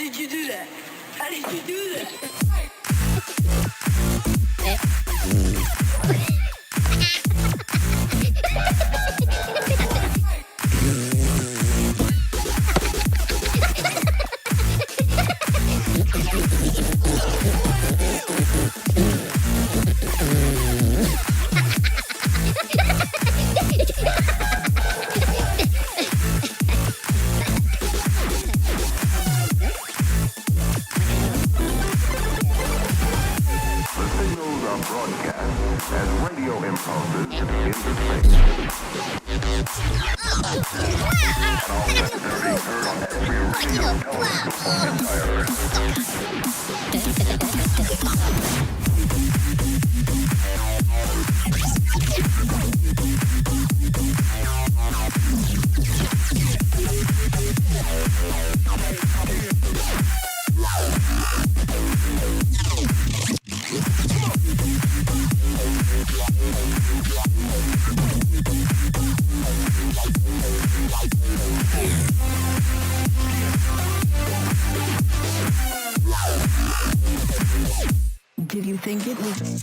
did you do that? How did you do that? Did you think it was...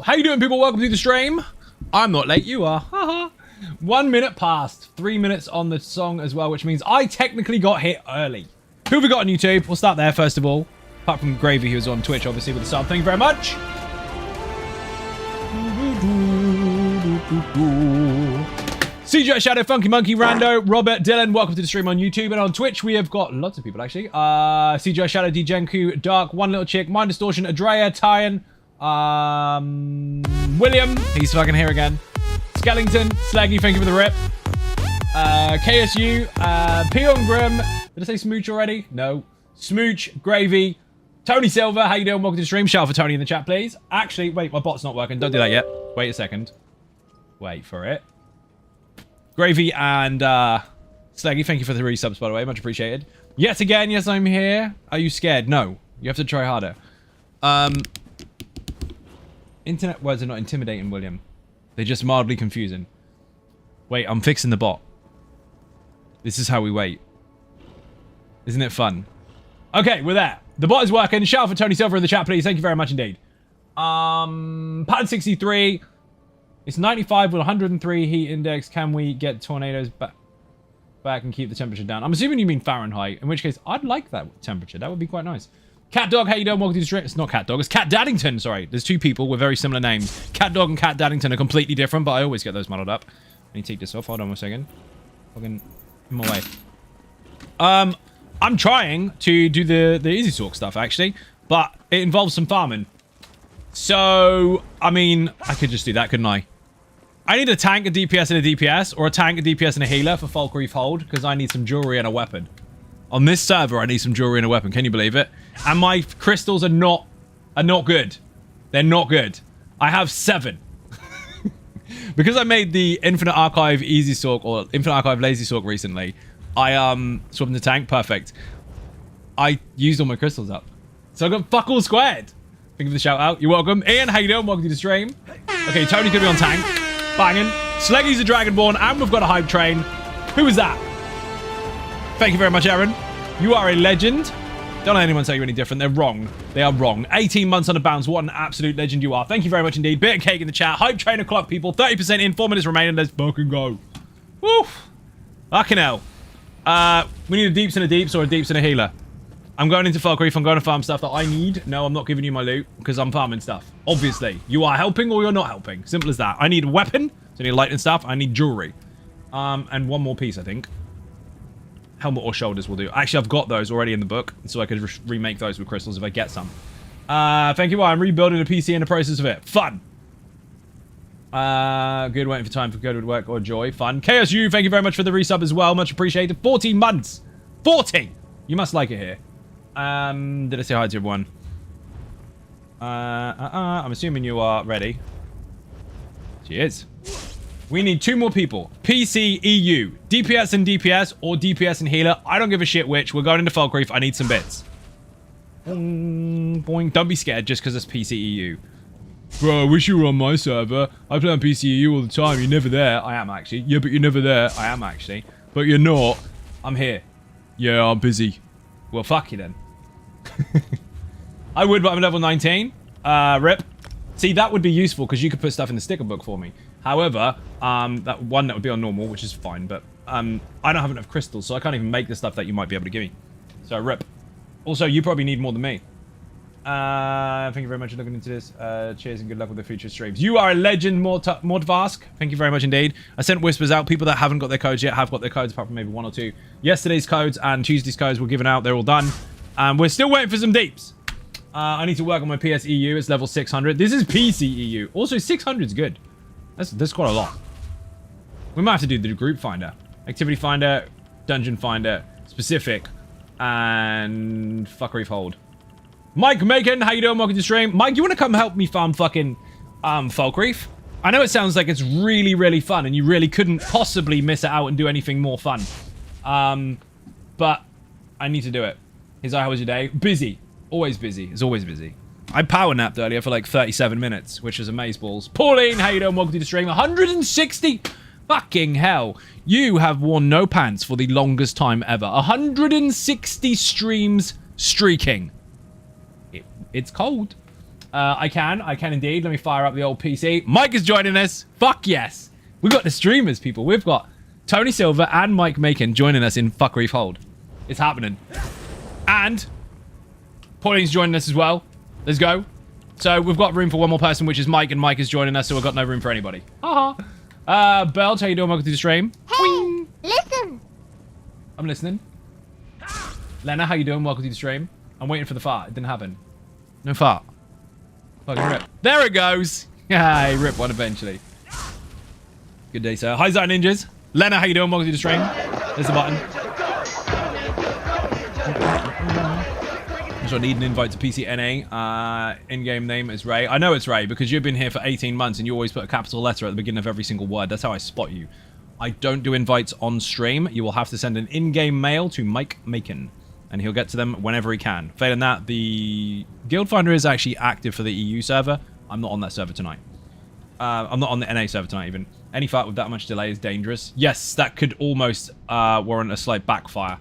How you doing, people? Welcome to the stream. I'm not late, you are. Haha. 1 minute past. 3 minutes on the song as well, which means I technically got hit early. Who have we got on YouTube? We'll start there first of all. Apart from Gravy, who was on Twitch, obviously, with the sub. Thank you very much. CJ Shadow, Funky Monkey, Rando, Robert, Dylan, welcome to the stream on YouTube. And on Twitch, we have got lots of people, actually. CJ Shadow, Djenku, Dark, One Little Chick, Mind Distortion, Adrea, Tyan, William, he's fucking here again. Skellington, Slaggy, thank you for the rip. KSU, Peon Grim, did I say Smooch already? No. Smooch, Gravy, Tony Silver, how you doing? Welcome to the stream. Shout out for Tony in the chat, please. Actually, wait, my bot's not working. Don't do that yet. Wait a second. Wait for it. Gravy and Slaggy, thank you for the resubs, by the way. Much appreciated. Yet again, yes, I'm here. Are you scared? No. You have to try harder. Internet words are not intimidating, William. They're just mildly confusing. Wait, I'm fixing the bot. This is how we wait. Isn't it fun? Okay, we're there. The bot is working. Shout out for Tony Silver in the chat, please. Thank you very much indeed. Pattern 63. It's 95 with 103 heat index. Can we get tornadoes back and keep the temperature down? I'm assuming you mean Fahrenheit, in which case I'd like that temperature. That would be quite nice. Cat Dog, how you doing? Welcome to the stream. It's not Cat Dog, it's Cat Daddington. Sorry, there's two people with very similar names. Cat Dog and Cat Daddington are completely different, but I always get those muddled up. I need to take this off. Hold on 1 second. Fucking in my way. I'm trying to do the Easysorc stuff, actually, but it involves some farming. So, I mean, I could just do that, couldn't I? I need a tank, a DPS, and a DPS, or a tank, a DPS, and a healer for Falkreath Hold, because I need some jewelry and a weapon. On this server, I need some jewelry and a weapon. Can you believe it? And my crystals are not good. They're not good. I have 7. Because I made the Infinite Archive Easysorc, or Infinite Archive Lazysorc recently, I swapped the tank. Perfect. I used all my crystals up. So I got fuck all squared. Thank you for the shout out. You're welcome. Ian, how you doing? Welcome to the stream. Okay, Tony's gonna be on tank. Banging. Sleggy's a Dragonborn, and we've got a hype train. Who is that? Thank you very much, Aaron. You are a legend. Don't let anyone say you're any different. They're wrong. They are wrong. 18 months on the bounce. What an absolute legend you are. Thank you very much indeed. Bit of cake in the chat. Hype train o'clock, people. 30% in. 4 minutes remaining. Let's fucking go. Woo. Fucking hell. We need a deeps and a deeps or a deeps and a healer. I'm going into Falkreath. I'm going to farm stuff that I need. No, I'm not giving you my loot because I'm farming stuff. Obviously. You are helping or you're not helping. Simple as that. I need a weapon. So I need lightning stuff. I need jewelry. And one more piece, I think. Helmet or shoulders will do. Actually, I've got those already in the book, so I could remake those with crystals if I get some. Thank you. I'm rebuilding a PC in the process of it. Fun. Good, waiting for time for good work or joy. Fun. KSU, thank you very much for the resub as well. Much appreciated. 14 months. 40. You must like it here. Did I say hi to everyone? I'm assuming you are ready. She is. We need 2 more people. PC, EU. DPS and DPS, or DPS and healer. I don't give a shit which. We're going into Falkreath. I need some bits. Boing, boing. Don't be scared just because it's PC, EU. Bro, I wish you were on my server. I play on PC, EU all the time. You're never there. I am, actually. Yeah, but you're never there. I am, actually. But you're not. I'm here. Yeah, I'm busy. Well, fuck you then. I would, but I'm level 19. Rip. See, that would be useful because you could put stuff in the sticker book for me. However, that would be on normal, which is fine, but I don't have enough crystals, so I can't even make the stuff that you might be able to give me. So, rip. Also, you probably need more than me. Thank you very much for looking into this. Cheers and good luck with the future streams. You are a legend, Mordvask. Thank you very much indeed. I sent whispers out. People that haven't got their codes yet have got their codes, apart from maybe 1 or 2. Yesterday's codes and Tuesday's codes were given out. They're all done. We're still waiting for some deeps. I need to work on my PS EU. It's level 600. This is PC EU. Also, 600 is good. That's quite a lot. We might have to do the group finder. Activity finder, dungeon finder, specific, and Falkreath Hold. Mike Macon, how you doing? Welcome to the stream. Mike, you want to come help me farm fucking Falkreath? I know it sounds like it's really, really fun, and you really couldn't possibly miss it out and do anything more fun. But I need to do it. How was your day? Busy. Always busy. It's always busy. I power napped earlier for like 37 minutes, which was amazeballs. Pauline, how you doing? Welcome to the stream. 160. Fucking hell. You have worn no pants for the longest time ever. 160 streams streaking. It's cold. I can indeed. Let me fire up the old PC. Mike is joining us. Fuck yes. We've got the streamers, people. We've got Tony Silver and Mike Macon joining us in Falkreath Hold. It's happening. And Pauline's joining us as well. Let's go. So we've got room for one more person, which is Mike, and Mike is joining us, so we've got no room for anybody. Haha. Belch, how you doing? Welcome to the stream. Hey, listen. I'm listening. Lena, how you doing? Welcome to the stream. I'm waiting for the fart. It didn't happen. No fart. Fucking rip. There it goes. Hey, rip one eventually. Good day, sir. Hi, Zai Ninjas. Lena, how you doing? Welcome to the stream. There's the button. So I need an invite to PCNA. In-game name is Ray. I know it's Ray because you've been here for 18 months and you always put a capital letter at the beginning of every single word. That's how I spot you. I don't do invites on stream. You will have to send an in-game mail to Mike Macon, and he'll get to them whenever he can. Failing that, the Guild Finder is actually active for the EU server. I'm not on that server tonight. I'm not on the NA server tonight even. Any fight with that much delay is dangerous. Yes, that could almost warrant a slight backfire.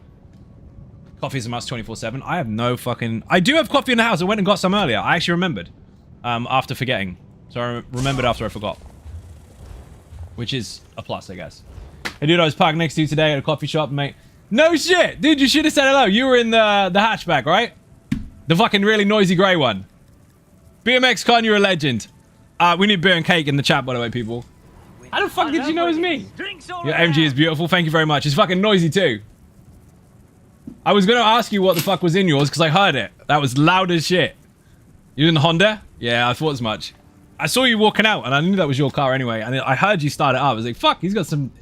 Coffee is a must 24/7. I have no fucking... I do have coffee in the house. I went and got some earlier. I actually remembered. After forgetting. So I remembered after I forgot. Which is a plus, I guess. Hey, dude, I was parked next to you today at a coffee shop, mate. No shit! Dude, you should have said hello. You were in the hatchback, right? The fucking really noisy grey one. BMX Con, you're a legend. We need beer and cake in the chat, by the way, people. How the fuck did you know it was me? Your MG is beautiful. Thank you very much. It's fucking noisy too. I was going to ask you what the fuck was in yours because I heard it. That was loud as shit. You in the Honda? Yeah, I thought as much. I saw you walking out and I knew that was your car anyway. And I heard you start it up. I was like, fuck, he's got some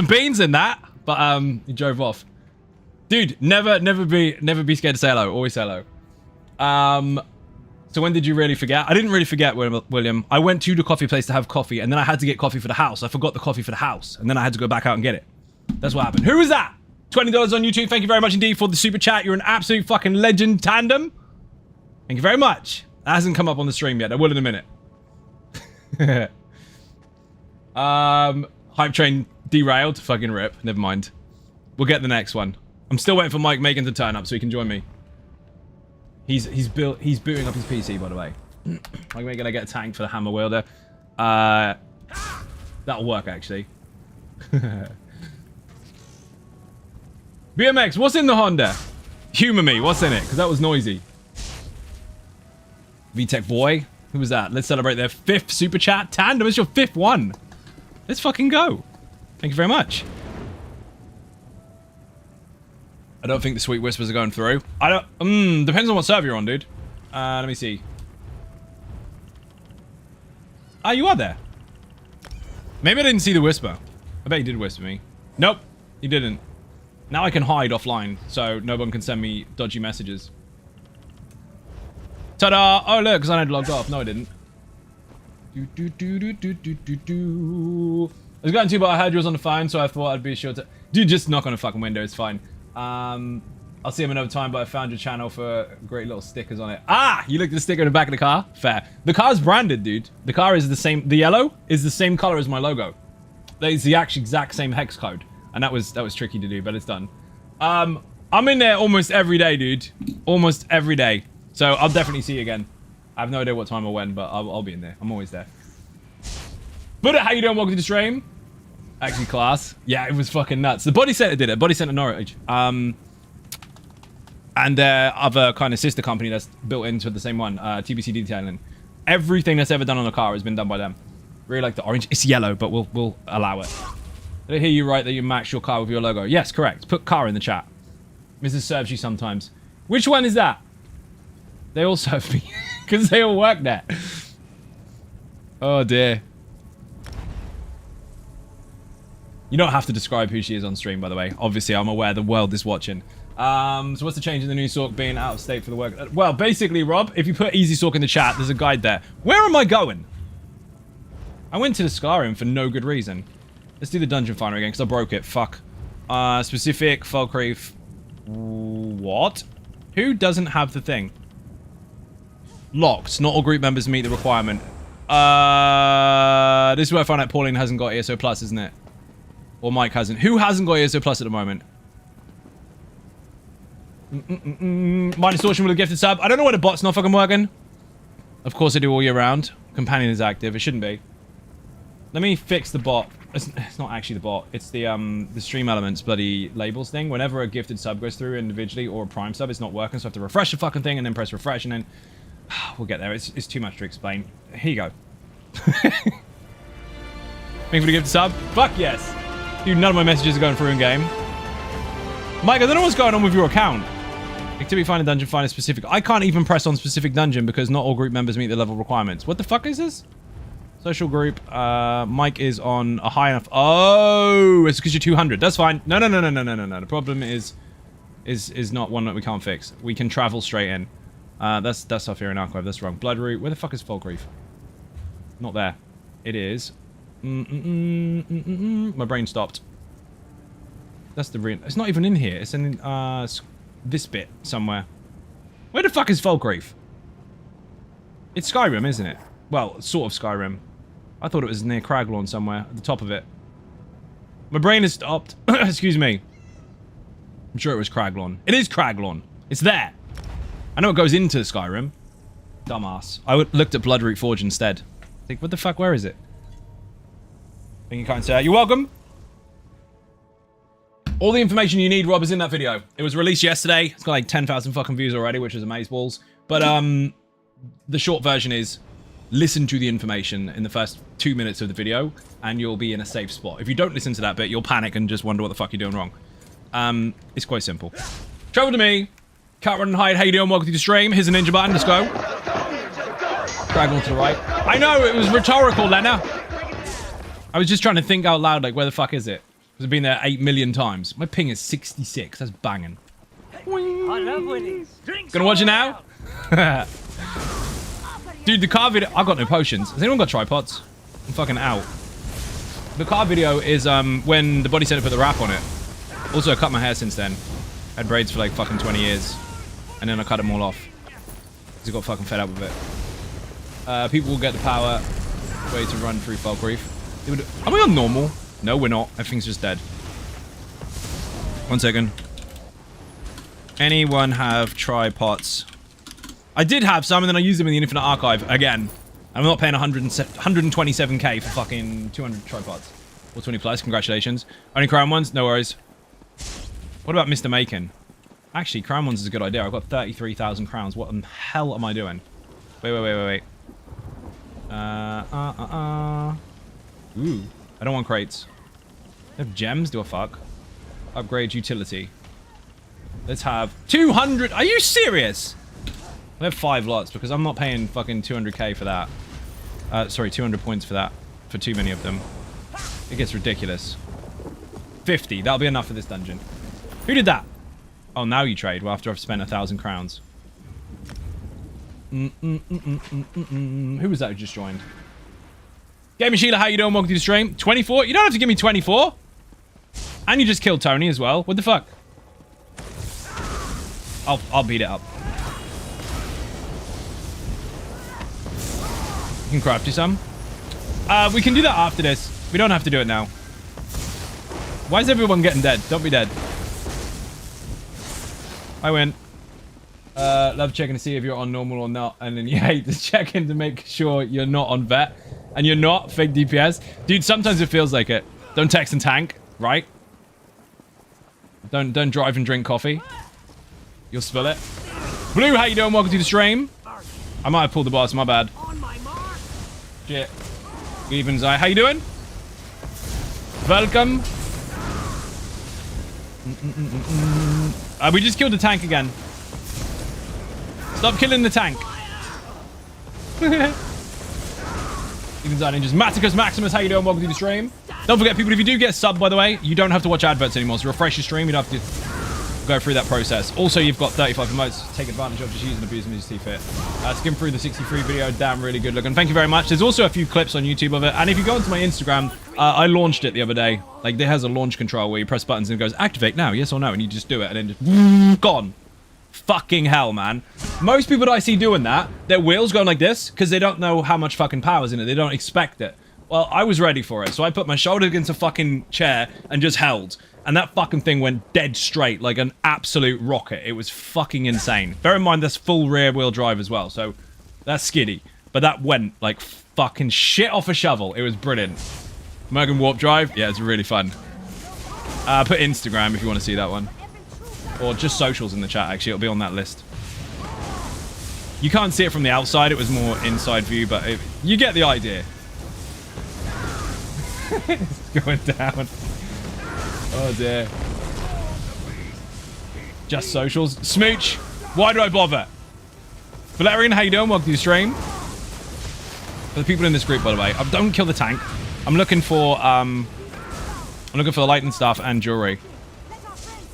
beans in that. But he drove off. Dude, never be scared to say hello. Always say hello. So when did you really forget? I didn't really forget, William. I went to the coffee place to have coffee, and then I had to get coffee for the house. I forgot the coffee for the house, and then I had to go back out and get it. That's what happened. Who was that? $20 on YouTube. Thank you very much indeed for the super chat. You're an absolute fucking legend, Tandem. Thank you very much. That hasn't come up on the stream yet. I will in a minute. Hype train derailed. Fucking rip. Never mind. We'll get the next one. I'm still waiting for Mike Macon to turn up so he can join me. He's booting up his PC, by the way. Like, we're gonna get a tank for the hammer wielder. That'll work, actually. BMX, what's in the Honda? Humor me, what's in it? Because that was noisy. VTech boy, who was that? Let's celebrate their 5th super chat. Tandem, it's your 5th one. Let's fucking go. Thank you very much. I don't think the sweet whispers are going through. I don't... depends on what server you're on, dude. Let me see. Ah, you are there. Maybe I didn't see the whisper. I bet he did whisper me. Nope, he didn't. Now I can hide offline, so no one can send me dodgy messages. Ta-da! Oh, look, because I had logged off. No, I didn't. I was going to, but I heard you was on the phone, so I thought I'd be sure to... Dude, just knock on a fucking window, it's fine. I'll see him another time, but I found your channel for great little stickers on it. Ah! You looked at the sticker in the back of the car? Fair. The car's branded, dude. The car is the same... The yellow is the same color as my logo. That is the actual exact same hex code. And that was tricky to do, but it's done. I'm in there almost every day, dude. Almost every day. So I'll definitely see you again. I have no idea what time or when, but I'll be in there. I'm always there. Buddha, how you doing? Welcome to the stream. Actually, class. Yeah, it was fucking nuts. The Body Center did it. Body Center Norwich. And their other kind of sister company that's built into the same one, TBC Detailing. Everything that's ever done on a car has been done by them. Really like the orange. It's yellow, but we'll allow it. Did I hear you right that you match your car with your logo? Yes, correct. Put car in the chat. Mrs. serves you sometimes. Which one is that? They all serve me. Because they all work there. Oh, dear. You don't have to describe who she is on stream, by the way. Obviously, I'm aware the world is watching. So what's the change in the new Sorc being out of state for the work? Well, basically, Rob, if you put Easysorc in the chat, there's a guide there. Where am I going? I went to the Skyrim for no good reason. Let's do the dungeon finder again, because I broke it. Fuck. Specific, Falkreef. What? Who doesn't have the thing? Locked. Not all group members meet the requirement. This is where I find out Pauline hasn't got ESO Plus, isn't it? Or Mike hasn't. Who hasn't got ESO Plus at the moment? My distortion with a gifted sub. I don't know why the bot's not fucking working. Of course I do all year round. Companion is active. It shouldn't be. Let me fix the bot. It's not actually the bot. It's the stream elements bloody labels thing. Whenever a gifted sub goes through individually or a prime sub, it's not working. So I have to refresh the fucking thing and then press refresh and then... We'll get there. It's too much to explain. Here you go. Thank you for the gifted sub. Fuck yes. Dude, none of my messages are going through in game. Mike, I don't know what's going on with your account. Activity finder dungeon finder specific. I can't even press on specific dungeon because not all group members meet the level requirements. What the fuck is this? Social group. Mike is on a high enough. Oh, it's because you're 200. That's fine. No. The problem is not one that we can't fix. We can travel straight in. That's stuff here in Archive. That's wrong. Bloodroot. Where the fuck is Falkreef? Not there. It is. My brain stopped. That's the real. It's not even in here. It's in this bit somewhere. Where the fuck is Falkreef? It's Skyrim, isn't it? Well, sort of Skyrim. I thought it was near Craglorn somewhere, at the top of it. My brain has stopped. Excuse me. I'm sure it was Craglorn. It is Craglorn. It's there. I know it goes into Skyrim. Dumbass. I looked at Bloodroot Forge instead. Think, what the fuck, where is it? Thank you, kind sir. You're welcome. All the information you need, Rob, is in that video. It was released yesterday. It's got like 10,000 fucking views already, which is amazeballs. But the short version is listen to the information in the first 2 minutes of the video, and you'll be in a safe spot. If you don't listen to that bit, you'll panic and just wonder what the fuck you're doing wrong. It's quite simple. Travel to me. Can't run and hide. How you doing? Welcome to the stream. Here's a ninja button. Let's go. Drag on to the right. I know, it was rhetorical, Lena. I was just trying to think out loud, like, where the fuck is it? Because I've been there 8 million times. My ping is 66. That's banging. I love winning. Gonna watch it now? Dude, the car video... I've got no potions. Has anyone got tripods? I'm fucking out. The car video is when the body center put the wrap on it. Also, I cut my hair since then. Had braids for like fucking 20 years. And then I cut them all off. Because I got fucking fed up with it. People will get the power way to run through Falkreef. Are we on normal? No, we're not. Everything's just dead. 1 second. Anyone have tripods? I did have some, and then I used them in the Infinite Archive again. I'm not paying 127k for fucking 200 tripods. Or 20 plus, congratulations. Only crown ones? No worries. What about Mr. Macon? Actually, crown ones is a good idea. I've got 33,000 crowns. What the hell am I doing? Wait. Ooh, I don't want crates. I have gems? Do I fuck? Upgrade utility. Let's have 200. Are you serious? I have 5 lots because I'm not paying fucking 200k for that. Sorry, 200 points for that. For too many of them. It gets ridiculous. 50. That'll be enough for this dungeon. Who did that? Oh, now you trade. Well, after I've spent 1,000 crowns. Who was that who just joined? Gaming Sheila, how you doing? Welcome to the stream. 24? You don't have to give me 24. And you just killed Tony as well. What the fuck? I'll beat it up. You can craft you some. We can do that after this. We don't have to do it now. Why is everyone getting dead? Don't be dead. I win. Love checking to see if you're on normal or not. And then you hate to check in to make sure you're not on vet. And you're not fake DPS. Dude, sometimes it feels like it. Don't text and tank, right? Don't drive and drink coffee. You'll spill it. Blue, how you doing? Welcome to the stream. I might have pulled the boss, my bad. Shit. Good evening, Zai. How you doing? Welcome. We just killed the tank again. Stop killing the tank. Even Zai Ninjas. Maticus Maximus, how you doing? Welcome to the stream. Don't forget, people, if you do get subbed, by the way, you don't have to watch adverts anymore. So refresh your stream. You don't have to go through that process. Also, you've got 35 emotes to take advantage of. Just use and abuse them as you see fit. Skim through the 63 video. Damn, really good looking. Thank you very much. There's also a few clips on YouTube of it. And if you go onto my Instagram, I launched it the other day. Like, there has a launch control where you press buttons and it goes, activate now, yes or no. And you just do it and then just gone. Fucking hell, man. Most people that I see doing that, their wheels going like this because they don't know how much fucking power's in it. They don't expect it. Well, I was ready for it. So I put my shoulder against a fucking chair and just held. And that fucking thing went dead straight like an absolute rocket. It was fucking insane. Bear in mind, that's full rear wheel drive as well. So that's skiddy. But that went like fucking shit off a shovel. It was brilliant. Mergen Warp Drive. Yeah, it's really fun. Put Instagram if you want to see that one. Or just socials in the chat, actually. It'll be on that list. You can't see it from the outside. It was more inside view, but you get the idea. It's going down. Oh, dear. Just socials. Smooch. Why do I bother? Valerian, how you doing? Welcome to the stream. For the people in this group, by the way, don't kill the tank. I'm looking for the lightning staff and jewelry.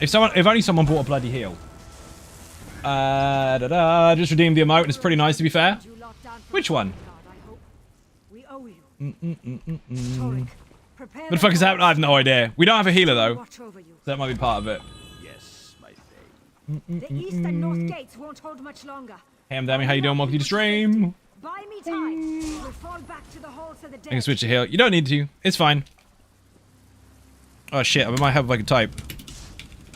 If only someone bought a bloody heal. Just redeemed the emote, and it's pretty nice, to be fair. Which one? What the fuck is happening? I have no idea. We don't have a healer, though. So that might be part of it. Yes, my thing. The east and north gates won't hold much longer. Hey, I'm Dammy. How you doing? Welcome to the stream. Buy me time. We'll fall back to the halls of the dead. I can switch to heal. You don't need to. It's fine. Oh, shit. I might have, like, a type.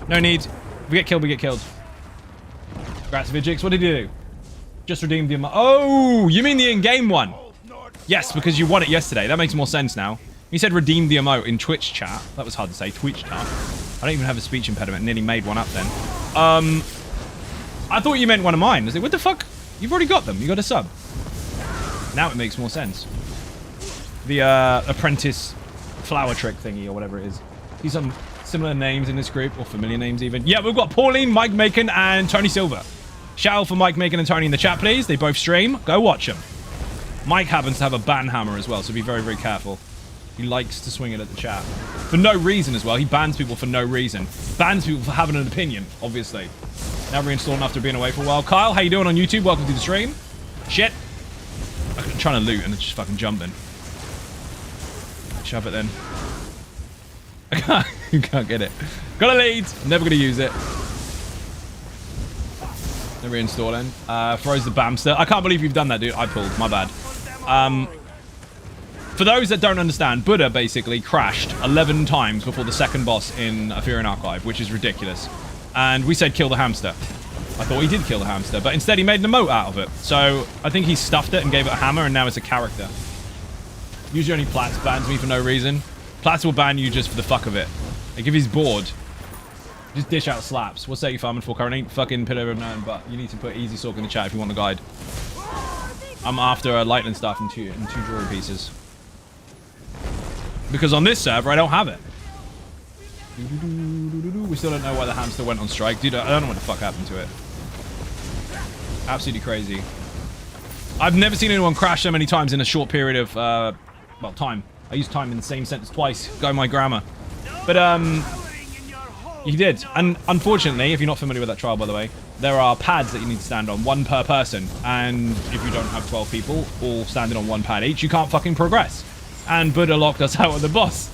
No need. If we get killed, we get killed. Congrats, Vigix. What did you do? Just redeemed the... Oh, you mean the in-game one? Yes, because you won it yesterday. That makes more sense now. You said redeem the emote in Twitch chat. That was hard to say. Twitch chat. I don't even have a speech impediment. Nearly made one up then. I thought you meant one of mine. I was like, what the fuck? You've already got them. You got a sub. Now it makes more sense. The apprentice flower trick thingy or whatever it is. See some similar names in this group, or familiar names even. Yeah, we've got Pauline, Mike Macon, and Tony Silver. Shout out for Mike Macon and Tony in the chat, please. They both stream. Go watch them. Mike happens to have a ban hammer as well, so be very, very careful. He likes to swing it at the chat. For no reason as well. He bans people for no reason. Bans people for having an opinion, obviously. Now reinstalling after being away for a while. Kyle, how you doing on YouTube? Welcome to the stream. Shit. I'm trying to loot and it's just fucking jumping. Shove it then. I can't get it. Got a lead. Never going to use it. They're reinstalling. Froze the Bamster. I can't believe you've done that, dude. I pulled. My bad. For those that don't understand, Buddha basically crashed 11 times before the second boss in Ethereum Archive, which is ridiculous. And we said kill the hamster. I thought he did kill the hamster, but instead he made an emote out of it. So I think he stuffed it and gave it a hammer, and now it's a character. Usually only Platts bans me for no reason. Platts will ban you just for the fuck of it. Like if he's bored, just dish out slaps. What's that you farming for currently? Fucking pillar of nine, but you need to put Easysorc in the chat if you want the guide. I'm after a lightning staff and two jewelry pieces. Because on this server, I don't have it. We still don't know why the hamster went on strike. Dude, I don't know what the fuck happened to it. Absolutely crazy. I've never seen anyone crash so many times in a short period of, well, time. I used time in the same sentence twice. Go my grammar. But, he did. And unfortunately, if you're not familiar with that trial, by the way, there are pads that you need to stand on, one per person. And if you don't have 12 people all standing on one pad each, you can't fucking progress. And Buddha locked us out of the boss.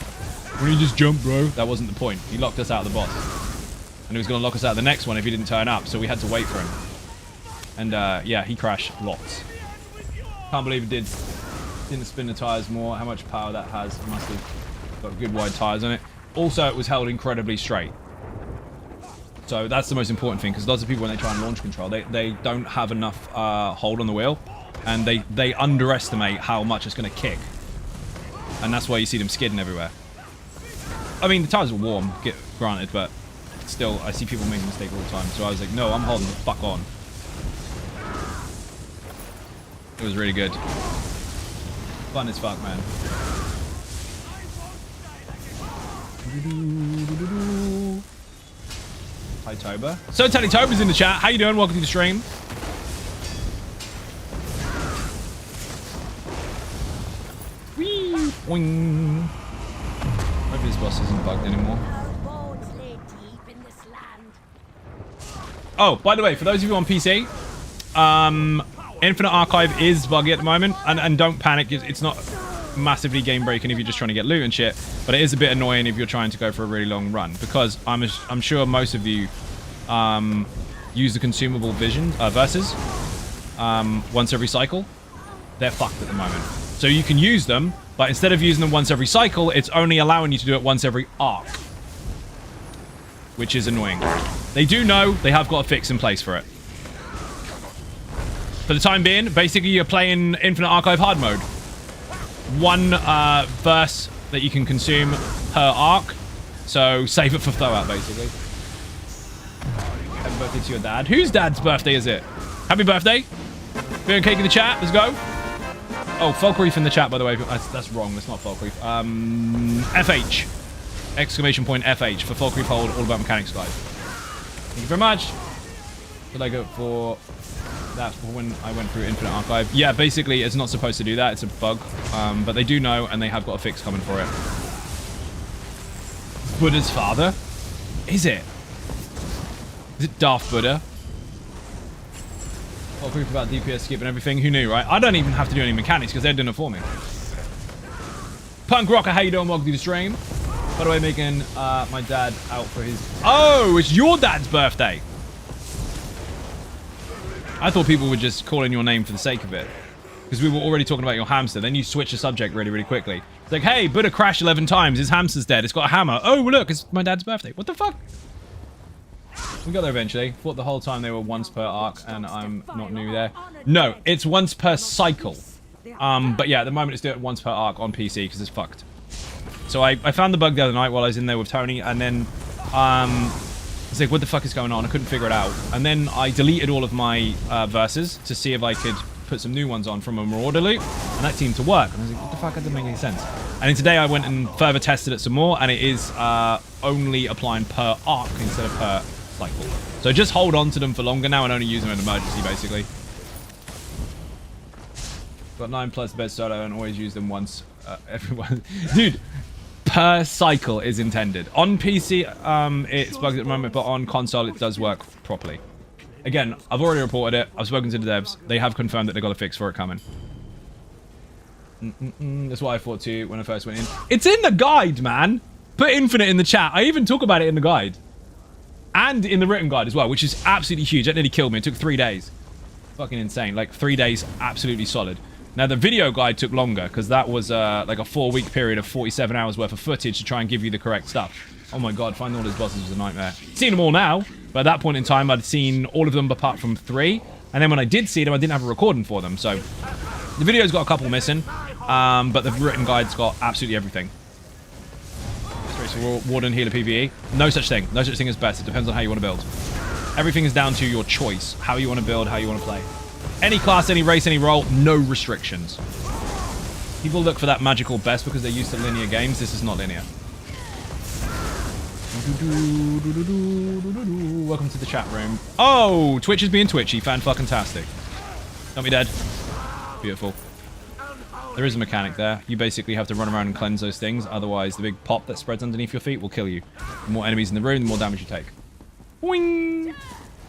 When you just jump, bro. That wasn't the point. He locked us out of the boss. And he was going to lock us out of the next one if he didn't turn up. So we had to wait for him. And, yeah, he crashed lots. Can't believe it didn't spin the tires more. How much power that has. It must have got good wide tires on it. Also, it was held incredibly straight. So that's the most important thing, because lots of people, when they try and launch control, they don't have enough hold on the wheel. And they underestimate how much it's going to kick. And that's why you see them skidding everywhere. I mean, the tires are warm, granted, but still, I see people making mistakes all the time. So I was like, no, I'm holding the fuck on. It was really good. Fun as fuck, man. Hi, Toba. So, Teddy Toba's in the chat. How you doing? Welcome to the stream. Whee! Boing. Hopefully this boss isn't bugged anymore. Oh, by the way, for those of you on PC, Infinite Archive is buggy at the moment, and don't panic. It's not massively game breaking if you're just trying to get loot and shit, but it is a bit annoying if you're trying to go for a really long run, because I'm sure most of you use the consumable verses once every cycle. They're fucked at the moment. So you can use them, but instead of using them once every cycle, it's only allowing you to do it once every arc, which is annoying. They do know they have got a fix in place for it. For the time being, basically you're playing Infinite Archive hard mode. One verse that you can consume per arc. So save it for throwout, basically. Happy birthday to your dad. Whose dad's birthday is it? Happy birthday. Beer and cake in the chat. Let's go. Oh, Folk Reef in the chat, by the way. That's wrong. That's not Folk Reef. FH. Exclamation point FH for Folk Reef Hold. All about mechanics, guys. Thank you very much. Did I go for... That's when I went through Infinite Archive. Yeah, basically, it's not supposed to do that. It's a bug. But they do know, and they have got a fix coming for it. Buddha's father? Is it? Is it Darth Buddha? What proof about DPS skip and everything? Who knew, right? I don't even have to do any mechanics, because they're doing it for me. Punk Rocker, how you doing? Welcome to the stream. By the way, making my dad out for his... Oh, it's your dad's birthday! I thought people were just calling your name for the sake of it. Because we were already talking about your hamster. Then you switch the subject really, really quickly. It's like, hey, Buddha crashed 11 times. His hamster's dead. It's got a hammer. Oh, look, it's my dad's birthday. What the fuck? We got there eventually. Thought the whole time they were once per arc, and I'm not new there. No, it's once per cycle. But yeah, at the moment it's doing it once per arc on PC because it's fucked. So I found the bug the other night while I was in there with Tony, and then was like, what the fuck is going on? I couldn't figure it out. And then I deleted all of my verses to see if I could put some new ones on from a Marauder loop, and that seemed to work. And I was like, what the fuck? That doesn't make any sense. And then today I went and further tested it some more, and it is only applying per arc instead of per cycle. So just hold on to them for longer now and only use them in emergency, basically. Got 9+ bed solo and always use them once. Everyone, dude, per cycle is intended. On PC, it's bugged at the moment, but on console it does work properly. Again, I've already reported it. I've spoken to the devs. They have confirmed that they got a fix for it coming. That's what I thought too when I first went in. It's in the guide, man. Put Infinite in the chat. I even talk about it in the guide. And in the written guide as well, which is absolutely huge. That nearly killed me. It took 3 days. Fucking insane. Like 3 days, absolutely solid. Now, the video guide took longer because that was like a 4-week period of 47 hours worth of footage to try and give you the correct stuff. Oh my god, finding all those bosses was a nightmare. Seen them all now, but at that point in time, I'd seen all of them apart from 3. And then when I did see them, I didn't have a recording for them. So the video's got a couple missing, but the written guide's got absolutely everything. So Warden, Healer, PvE. No such thing. No such thing as best. It depends on how you want to build. Everything is down to your choice. How you want to build, how you want to play. Any class, any race, any role, no restrictions. People look for that magical best because they're used to linear games. This is not linear. Welcome to the chat room. Oh, Twitch is being twitchy. Fan-fucking-tastic. Don't be dead. Beautiful. There is a mechanic there. You basically have to run around and cleanse those things. Otherwise, the big pop that spreads underneath your feet will kill you. The more enemies in the room, the more damage you take. Boing!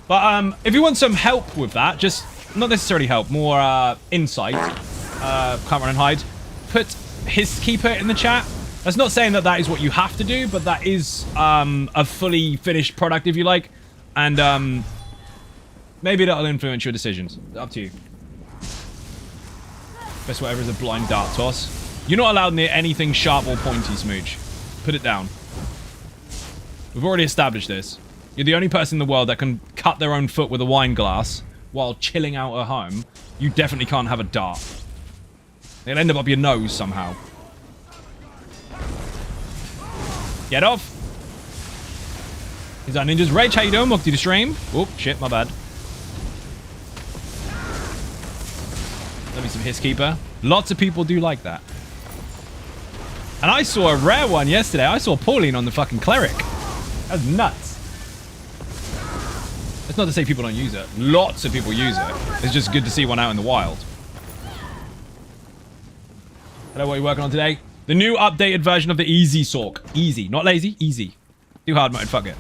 But if you want some help with that, just... not necessarily help, more insight. Can't run and hide. Put his keeper in the chat. That's not saying that that is what you have to do, but that is a fully finished product, if you like. And maybe that'll influence your decisions. Up to you. Best whatever is a blind dart toss. You're not allowed near anything sharp or pointy, Smooch. Put it down. We've already established this. You're the only person in the world that can cut their own foot with a wine glass while chilling out at home. You definitely can't have a dart. It'll end up your nose somehow. Get off. Is that Ninja's Rage? How you doing? Welcome to the stream. Oh, shit, my bad. Let me some Hisskeeper. Lots of people do like that. And I saw a rare one yesterday. I saw Pauline on the fucking Cleric. That's nuts. It's not to say people don't use it. Lots of people use it. It's just good to see one out in the wild. Hello, what are you working on today? The new updated version of the Easysorc. Easy. Not lazy. Easy. Too hard mode. Fuck it.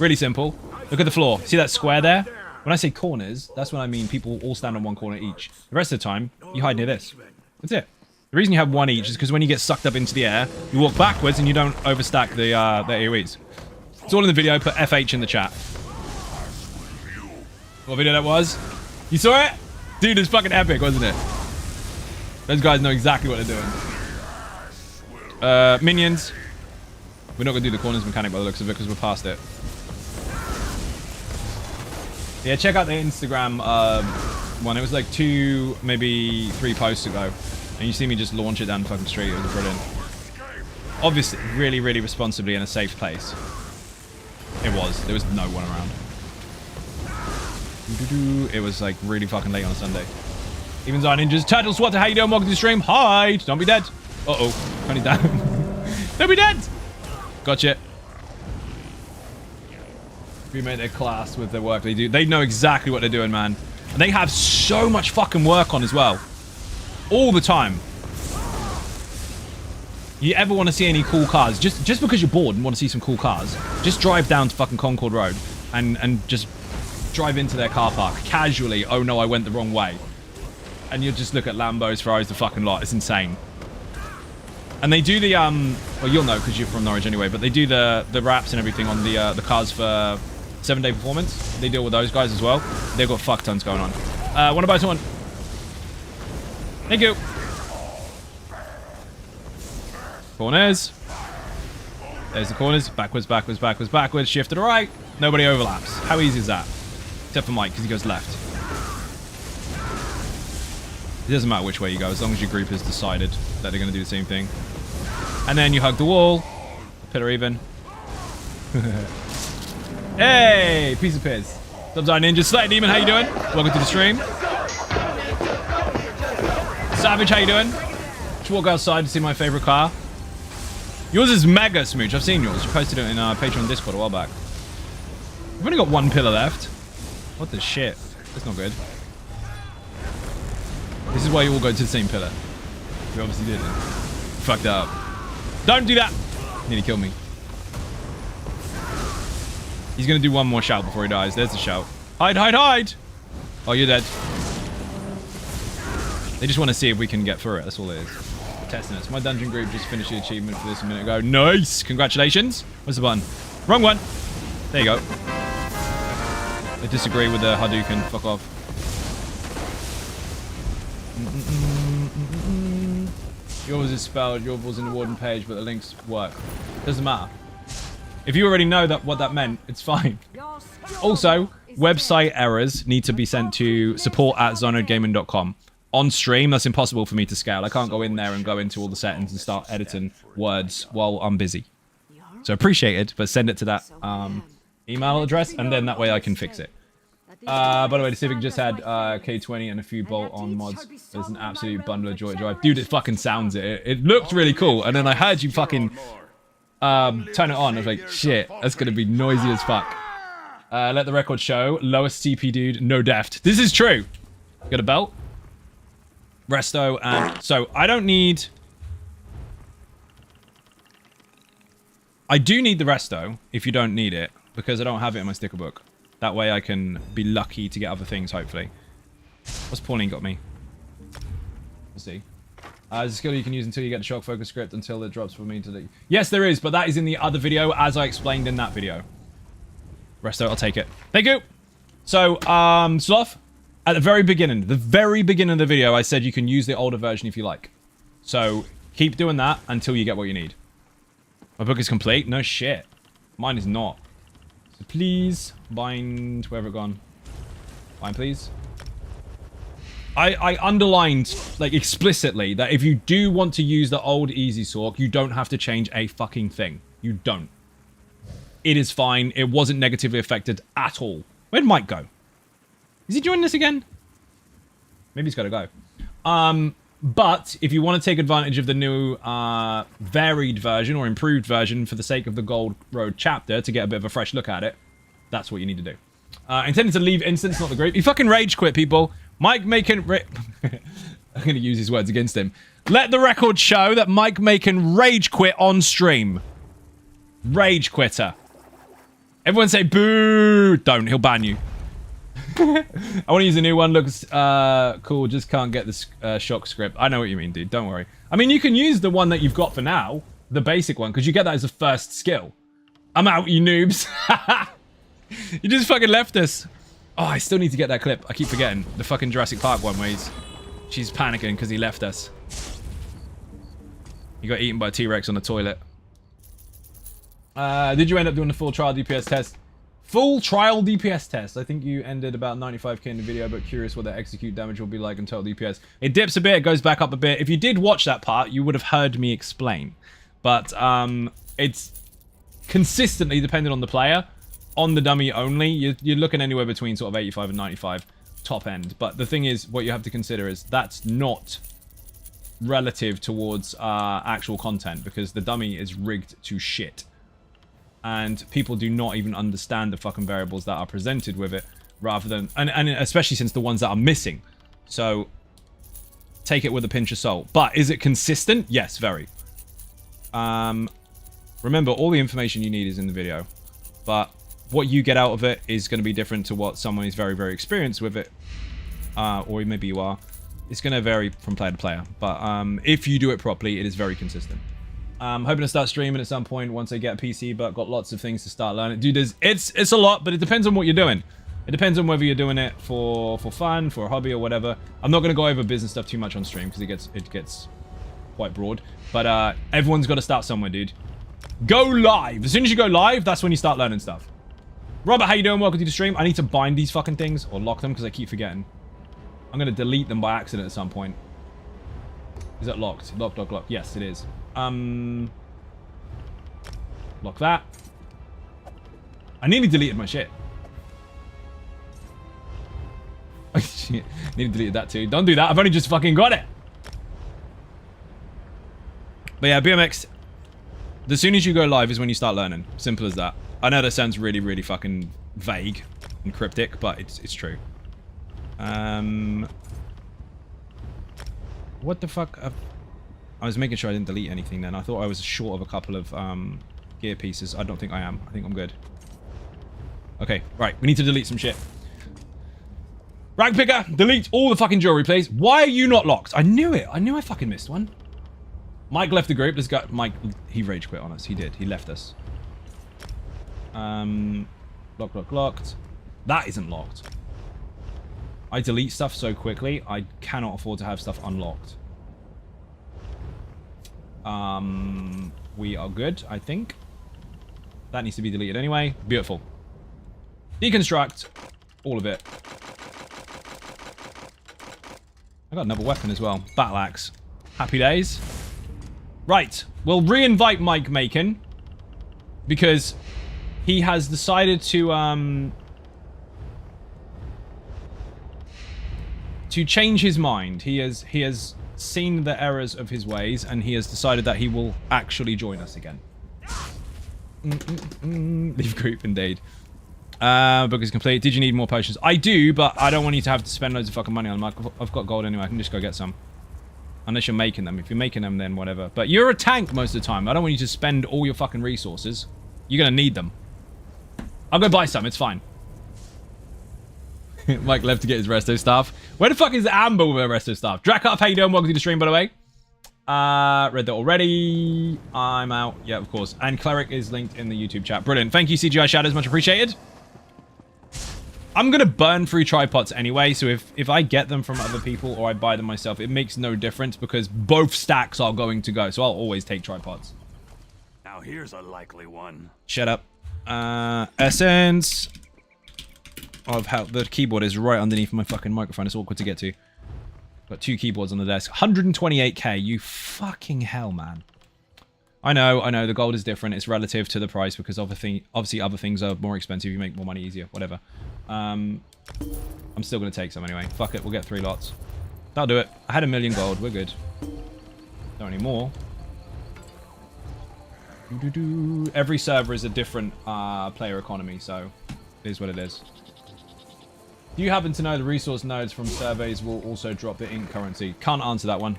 Really simple. Look at the floor. See that square there? When I say corners, that's when I mean people all stand on one corner each. The rest of the time, you hide near this. That's it. The reason you have one each is because when you get sucked up into the air, you walk backwards and you don't overstack the AoEs. It's all in the video. Put FH in the chat. What video that was? You saw it? Dude, it's fucking epic, wasn't it? Those guys know exactly what they're doing. Minions. We're not going to do the corners mechanic by the looks of it because we're past it. Yeah, check out the Instagram one. It was like 2, maybe 3 posts ago. And you see me just launch it down the fucking street. It was brilliant. Obviously, really, really responsibly in a safe place. It was. There was no one around. It was like really fucking late on a Sunday. Even Zion Ninjas. Turtle Swatter, how you doing? Welcome to the stream. Hide. Don't be dead. Uh-oh. Turn it down. Don't be dead. Gotcha. We made their class with their work they do. They know exactly what they're doing, man. And they have so much fucking work on as well. All the time. You ever want to see any cool cars, just because you're bored and want to see some cool cars, just drive down to fucking Concord Road and just drive into their car park casually. Oh no, I went the wrong way. And you just look at Lambos, Ferraris, the fucking lot. It's insane. And they do the well, you'll know because you're from Norwich anyway, but they do the wraps and everything on the cars for 7-day performance. They deal with those guys as well. They've got fuck tons going on. Want to buy someone? Thank you. Corners. There's the corners. Backwards, backwards, backwards, backwards. Shift to the right. Nobody overlaps. How easy is that? Except for Mike, because he goes left. It doesn't matter which way you go, as long as your group has decided that they're going to do the same thing. And then you hug the wall. Pillar even. Hey, piece of piss. What's up, Ninja Slayer Demon? How you doing? Welcome to the stream. Savage, how you doing? Just walk outside to see my favorite car. Yours is mega smooch. I've seen yours. You posted it in our Patreon Discord a while back. We've only got one pillar left. What the shit? That's not good. This is why you all go to the same pillar. We obviously didn't. Fucked up. Don't do that! Nearly killed me. He's gonna do one more shout before he dies. There's the shout. Hide, hide, hide! Oh, you're dead. They just want to see if we can get through it. That's all it is. Testing it. So my dungeon group just finished the achievement for this a minute ago. Nice! Congratulations! Where's the button? Wrong one! There you go. I disagree with the Hadouken. Fuck off. Yours is spelled, yours was in the Warden page, but the links work. Doesn't matter. If you already know what that meant, it's fine. Also, website errors need to be sent to support@zonodegaming.com. On stream, that's impossible for me to scale. I can't go in there and go into all the settings and start editing words while I'm busy. So appreciate it, but send it to that email address, and then that way I can fix it. By the way, the Civic just had K20 and a few bolt-on mods. There's an absolute bundle of joy to drive. Dude, it fucking sounds it. It looked really cool, and then I heard you fucking turn it on. I was like, shit, that's gonna be noisy as fuck. Let the record show. Lowest CP dude, no deft. This is true. Got a belt? Resto, and so I don't need... I do need the resto if you don't need it, because I don't have it in my sticker book. That way I can be lucky to get other things, hopefully. What's Pauline got me? Let's see. There's a skill you can use until you get the shock focus script until it drops for me to the... Yes, there is, but that is in the other video, as I explained in that video. Resto, I'll take it. Thank you! So, Sloth, at the very beginning of the video, I said you can use the older version if you like. So, keep doing that until you get what you need. My book is complete? No shit. Mine is not. So please, bind, wherever it gone. Bind, please. I underlined, like, explicitly that if you do want to use the old Easysorc, you don't have to change a fucking thing. You don't. It is fine. It wasn't negatively affected at all. Where'd Mike go? Is he joining us again? Maybe he's got to go. But if you want to take advantage of the new varied version or improved version for the sake of the Gold Road chapter to get a bit of a fresh look at it, that's what you need to do. Intended to leave instance, not the group. He fucking rage quit, people. Mike Macon... I'm going to use his words against him. Let the record show that Mike Macon rage quit on stream. Rage quitter. Everyone say boo. Don't. He'll ban you. I want to use a new one. Looks cool. Just can't get the shock script. I know what you mean, dude. Don't worry. I mean, you can use the one that you've got for now. The basic one. Because you get that as a first skill. I'm out, you noobs. You just fucking left us. Oh, I still need to get that clip. I keep forgetting. The fucking Jurassic Park one where she's panicking because he left us. He got eaten by a T-Rex on the toilet. Did you end up doing the full trial DPS test? Full trial DPS test. I think you ended about 95k in the video, but curious what the execute damage will be like in total DPS. It dips a bit, it goes back up a bit. If you did watch that part, you would have heard me explain. But it's consistently dependent on the player. On the dummy only, you're looking anywhere between sort of 85 and 95 top end. But the thing is, what you have to consider is that's not relative towards actual content, because the dummy is rigged to shit. And people do not even understand the fucking variables that are presented with it, rather than... And especially since the ones that are missing. So, take it with a pinch of salt. But is it consistent? Yes, very. Remember, all the information you need is in the video. But what you get out of it is going to be different to what someone who's very, very experienced with it. Or maybe you are. It's going to vary from player to player. But if you do it properly, it is very consistent. Hoping to start streaming at some point once I get a PC, but got lots of things to start learning. Dude, it's a lot, but it depends on what you're doing. It depends on whether you're doing it for fun, for a hobby, or whatever. I'm not going to go over business stuff too much on stream because it gets quite broad. But everyone's got to start somewhere, dude. Go live. As soon as you go live, that's when you start learning stuff. Robert, how you doing? Welcome to the stream. I need to bind these fucking things or lock them because I keep forgetting. I'm going to delete them by accident at some point. Is that locked? Locked. Yes, it is. Lock that. I nearly deleted my shit. Nearly deleted that too. Don't do that. I've only just fucking got it. But yeah, BMX. The soon as you go live is when you start learning. Simple as that. I know that sounds really, really fucking vague and cryptic, but it's true. What the fuck? I was making sure I didn't delete anything then. I thought I was short of a couple of gear pieces. I don't think I am. I think I'm good. Okay, right. We need to delete some shit. Rag picker, delete all the fucking jewelry, please. Why are you not locked? I knew it. I knew I fucking missed one. Mike left the group. Let's go. Mike, he rage quit on us. He did. He left us. Locked. That isn't locked. I delete stuff so quickly, I cannot afford to have stuff unlocked. We are good, I think. That needs to be deleted anyway. Beautiful. Deconstruct. All of it. I got another weapon as well. Battle axe. Happy days. Right. We'll re-invite Mike Macon. Because he has decided to change his mind. He has seen the errors of his ways, and he has decided that he will actually join us again. Leave group, indeed. Book is complete. Did you need more potions? I do, but I don't want you to have to spend loads of fucking money on them. I've got gold anyway. I can just go get some. Unless you're making them. If you're making them, then whatever. But you're a tank most of the time. I don't want you to spend all your fucking resources. You're going to need them. I'll go buy some. It's fine. Mike left to get his resto staff. Where the fuck is Amber with her resto staff? Dracup, how you doing? Welcome to the stream, by the way. Read that already. I'm out. Yeah, of course. And Cleric is linked in the YouTube chat. Brilliant. Thank you, CGI Shadows. Much appreciated. I'm going to burn through tripods anyway, so if I get them from other people or I buy them myself, it makes no difference because both stacks are going to go, so I'll always take tripods. Now here's a likely one. Shut up. Essence of how the keyboard is right underneath my fucking microphone. It's awkward to get to. Got 2 keyboards on the desk. 128k. You fucking hell, man. I know. The gold is different. It's relative to the price because obviously other things are more expensive. You make more money easier. Whatever. I'm still going to take some anyway. Fuck it. We'll get 3 lots. That'll do it. I had 1 million gold. We're good. Don't need more. Every server is a different player economy, so it is what it is. Do you happen to know the resource nodes from surveys will also drop the ink currency? Can't answer that one.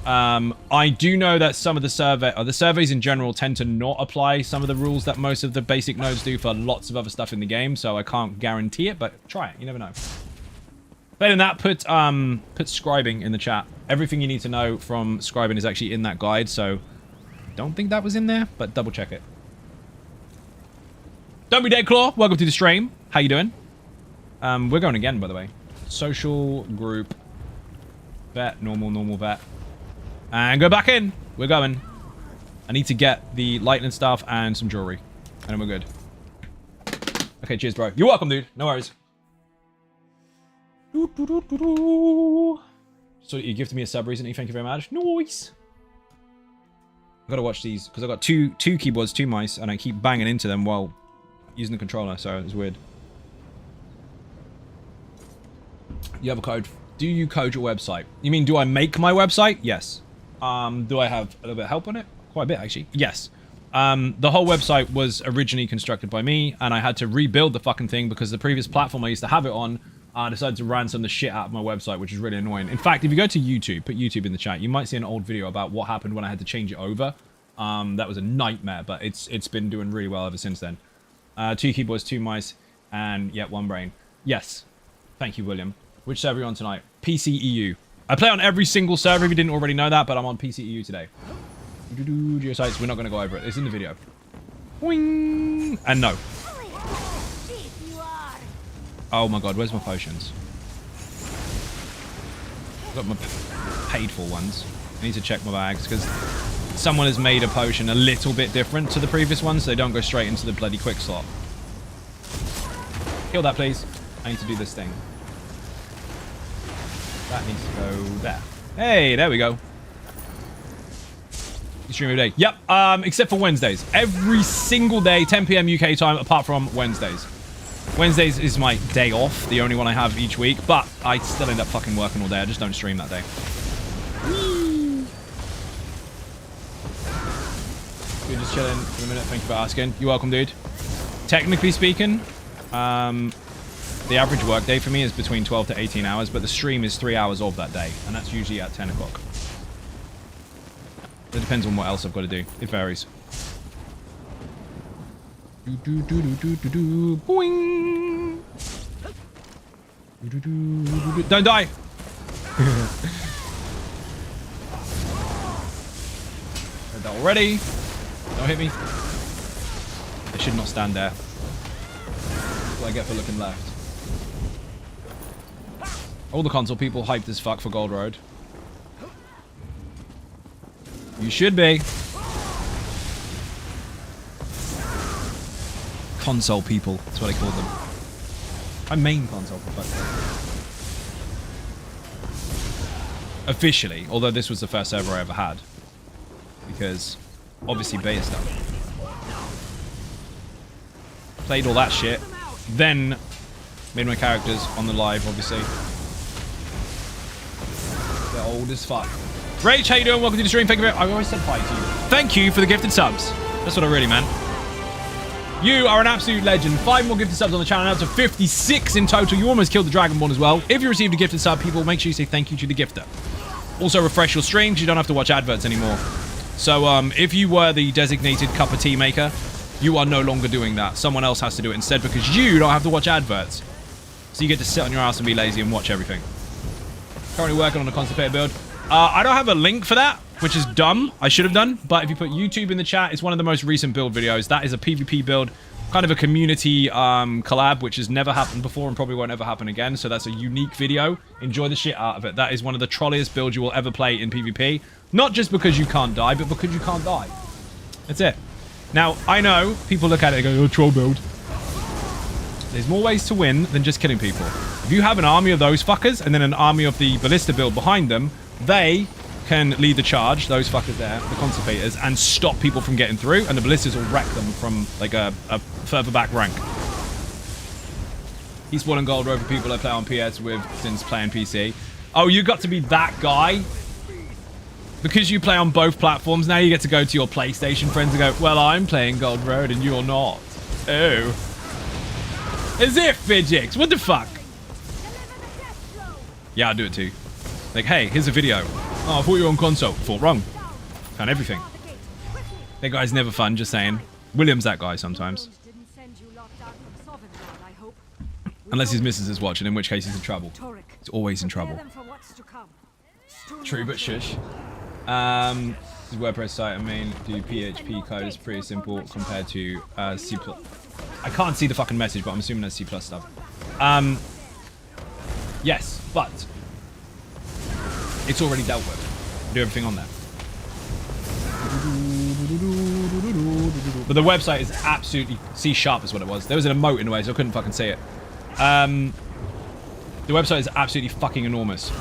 I do know that some of the surveys in general tend to not apply some of the rules that most of the basic nodes do for lots of other stuff in the game, so I can't guarantee it, but try it. You never know. Better than that, put scribing in the chat. Everything you need to know from scribing is actually in that guide, so don't think that was in there, but double check it. Don't be dead, Claw. Welcome to the stream. How you doing? We're going again, by the way. Social group. Vet. Normal vet. And go back in. We're going. I need to get the lightning staff and some jewelry. And then we're good. Okay, cheers, bro. You're welcome, dude. No worries. So you gifted me a sub recently. Thank you very much. Nice. I've got to watch these because I've got two keyboards, 2 mice, and I keep banging into them while using the controller, so it's weird. You have a code. Do you code your website? You mean, do I make my website? Yes. Do I have a little bit of help on it? Quite a bit, actually. Yes. The whole website was originally constructed by me, and I had to rebuild the fucking thing because the previous platform I used to have it on decided to ransom the shit out of my website, which is really annoying. In fact, if you go to YouTube, put YouTube in the chat, you might see an old video about what happened when I had to change it over. That was a nightmare, but it's been doing really well ever since then. 2 keyboards, 2 mice, and yeah, 1 brain. Yes. Thank you, William. Which server are you on tonight? PCEU. I play on every single server if you didn't already know that, but I'm on PCEU today. Geosites, we're not going to go over it. It's in the video. Boing! And no. Oh my god, where's my potions? I've got my paid for ones. I need to check my bags because someone has made a potion a little bit different to the previous ones, so they don't go straight into the bloody quick slot. Kill that, please. I need to do this thing. That needs to go there. Hey, there we go. You stream every day? Yep, except for Wednesdays. Every single day, 10 p.m. UK time, apart from Wednesdays. Wednesdays is my day off, the only one I have each week, but I still end up fucking working all day. I just don't stream that day. You're just chilling for a minute. Thank you for asking. You're welcome, dude. Technically speaking, the average work day for me is between 12 to 18 hours, but the stream is 3 hours of that day, and that's usually at 10 o'clock. It depends on what else I've got to do. It varies. Boing. Don't die. Heard that already. Don't hit me. They should not stand there. That's what I get for looking left. All the console people hyped as fuck for Gold Road. You should be. Console people. That's what I call them. I'm main console for fuck's sake. Officially, although this was the first server I ever had. Because, obviously, beta stuff. Played all that shit. Then, made my characters on the live, obviously. They're old as fuck. Rach, how you doing? Welcome to the stream. Thank you very much. I always said hi to you. Thank you for the gifted subs. That's what I really meant. You are an absolute legend. 5 more gifted subs on the channel, now to 56 in total. You almost killed the Dragonborn as well. If you received a gifted sub, people, make sure you say thank you to the gifter. Also, refresh your stream because you don't have to watch adverts anymore. So, if you were the designated cup of tea maker, you are no longer doing that. Someone else has to do it instead because you don't have to watch adverts. So you get to sit on your ass and be lazy and watch everything. Currently working on a constipated build. I don't have a link for that, which is dumb. I should have done. But if you put YouTube in the chat, it's one of the most recent build videos. That is a PvP build, kind of a community collab, which has never happened before and probably won't ever happen again. So that's a unique video. Enjoy the shit out of it. That is one of the trolliest builds you will ever play in PvP. Not just because you can't die, but because you can't die. That's it. Now, I know people look at it and go, oh, troll build. There's more ways to win than just killing people. If you have an army of those fuckers and then an army of the ballista build behind them, they can lead the charge, those fuckers there, the conservators, and stop people from getting through, and the ballistas will wreck them from like a further back rank. He's Esports and Gold Road for people I play on PS with since playing PC. Oh, you got to be that guy? Because you play on both platforms, now you get to go to your PlayStation friends and go, well, I'm playing Gold Road and you're not. Oh. As if, Fidgix. What the fuck? Yeah, I'll do it too. Like, hey, here's a video. Oh, I thought you were on console. Thought wrong. Found everything. That guy's never fun, just saying. William's that guy sometimes. Unless his missus is watching, in which case he's in trouble. He's always in trouble. True, but shush. This is WordPress site. I mean, do PHP code is pretty simple compared to C++. I can't see the fucking message, but I'm assuming that's C+ stuff. Yes, but it's already dealt with. Do everything on there. But the website is absolutely C# is what it was. There was an emote in the way, so I couldn't fucking see it. The website is absolutely fucking enormous.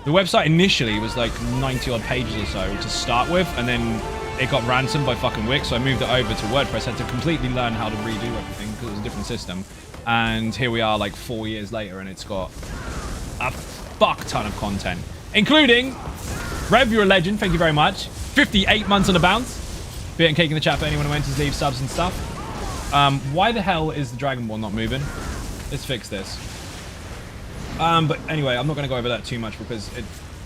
The website initially was like 90 odd pages or so to start with, and then it got ransomed by fucking Wix, so I moved it over to WordPress. I had to completely learn how to redo everything because it was a different system. And here we are like 4 years later, and it's got a fuck ton of content, including Rev, you're a legend, thank you very much. 58 months on the bounce. Beer and cake in the chat for anyone who enters, leave subs and stuff. Why the hell is the Dragonborn not moving? Let's fix this. But anyway, I'm not going to go over that too much because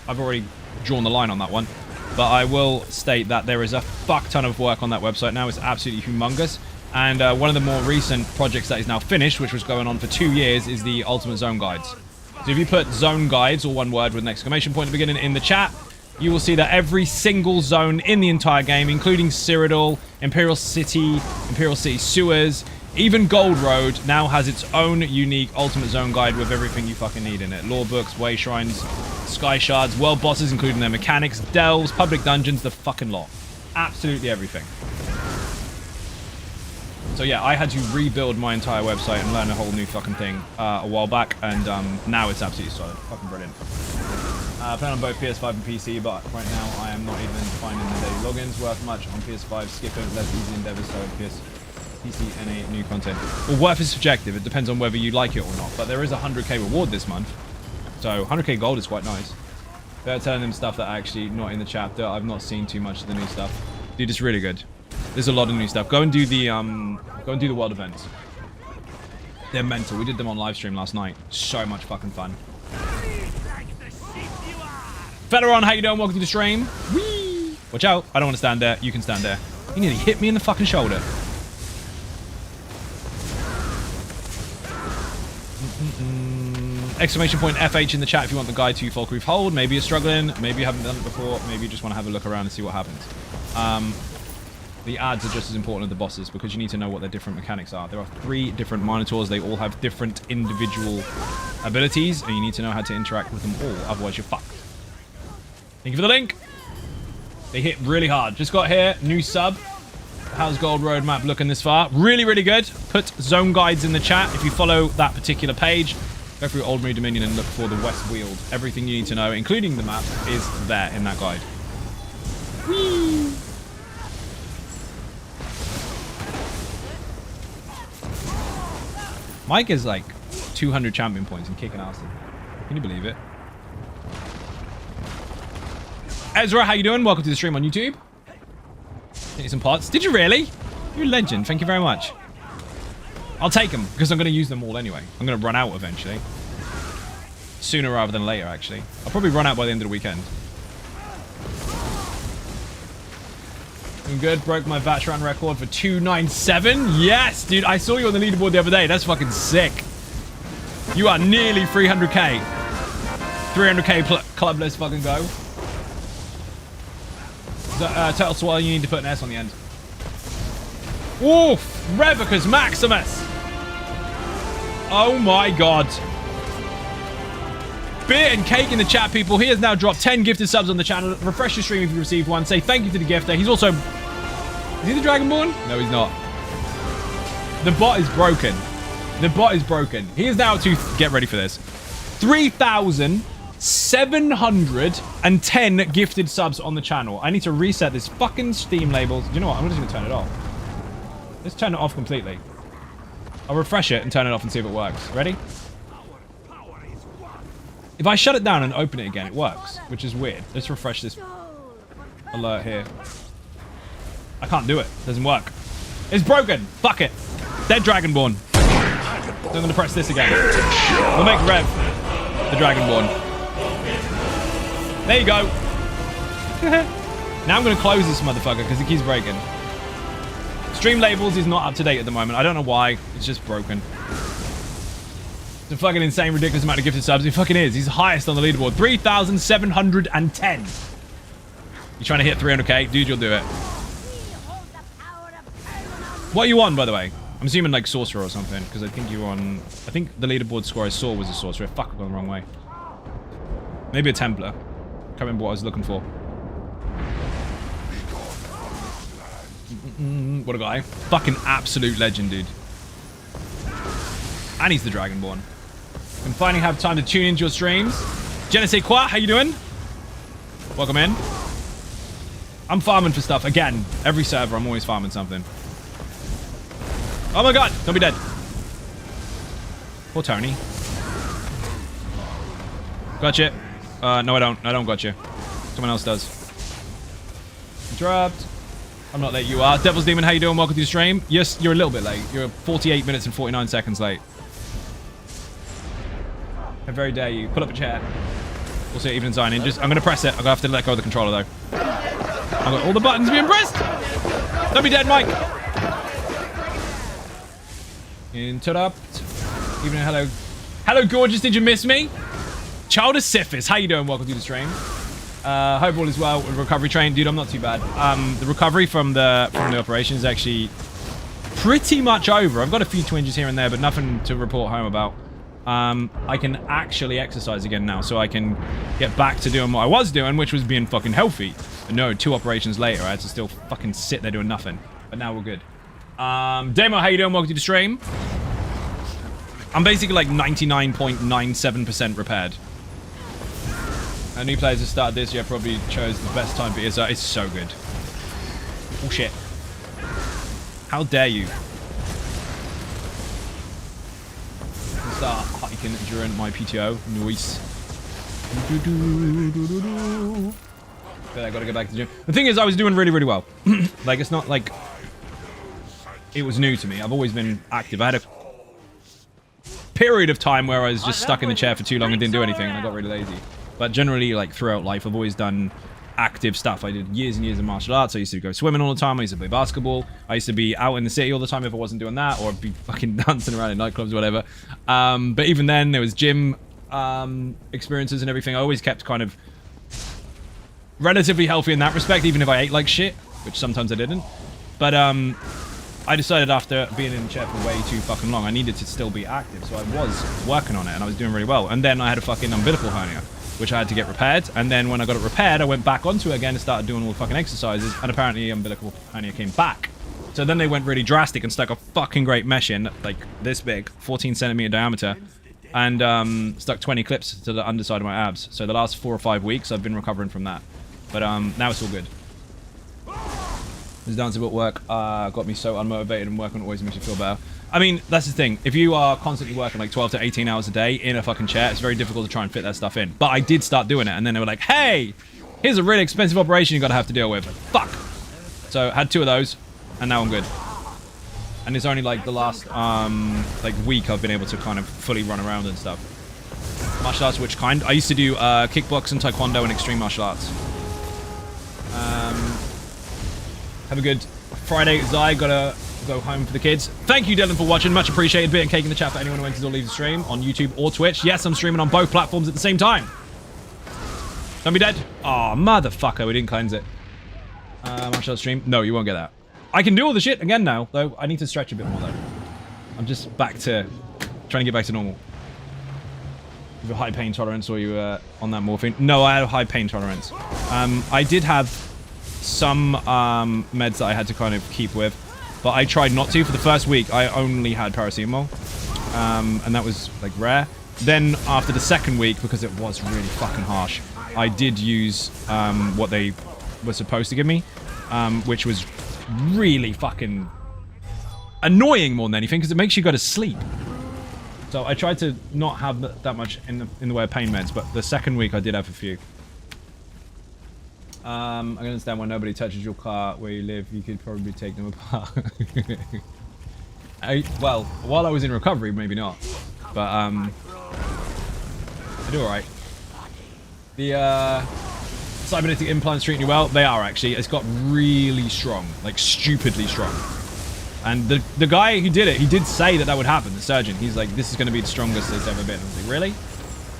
I've already drawn the line on that one. But I will state that there is a fuck ton of work on that website now. It's absolutely humongous. And one of the more recent projects that is now finished, which was going on for 2 years, is the Ultimate Zone Guides. So if you put Zone Guides, or one word with an exclamation point at the beginning, in the chat, you will see that every single zone in the entire game, including Cyrodiil, Imperial City Sewers, even Gold Road, now has its own unique Ultimate Zone Guide with everything you fucking need in it. Lore books, way shrines, sky shards, world bosses, including their mechanics, delves, public dungeons, the fucking lot. Absolutely everything. So yeah, I had to rebuild my entire website and learn a whole new fucking thing a while back, and now it's absolutely solid. Fucking brilliant. Playing on both PS5 and PC, but right now I am not even finding the daily logins worth much on PS5. Skip it, less easy endeavors, so PC NA new content. Well, worth is subjective. It depends on whether you like it or not. But there is a 100k reward this month, so 100k gold is quite nice. They're telling them stuff that actually not in the chapter. I've not seen too much of the new stuff. Dude, it's really good. There's a lot of new stuff. Go and do the world events. They're mental. We did them on live stream last night. So much fucking fun. Federon, how you doing? Welcome to the stream. Whee! Watch out. I don't want to stand there. You can stand there. You nearly hit me in the fucking shoulder. Exclamation point FH in the chat if you want the guide to Foolproof Hold. Maybe you're struggling. Maybe you haven't done it before. Maybe you just want to have a look around and see what happens. The ads are just as important as the bosses because you need to know what their different mechanics are. There are 3 different Minotaurs. They all have different individual abilities, and you need to know how to interact with them all. Otherwise, you're fucked. Thank you for the link. They hit really hard. Just got here. New sub. How's Gold Roadmap looking this far? Really, really good. Put zone guides in the chat. If you follow that particular page, go through Old Marie Dominion and look for the West Weald. Everything you need to know, including the map, is there in that guide. Whee! Mike is like 200 champion points and kicking ass. Can you believe it? Ezra, how you doing? Welcome to the stream on YouTube. Get you some pots. Did you really? You're a legend. Thank you very much. I'll take them because I'm going to use them all anyway. I'm going to run out eventually. Sooner rather than later, actually. I'll probably run out by the end of the weekend. Doing good. Broke my Vatran record for 297. Yes, dude. I saw you on the leaderboard the other day. That's fucking sick. You are nearly 300k. 300k club. Let's fucking go. Turtle Swallow, you need to put an S on the end. Oof! Revicus Maximus! Oh my god. Beer and cake in the chat, people. He has now dropped 10 gifted subs on the channel. Refresh your stream if you received one. Say thank you to the gifter. He's also... Is he the Dragonborn? No, he's not. The bot is broken. The bot is broken. He is now to... Get ready for this. 3,710 gifted subs on the channel. I need to reset this fucking Steam labels. Do you know what? I'm just going to turn it off. Let's turn it off completely. I'll refresh it and turn it off and see if it works. Ready? If I shut it down and open it again, it works, which is weird. Let's refresh this alert here. I can't do it. It doesn't work. It's broken. Fuck it. Dead Dragonborn. So I'm going to press this again. We'll make Rev the Dragonborn. There you go. Now I'm going to close this motherfucker because it keeps breaking. Stream labels is not up to date at the moment. I don't know why. It's just broken. It's a fucking insane, ridiculous amount of gifted subs. He fucking is. He's the highest on the leaderboard. 3,710. You trying to hit 300k? Dude, you'll do it. What are you on, by the way? I'm assuming like Sorcerer or something, because I think you're on... I think the leaderboard score I saw was a Sorcerer. Fuck, I've gone the wrong way. Maybe a Templar. Can't remember what I was looking for. What a guy. Fucking absolute legend, dude. And he's the Dragonborn. I'm finally have time to tune into your streams. Je ne sais quoi, how you doing? Welcome in. I'm farming for stuff. Again, every server, I'm always farming something. Oh my god, don't be dead. Poor Tony. Gotcha. No, I don't. I don't gotcha. Someone else does. Interrupt. I'm not late, you are. Devil's Demon, how you doing? Welcome to the stream. Yes, you're a little bit late. You're 48 minutes and 49 seconds late. How very dare you. Pull up a chair. We'll see it even in sign in. Just, I'm going to press it. I'm going to have to let go of the controller, though. I've got all the buttons being pressed. Don't be dead, Mike. Interrupt. Even hello. Hello, gorgeous. Did you miss me? Child of Siphis, how you doing? Welcome to the stream. Hope all is well with recovery train. Dude, I'm not too bad. The recovery from the operation is actually pretty much over. I've got a few twinges here and there, but nothing to report home about. I can actually exercise again now, so I can get back to doing what I was doing, which was being fucking healthy. But no, 2 operations later, I had to still fucking sit there doing nothing. But now we're good. Demo, how you doing? Welcome to the stream. I'm basically like 99.97% repaired. New players who started this year probably chose the best time for Easysorc. It's so good. Oh shit. How dare you? I'll start hiking during my PTO. Nice. But I gotta go back to the gym. The thing is, I was doing really, really well. Like, it's not like it was new to me. I've always been active. I had a period of time where I was just stuck in the chair for too long and didn't do anything, and I got really lazy. But generally, like, throughout life, I've always done active stuff. I did years and years of martial arts. I used to go swimming all the time. I used to play basketball. I used to be out in the city all the time if I wasn't doing that, or I'd be fucking dancing around in nightclubs or whatever. But even then, there was gym experiences and everything. I always kept kind of relatively healthy in that respect, even if I ate like shit, which sometimes I didn't. But I decided after being in the chair for way too fucking long, I needed to still be active, so I was working on it, and I was doing really well. And then I had a fucking umbilical hernia, which I had to get repaired. And then when I got it repaired, I went back onto it again and started doing all the fucking exercises, and apparently umbilical hernia came back. So then they went really drastic and stuck a fucking great mesh in, like this big, 14 centimeter diameter, and stuck 20 clips to the underside of my abs. So the last 4 or 5 weeks, I've been recovering from that. But now it's all good. This dancing at work got me so unmotivated, and working always makes you feel better. I mean, that's the thing. If you are constantly working like 12 to 18 hours a day in a fucking chair, it's very difficult to try and fit that stuff in. But I did start doing it, and then they were like, hey, here's a really expensive operation you're going to have to deal with. Fuck. So I had 2 of those, and now I'm good. And it's only like the last like week I've been able to kind of fully run around and stuff. Martial arts, which kind? I used to do kickboxing, taekwondo, and extreme martial arts. Have a good Friday. Zai, gotta go home for the kids. Thank you, Dylan, for watching. Much appreciated. Bit and cake in the chat for anyone who enters or leaves the stream on YouTube or Twitch. Yes, I'm streaming on both platforms at the same time. Don't be dead. Oh, motherfucker. We didn't cleanse it. Martial arts stream. No, you won't get that. I can do all the shit again now, though. I need to stretch a bit more, though. I'm just back to trying to get back to normal. You have a high pain tolerance, or you on that morphine? No, I had a high pain tolerance. I did have some meds that I had to kind of keep with, but I tried not to. For the first week, I only had paracetamol, and that was like rare. Then after the second week, because it was really fucking harsh, I did use what they were supposed to give me, which was really fucking annoying more than anything, because it makes you go to sleep. So I tried to not have that much in the way of pain meds, but the second week I did have a few. I can understand why nobody touches your car where you live. You could probably take them apart. Well, while I was in recovery, maybe not. But, I do alright. The, cybernetic implants treating you well? They are, actually. It's got really strong. Like, stupidly strong. And the guy who did it, he did say that would happen, the surgeon. He's like, this is going to be the strongest it's ever been. I was like, really?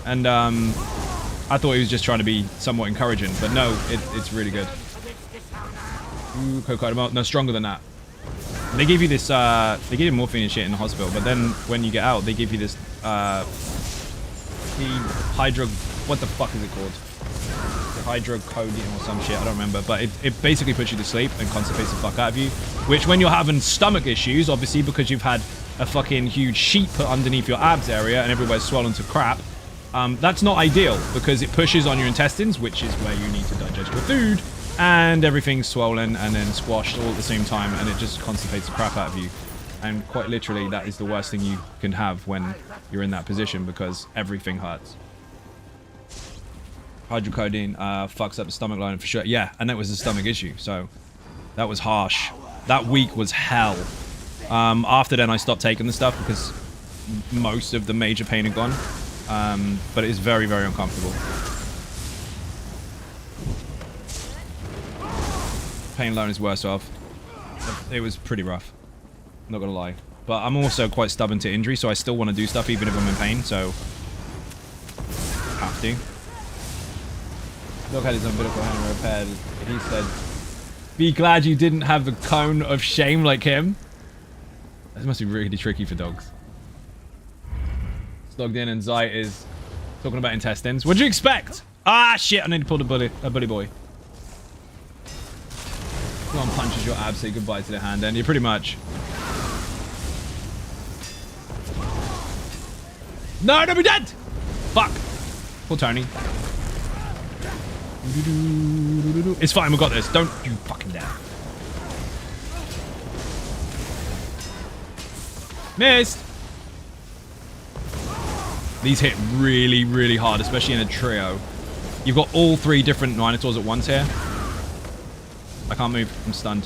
And, I thought he was just trying to be somewhat encouraging, but no, it's really good. Ooh, cocaine, no, stronger than that. They give you this, they give you morphine and shit in the hospital, but then when you get out, they give you this, what the fuck is it called? Hydrocodone or some shit, I don't remember, but it basically puts you to sleep and constipates the fuck out of you, which when you're having stomach issues, obviously because you've had a fucking huge sheet put underneath your abs area and everywhere's swollen to crap, that's not ideal, because it pushes on your intestines, which is where you need to digest your food, and everything's swollen and then squashed all at the same time, and it just constipates the crap out of you. And quite literally, that is the worst thing you can have when you're in that position, because everything hurts. Hydrocodone fucks up the stomach lining for sure. Yeah, and that was a stomach issue, so that was harsh. That week was hell. After then, I stopped taking the stuff because most of the major pain had gone. But it is very, very uncomfortable. Pain alone is worse off. It was pretty rough. Not gonna lie. But I'm also quite stubborn to injury, so I still want to do stuff even if I'm in pain, so have to. Dog had his umbilical hernia repaired. He said, be glad you didn't have the cone of shame like him. This must be really tricky for dogs. Logged in and Zai is talking about intestines. What'd you expect? Ah, shit, I need to pull a bully boy. Come on, punches your abs, say goodbye to the hand end. You're pretty much. No, don't be dead! Fuck. Poor Tony. It's fine, we've got this. Don't you fucking dare. Missed. These hit really, really hard, especially in a trio. You've got all 3 different Minotaurs at once here. I can't move. I'm stunned.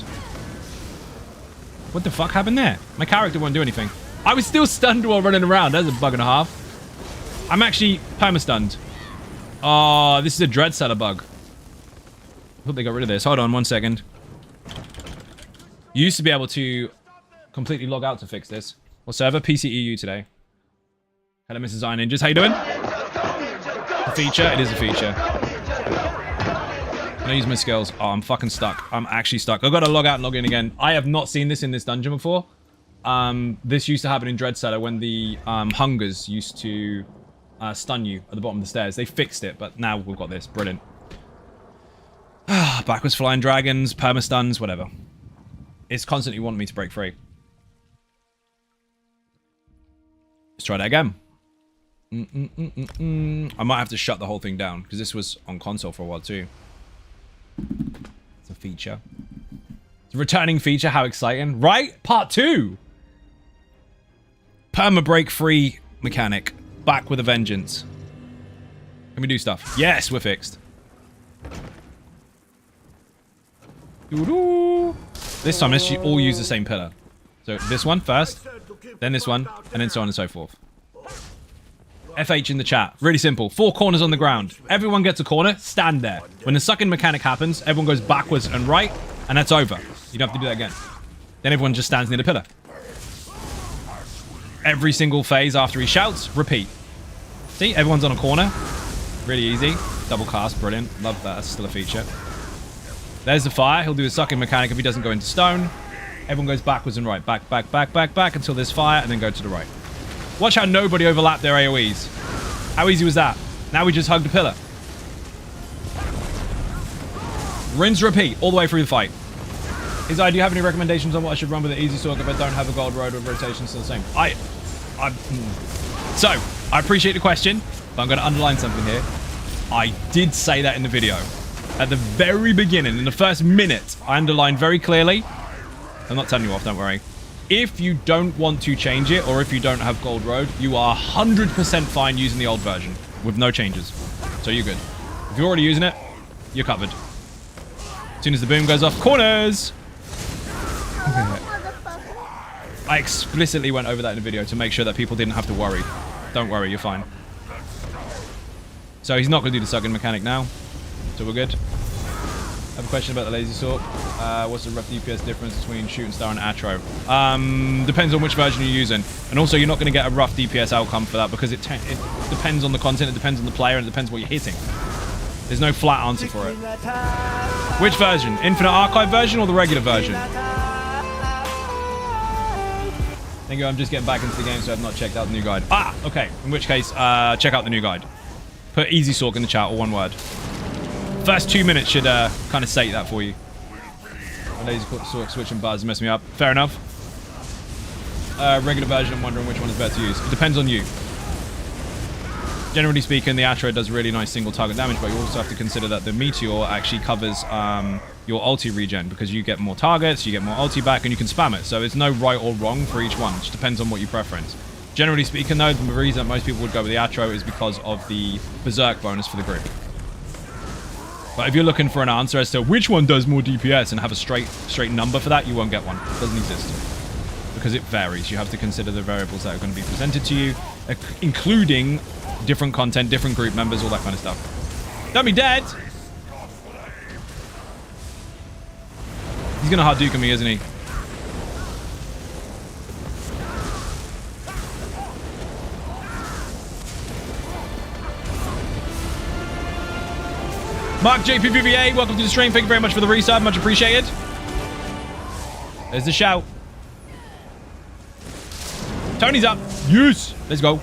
What the fuck happened there? My character won't do anything. I was still stunned while running around. That's a bug and a half. I'm actually perma-stunned. Oh, this is a Dread Cellar bug. I hope they got rid of this. Hold on 1 second. You used to be able to completely log out to fix this. What server? PCEU today. Hello, Mrs. Iron Ninjas. How you doing? A feature? It is a feature. Can I use my skills? Oh, I'm fucking stuck. I'm actually stuck. I've got to log out and log in again. I have not seen this in this dungeon before. This used to happen in Dread Cellar when the hungers used to stun you at the bottom of the stairs. They fixed it, but now we've got this. Brilliant. Backwards flying dragons, perma-stuns, whatever. It's constantly wanting me to break free. Let's try that again. I might have to shut the whole thing down because this was on console for a while too. It's a feature. It's a returning feature. How exciting, right? Part 2. Perma break free mechanic. Back with a vengeance. Can we do stuff? Yes, we're fixed. This time, let's all use the same pillar. So this one first, then this one, and then so on and so forth. FH in the chat. Really simple. 4 corners on the ground. Everyone gets a corner. Stand there. When the sucking mechanic happens, everyone goes backwards and right, and that's over. You don't have to do that again. Then everyone just stands near the pillar. Every single phase after he shouts, repeat. See, everyone's on a corner. Really easy. Double cast, brilliant. Love that. That's still a feature. There's the fire. He'll do a sucking mechanic if he doesn't go into stone. Everyone goes backwards and right. Back, back, back, back, back until there's fire, and then go to the right. Watch how nobody overlapped their AoEs. How easy was that? Now we just hugged a pillar. Rinse, repeat, all the way through the fight. Do you have any recommendations on what I should run with the Easysorc if I don't have a gold road with rotation still the same? So, I appreciate the question, but I'm going to underline something here. I did say that in the video. At the very beginning, in the first minute, I underlined very clearly. I'm not telling you off, don't worry. If you don't want to change it, or if you don't have Gold Road, you are 100% fine using the old version with no changes. So you're good. If you're already using it, you're covered. As soon as the boom goes off, corners! I explicitly went over that in the video to make sure that people didn't have to worry. Don't worry, you're fine. So he's not going to do the sucking mechanic now. So we're good. I have a question about the Easysorc. What's the rough DPS difference between Shooting Star and Atro? Depends on which version you're using. And also, you're not going to get a rough DPS outcome for that because it depends on the content, it depends on the player, and it depends what you're hitting. There's no flat answer for it. Which version? Infinite Archive version or the regular version? Thank you, I'm just getting back into the game, so I've not checked out the new guide. Ah, okay. In which case, check out the new guide. Put Easysorc in the chat, or one word. First 2 minutes should kind of state that for you. Easysorc switch and buzz mess me up. Fair enough. Regular version, I'm wondering which one is better to use. It depends on you. Generally speaking, the Atro does really nice single target damage, but you also have to consider that the Meteor actually covers your ulti regen because you get more targets, you get more ulti back, and you can spam it. So it's no right or wrong for each one. It just depends on what you preference. Generally speaking, though, the reason that most people would go with the Atro is because of the Berserk bonus for the group. But if you're looking for an answer as to which one does more DPS and have a straight number for that, you won't get one. It doesn't exist. Because it varies. You have to consider the variables that are going to be presented to you, including different content, different group members, all that kind of stuff. Don't be dead! He's going to hard duke me, isn't he? Mark JPVVA, welcome to the stream. Thank you very much for the resub. Much appreciated. There's the shout. Tony's up. Yes. Let's go.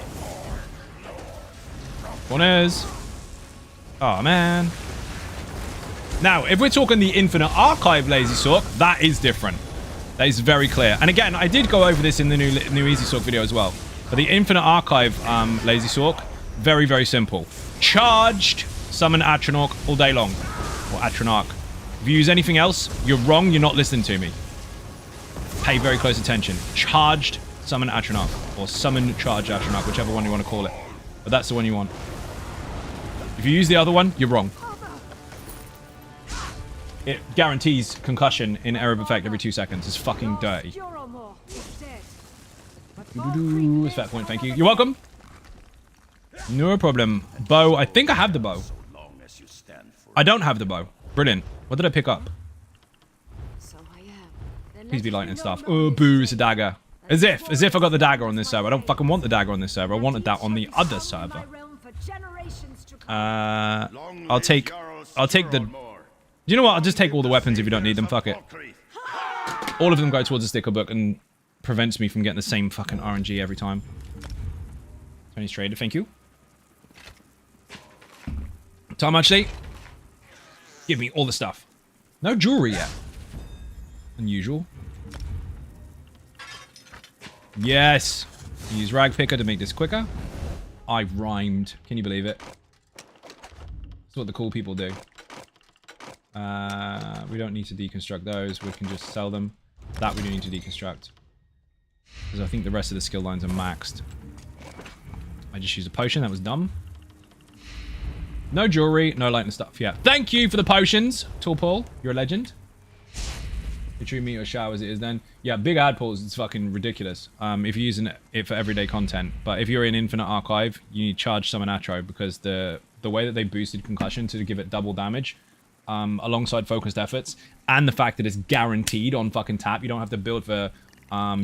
Corners. Oh, man. Now, if we're talking the Infinite Archive Easysorc, that is different. That is very clear. And again, I did go over this in the new Easysorc video as well. But the Infinite Archive Easysorc, very, very simple. Charged summon Atronach all day long. Or Atronach. If you use anything else, you're wrong, you're not listening to me. Pay very close attention. Charged summon Atronach. Or summon charge Atronach, whichever one you want to call it. But that's the one you want. If you use the other one, you're wrong. It guarantees concussion in area of effect every 2 seconds. It's fucking dirty. It's fat point, thank you. You're welcome. No problem. Bow. I think I have the bow. I don't have the bow. Brilliant. What did I pick up? Please be lightning stuff. Oh, boo, it's a dagger. As if I got the dagger on this server. I don't fucking want the dagger on this server. I wanted that on the other server. I'll take the... You know what? I'll just take all the weapons if you don't need them. Fuck it. All of them go towards the sticker book and prevents me from getting the same fucking RNG every time. Tony's traded. Thank you. Tom, actually, give me all the stuff. No jewelry yet. Unusual. Yes. Use rag picker to make this quicker. I rhymed. Can you believe it? That's what the cool people do. We don't need to deconstruct those. We can just sell them. That we do need to deconstruct. Because I think the rest of the skill lines are maxed. I just used a potion. That was dumb. No jewelry. No light and stuff. Yeah. Thank you for the potions, Tall Paul. You're a legend. You treat me or shower as it is then. Yeah, big ad pulls. It's fucking ridiculous. If you're using it for everyday content. But if you're in Infinite Archive, you need to charge summon Atro because the way that they boosted concussion to give it double damage alongside focused efforts and the fact that it's guaranteed on fucking tap. You don't have to build for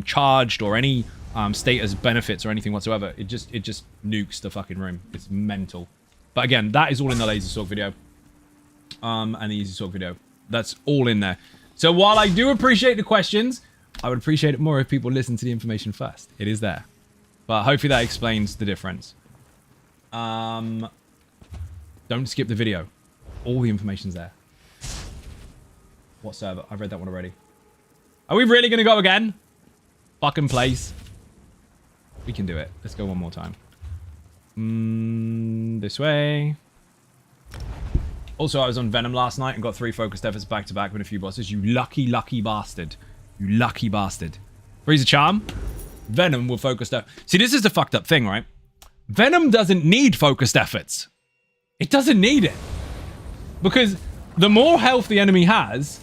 charged or any status benefits or anything whatsoever. It just nukes the fucking room. It's mental. But again, that is all in the Easysorc video. And the Easysorc video. That's all in there. So while I do appreciate the questions, I would appreciate it more if people listen to the information first. It is there. But hopefully that explains the difference. Don't skip the video. All the information's there. What server? I've read that one already. Are we really going to go again? Fucking place. We can do it. Let's go one more time. This way. Also, I was on Venom last night and got 3 focused efforts back to back with a few bosses. You lucky, lucky bastard. You lucky bastard. Freeze a charm. Venom will focused effort. See, this is the fucked up thing, right? Venom doesn't need focused efforts. It doesn't need it. Because the more health the enemy has,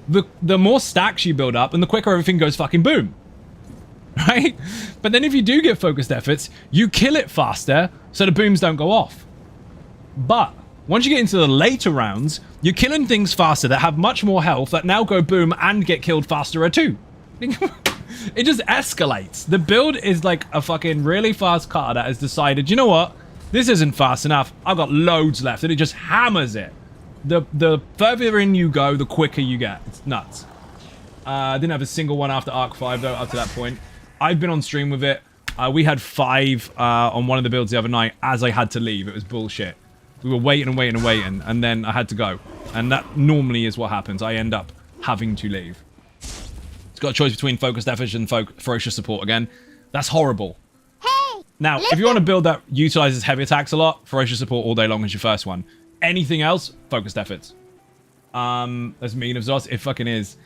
the more stacks you build up and the quicker everything goes fucking boom. Right? But then if you do get focused efforts, you kill it faster so the booms don't go off. But once you get into the later rounds, you're killing things faster that have much more health that now go boom and get killed faster too. It just escalates. The build is like a fucking really fast car that has decided, you know what? This isn't fast enough. I've got loads left. And it just hammers it. The further in you go, the quicker you get. It's nuts. I didn't have a single one after Arc 5 though, up to that point. I've been on stream with it. We had 5 on one of the builds the other night as I had to leave. It was bullshit. We were waiting and waiting and waiting, and then I had to go. And that normally is what happens. I end up having to leave. It's got a choice between focused efforts and ferocious support again. That's horrible. Hey! Now, if you want to build that utilizes heavy attacks a lot, ferocious support all day long is your first one. Anything else, focused efforts. That's mean of Zos. It fucking is.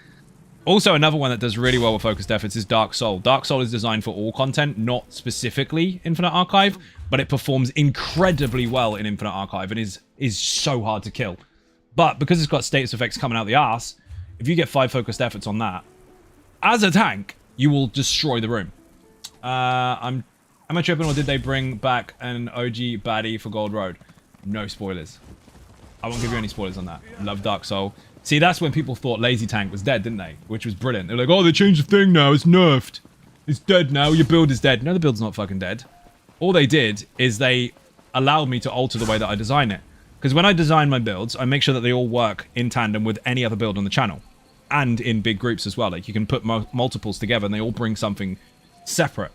Also, another one that does really well with focused efforts is Dark Soul. Dark Soul is designed for all content, not specifically Infinite Archive, but it performs incredibly well in Infinite Archive and is so hard to kill. But because it's got status effects coming out the arse, if you get 5 focused efforts on that, as a tank, you will destroy the room. Am I tripping, or did they bring back an OG baddie for Gold Road? No spoilers. I won't give you any spoilers on that. Love Dark Soul. See, that's when people thought Lazy Tank was dead, didn't they? Which was brilliant. They were like, oh, they changed the thing now. It's nerfed. It's dead now. Your build is dead. No, the build's not fucking dead. All they did is they allowed me to alter the way that I design it. Because when I design my builds, I make sure that they all work in tandem with any other build on the channel. And in big groups as well. Like, you can put multiples together and they all bring something separate.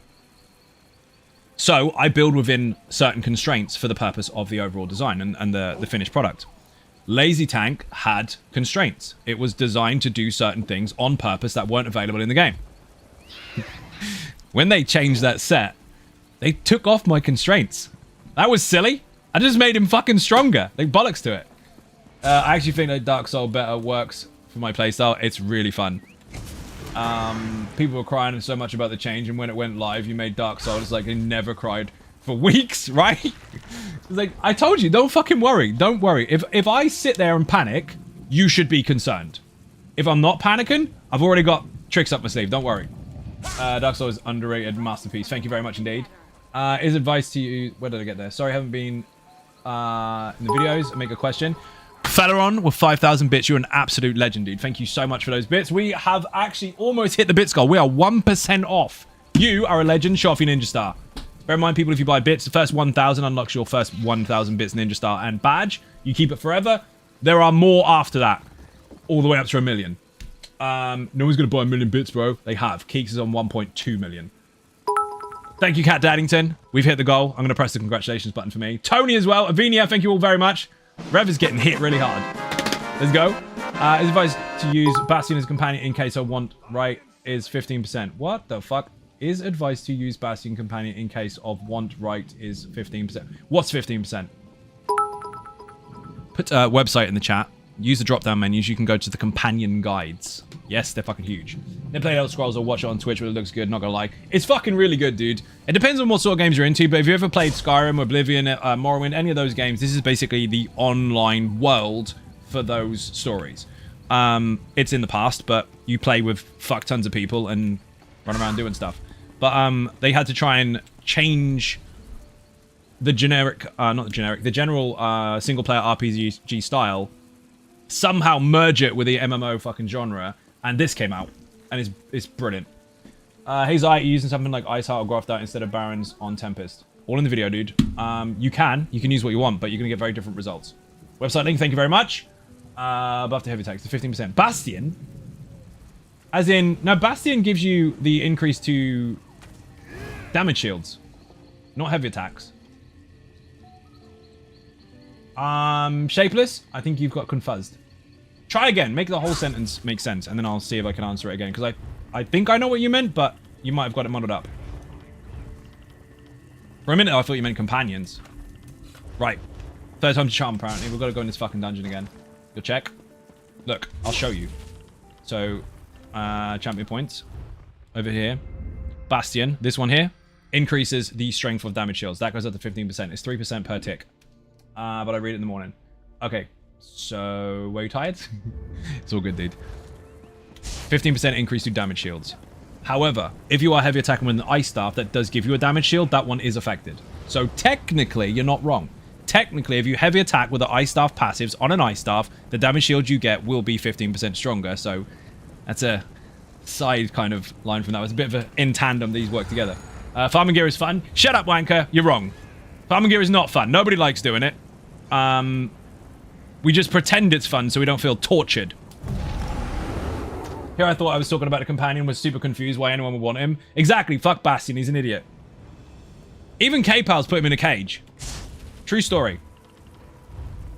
So, I build within certain constraints for the purpose of the overall design and the finished product. Lazy Tank had constraints. It was designed to do certain things on purpose that weren't available in the game. When they changed that set, they took off my constraints. That was silly. I just made him fucking stronger. Like, bollocks to it. I actually think that Dark Soul better works for my playstyle. It's really fun. People were crying so much about the change, and when it went live, you made Dark Souls like they never cried for weeks, right? It's like, I told you, don't fucking worry. Don't worry. If I sit there and panic, you should be concerned. If I'm not panicking, I've already got tricks up my sleeve. Don't worry. Dark Souls underrated masterpiece. Thank you very much indeed. Is advice to you... Where did I get there? Sorry, I haven't been in the videos. I make a question. Felleron with 5,000 bits. You're an absolute legend, dude. Thank you so much for those bits. We have actually almost hit the bits goal. We are 1% off. You are a legend. Show off your Ninja Star. Bear in mind, people, if you buy bits, the first 1,000 unlocks your first 1,000 bits Ninja Star and badge. You keep it forever. There are more after that. All the way up to 1 million. No one's going to buy 1 million bits, bro. They have. Keeks is on 1.2 million. Thank you, Kat Daddington. We've hit the goal. I'm going to press the congratulations button for me. Tony as well. Avinia, thank you all very much. Rev is getting hit really hard. Let's go. Is advised to use Bastion as a companion in case I want right is 15%. What the fuck? Is advised to use Bastion companion in case of want right is 15%. What's 15%? Put a website in the chat. Use the drop-down menus. You can go to the companion guides. Yes, they're fucking huge. Then play Elder Scrolls or watch it on Twitch where it looks good, not gonna lie. It's fucking really good, dude. It depends on what sort of games you're into, but if you ever played Skyrim, Oblivion, Morrowind, any of those games, this is basically the online world for those stories. It's in the past, but you play with fuck tons of people and run around doing stuff. But they had to try and change the generic, the general single-player RPG style, somehow merge it with the MMO fucking genre, and this came out, and it's brilliant. Hey Zai, you're using something like Ice Heart or Graphed Out instead of Barons on Tempest. All in the video, dude. You can use what you want, but you're gonna get very different results. Website link, thank you very much. Buff to heavy attacks to 15%. Bastion? As in, no, Bastion gives you the increase to damage shields, not heavy attacks. Shapeless, I think you've got confuzzed. Try again, make the whole sentence make sense, and then I'll see if I can answer it again, because I think I know what you meant, but you might have got it muddled up. For a minute, I thought you meant companions. Right. Third time's a charm, apparently. We've got to go in this fucking dungeon again. Go check. Look, I'll show you. So, champion points. Over here. Bastion, this one here, increases the strength of damage shields. That goes up to 15%. It's 3% per tick. But I read it in the morning. Okay, so were you tired? It's all good, dude. 15% increase to damage shields. However, if you are heavy attacking with an ice staff that does give you a damage shield, that one is affected. So technically, you're not wrong. Technically, if you heavy attack with the ice staff passives on an ice staff, the damage shield you get will be 15% stronger. So that's a side kind of line from that. It's a bit of a in tandem, these work together. Farming gear is fun. Shut up, wanker. You're wrong. Farming gear is not fun. Nobody likes doing it. We just pretend it's fun so we don't feel tortured. Here I thought I was talking about a companion, was super confused why anyone would want him. Exactly, fuck Bastion, he's an idiot. Even K-Pals put him in a cage. True story.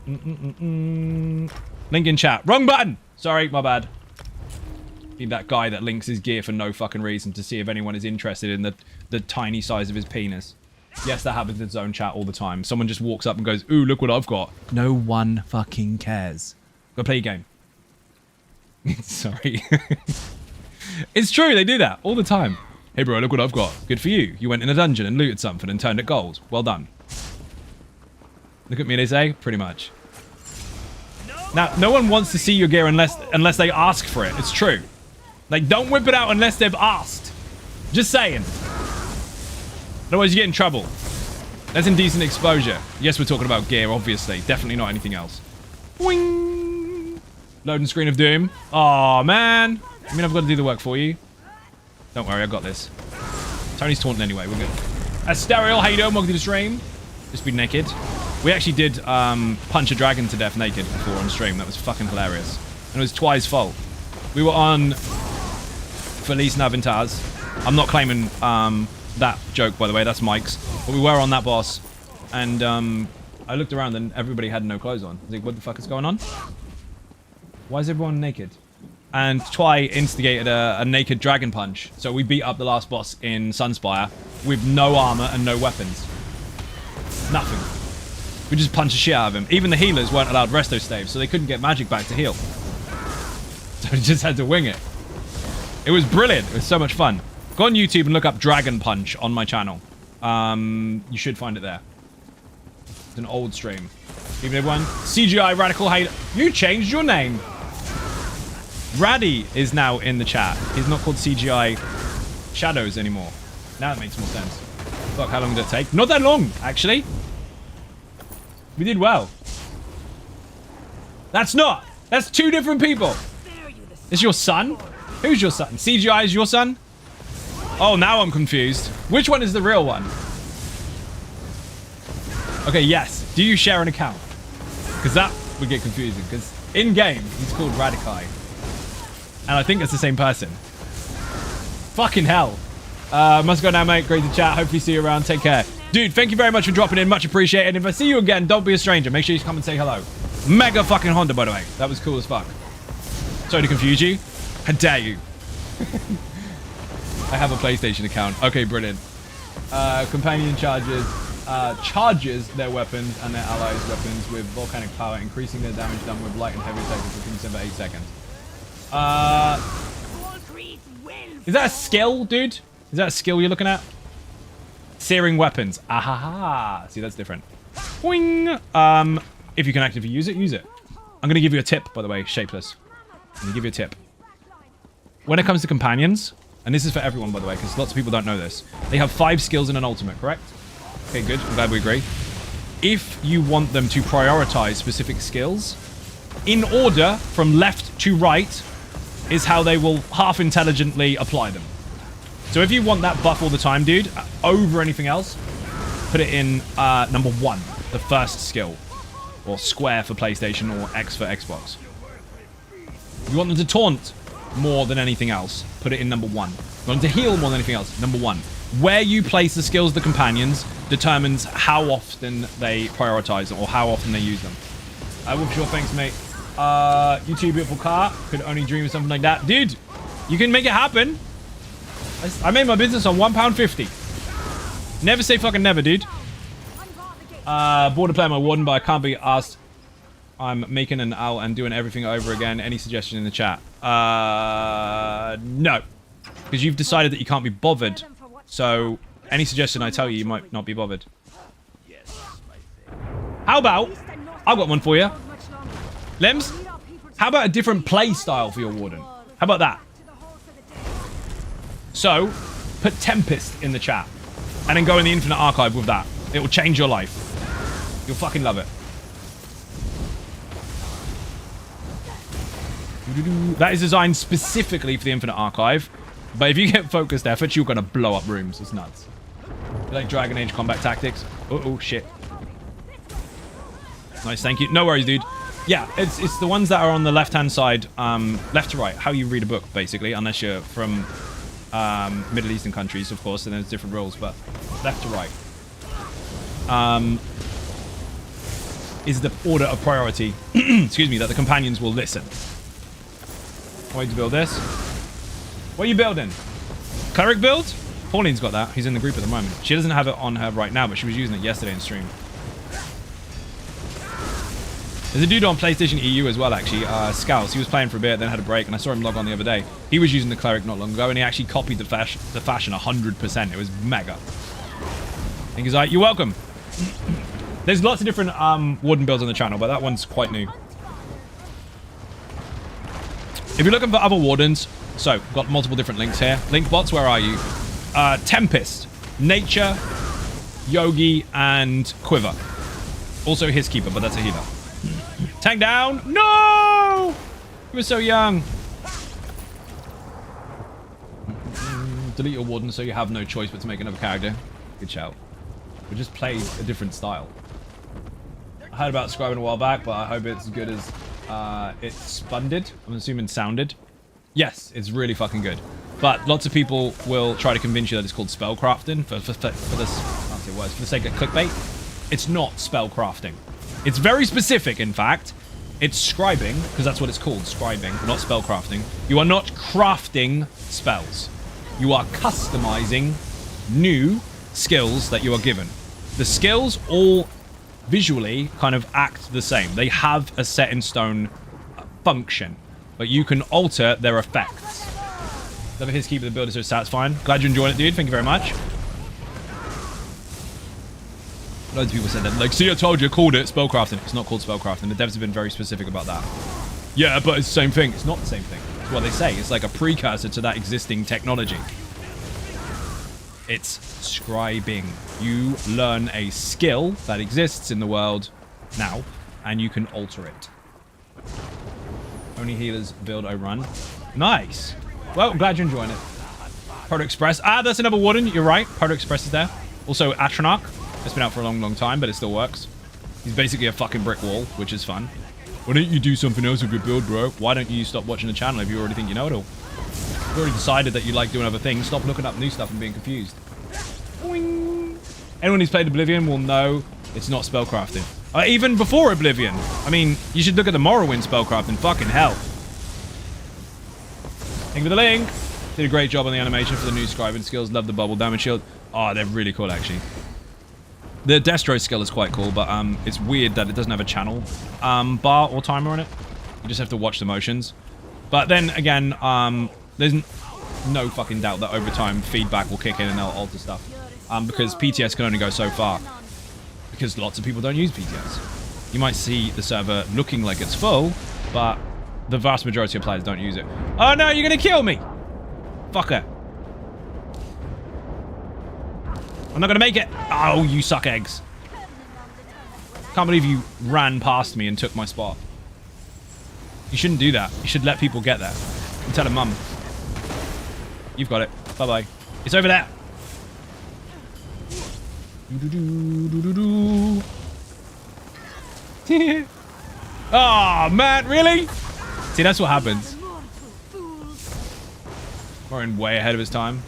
Link in chat. Wrong button! Sorry, my bad. Be that guy that links his gear for no fucking reason to see if anyone is interested in the tiny size of his penis. Yes, that happens in zone chat all the time. Someone just walks up and goes, ooh, look what I've got. No one fucking cares. Go play your game. Sorry. It's true, they do that all the time. Hey bro, look what I've got. Good for you. You went in a dungeon and looted something and turned it gold. Well done. Look at me, they say. Pretty much. Now, no one wants to see your gear unless they ask for it. It's true. Like, don't whip it out unless they've asked. Just saying. Otherwise, you get in trouble. That's indecent exposure. Yes, we're talking about gear, obviously. Definitely not anything else. Wing! Loading screen of doom. Aw, man. I mean, I've got to do the work for you. Don't worry, I got this. Tony's taunting anyway. We're good. Asterial, how you doing? Welcome to the stream. Just be naked. We actually did punch a dragon to death naked before on stream. That was fucking hilarious. And it was Twi's fault. We were on Feliz Navintaz. I'm not claiming that joke, by the way. That's Mike's. But we were on that boss. And I looked around and everybody had no clothes on. I was like, what the fuck is going on? Why is everyone naked? And Twi instigated a naked dragon punch. So we beat up the last boss in Sunspire with no armor and no weapons. Nothing. We just punched the shit out of him. Even the healers weren't allowed resto staves, so they couldn't get magic back to heal. So we just had to wing it. It was brilliant. It was so much fun. Go on YouTube and look up Dragon Punch on my channel. You should find it there. It's an old stream. Even everyone. CGI Radical Hater. You changed your name. Raddy is now in the chat. He's not called CGI Shadows anymore. Now it makes more sense. Fuck, how long did it take? Not that long, actually. We did well. That's two different people. Is your son? Who's your son? CGI is your son? Oh, now I'm confused. Which one is the real one? Okay, yes. Do you share an account? Because that would get confusing. Because in-game, he's called Radikai. And I think it's the same person. Fucking hell. Must go now, mate. Great to chat. Hopefully see you around. Take care. Dude, thank you very much for dropping in. Much appreciated. And if I see you again, don't be a stranger. Make sure you come and say hello. Mega fucking Honda, by the way. That was cool as fuck. Sorry to confuse you. How dare you? I have a PlayStation account. Okay, brilliant. Companion charges their weapons and their allies' weapons with volcanic power, increasing their damage done with light and heavy attacks within 7 to 8 seconds. Is that a skill, dude? Is that a skill you're looking at? Searing weapons. Ahaha. See, that's different. Boing. If you can actively use it, use it. I'm going to give you a tip, by the way, Shapeless. I'm going to give you a tip. When it comes to companions, and this is for everyone, by the way, because lots of people don't know this, they have 5 skills in an ultimate, correct? Okay, good. I'm glad we agree. If you want them to prioritize specific skills, in order from left to right is how they will half intelligently apply them. So if you want that buff all the time, dude, over anything else, put it in number 1, the first skill. Or square for PlayStation, or X for Xbox. If you want them to taunt more than anything else, put it in number 1. If you want them to heal more than anything else, number 1. Where you place the skills of the companions determines how often they prioritize them, or how often they use them. Well, sure, thanks, mate. You two beautiful car. Could only dream of something like that. Dude, you can make it happen. I made my business on £1.50. Never say fucking never, dude. Bored to play my warden, but I can't be asked. I'm making an owl and doing everything over again. Any suggestion in the chat? No. Because you've decided that you can't be bothered. So, any suggestion I tell you, you might not be bothered. How about... I've got one for you. Lems, how about a different play style for your warden? How about that? So, put Tempest in the chat. And then go in the Infinite Archive with that. It will change your life. You'll fucking love it. That is designed specifically for the Infinite Archive. But if you get focused efforts, you're going to blow up rooms. It's nuts. You like Dragon Age combat tactics? Oh, shit. Nice, thank you. No worries, dude. Yeah, it's the ones that are on the left-hand side, left to right, how you read a book, basically, unless you're from Middle Eastern countries, of course, and there's different rules, but left to right is the order of priority, excuse me, that the companions will listen. Way to build this. What are you building? Cleric build? Pauline's got that. He's in the group at the moment. She doesn't have it on her right now, but she was using it yesterday in stream. There's a dude on PlayStation EU as well, actually. Scouts. He was playing for a bit, then had a break, and I saw him log on the other day. He was using the cleric not long ago, and he actually copied the fashion 100%. It was mega. I think he's like, you're welcome. There's lots of different warden builds on the channel, but that one's quite new. If you're looking for other wardens, so got multiple different links here. Link bots, where are you? Tempest, Nature, Yogi, and Quiver. Also his keeper, but that's a healer. Tank down. No! He was so young. Delete your warden so you have no choice but to make another character. Good shout. We just played a different style. I heard about Scribing a while back, but I hope it's as good as it spunded. I'm assuming sounded. Yes, it's really fucking good. But lots of people will try to convince you that it's called spellcrafting for this, I'll say words, for the sake of clickbait. It's not spellcrafting. It's very specific, in fact. It's scribing, because that's what it's called, scribing, not spellcrafting. You are not crafting spells. You are customizing new skills that you are given. The skills all visually kind of act the same. They have a set in stone function, but you can alter their effects. Never his keep the builder so satisfying. Glad you enjoyed it, dude. Thank you very much. Loads of people said that. Like, see, I told you, I called it spellcrafting. It's not called spellcrafting. The devs have been very specific about that. Yeah, but it's the same thing. It's not the same thing. That's what they say. It's like a precursor to that existing technology. It's scribing. You learn a skill that exists in the world now, and you can alter it. Only healers build a run. Nice. Well, I'm glad you're enjoying it. Proto Express. Ah, that's another warden. You're right. Proto Express is there. Also, Atronach. It's been out for a long, long time, but it still works. He's basically a fucking brick wall, which is fun. Why don't you do something else with your build, bro? Why don't you stop watching the channel if you already think you know it all? You've already decided that you like doing other things. Stop looking up new stuff and being confused. Boing. Anyone who's played Oblivion will know it's not spellcrafting. Even before Oblivion. I mean, you should look at the Morrowind spellcrafting. Fucking hell. Thank you for the link. Did a great job on the animation for the new scribing skills. Love the bubble damage shield. Oh, they're really cool, actually. The Destro skill is quite cool, but it's weird that it doesn't have a channel bar or timer on it. You just have to watch the motions. But then again, there's no fucking doubt that over time feedback will kick in and they'll alter stuff. Because PTS can only go so far. Because lots of people don't use PTS. You might see the server looking like it's full, but the vast majority of players don't use it. Oh no, you're gonna kill me! Fucker. I'm not gonna make it! Oh, you suck eggs. Can't believe you ran past me and took my spot. You shouldn't do that. You should let people get there. And tell them, Mum. You've got it. Bye-bye. It's over there. Oh, man, really? See, that's what happens. Morrowind way ahead of his time.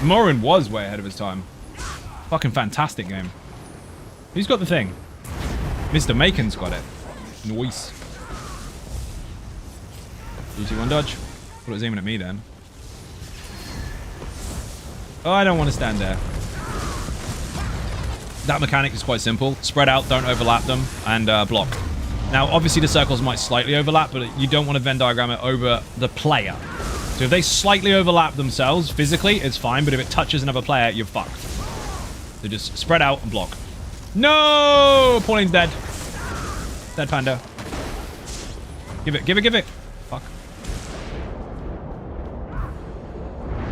Morrowind was way ahead of his time. Fucking fantastic game. Who's got the thing? Mr. Macon's got it. Nice. 3, 2, 1, dodge. Thought it was aiming at me then. Oh, I don't want to stand there. That mechanic is quite simple. Spread out, don't overlap them, and block. Now, obviously the circles might slightly overlap, but you don't want to Venn diagram it over the player. So if they slightly overlap themselves physically, it's fine, but if it touches another player, you're fucked. So just spread out and block. No! Pauline's dead. Dead panda. Give it, give it, give it. Fuck.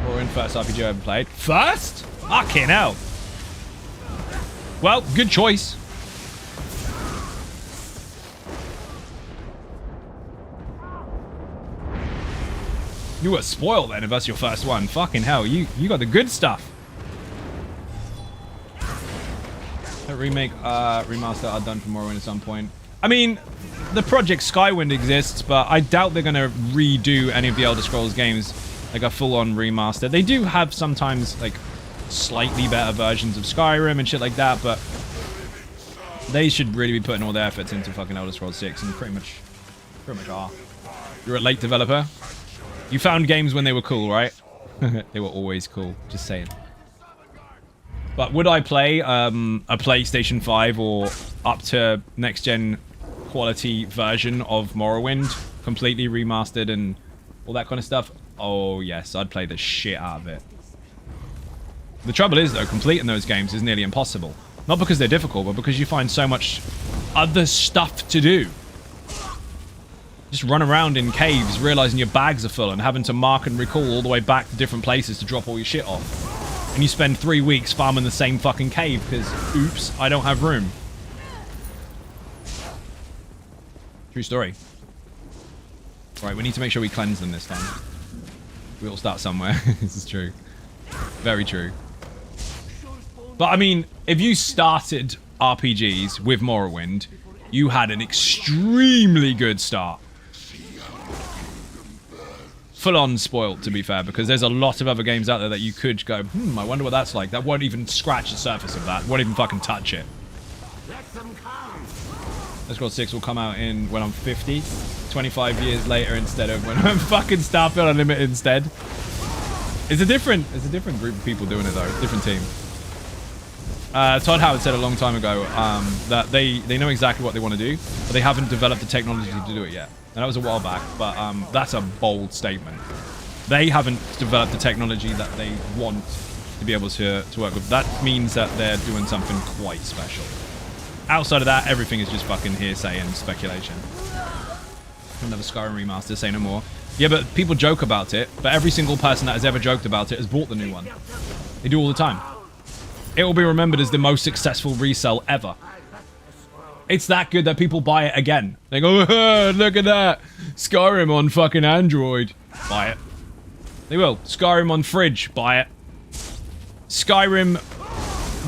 We're in first RPG I ever played. First? Fucking hell. Well, good choice. You were spoiled then if that's your first one. Fucking hell, you got the good stuff. That remake, remaster are done for Morrowind at some point. I mean, the Project Skywind exists, but I doubt they're gonna redo any of the Elder Scrolls games like a full-on remaster. They do have sometimes like slightly better versions of Skyrim and shit like that, but they should really be putting all their efforts into fucking Elder Scrolls 6, and pretty much are. You're a late developer. You found games when they were cool, right? They were always cool. Just saying. But would I play a PlayStation 5 or up to next-gen quality version of Morrowind, completely remastered and all that kind of stuff? Oh, yes. I'd play the shit out of it. The trouble is, though, completing those games is nearly impossible. Not because they're difficult, but because you find so much other stuff to do. Just run around in caves, realizing your bags are full and having to mark and recall all the way back to different places to drop all your shit off. And you spend 3 weeks farming the same fucking cave because, oops, I don't have room. True story. Right, we need to make sure we cleanse them this time. We all start somewhere. This is true. Very true. But, I mean, if you started RPGs with Morrowind, you had an extremely good start. Full-on spoilt, to be fair, because there's a lot of other games out there that you could go, I wonder what that's like. That won't even scratch the surface of that. Won't even fucking touch it. Let's Go 6 will come out when I'm 50, 25 years later instead of when I'm fucking Starfield Unlimited instead. It's a different group of people doing it though. It's a different team. Todd Howard said a long time ago that they know exactly what they want to do, but they haven't developed the technology to do it yet. And that was a while back, but that's a bold statement. They haven't developed the technology that they want to be able to work with. That means that they're doing something quite special. Outside of that, everything is just fucking hearsay and speculation. Another Skyrim remaster, say no more. Yeah, but people joke about it, but every single person that has ever joked about it has bought the new one. They do all the time. It will be remembered as the most successful resell ever. It's that good that people buy it again. They go, oh, look at that. Skyrim on fucking Android. Buy it. They will. Skyrim on fridge. Buy it. Skyrim,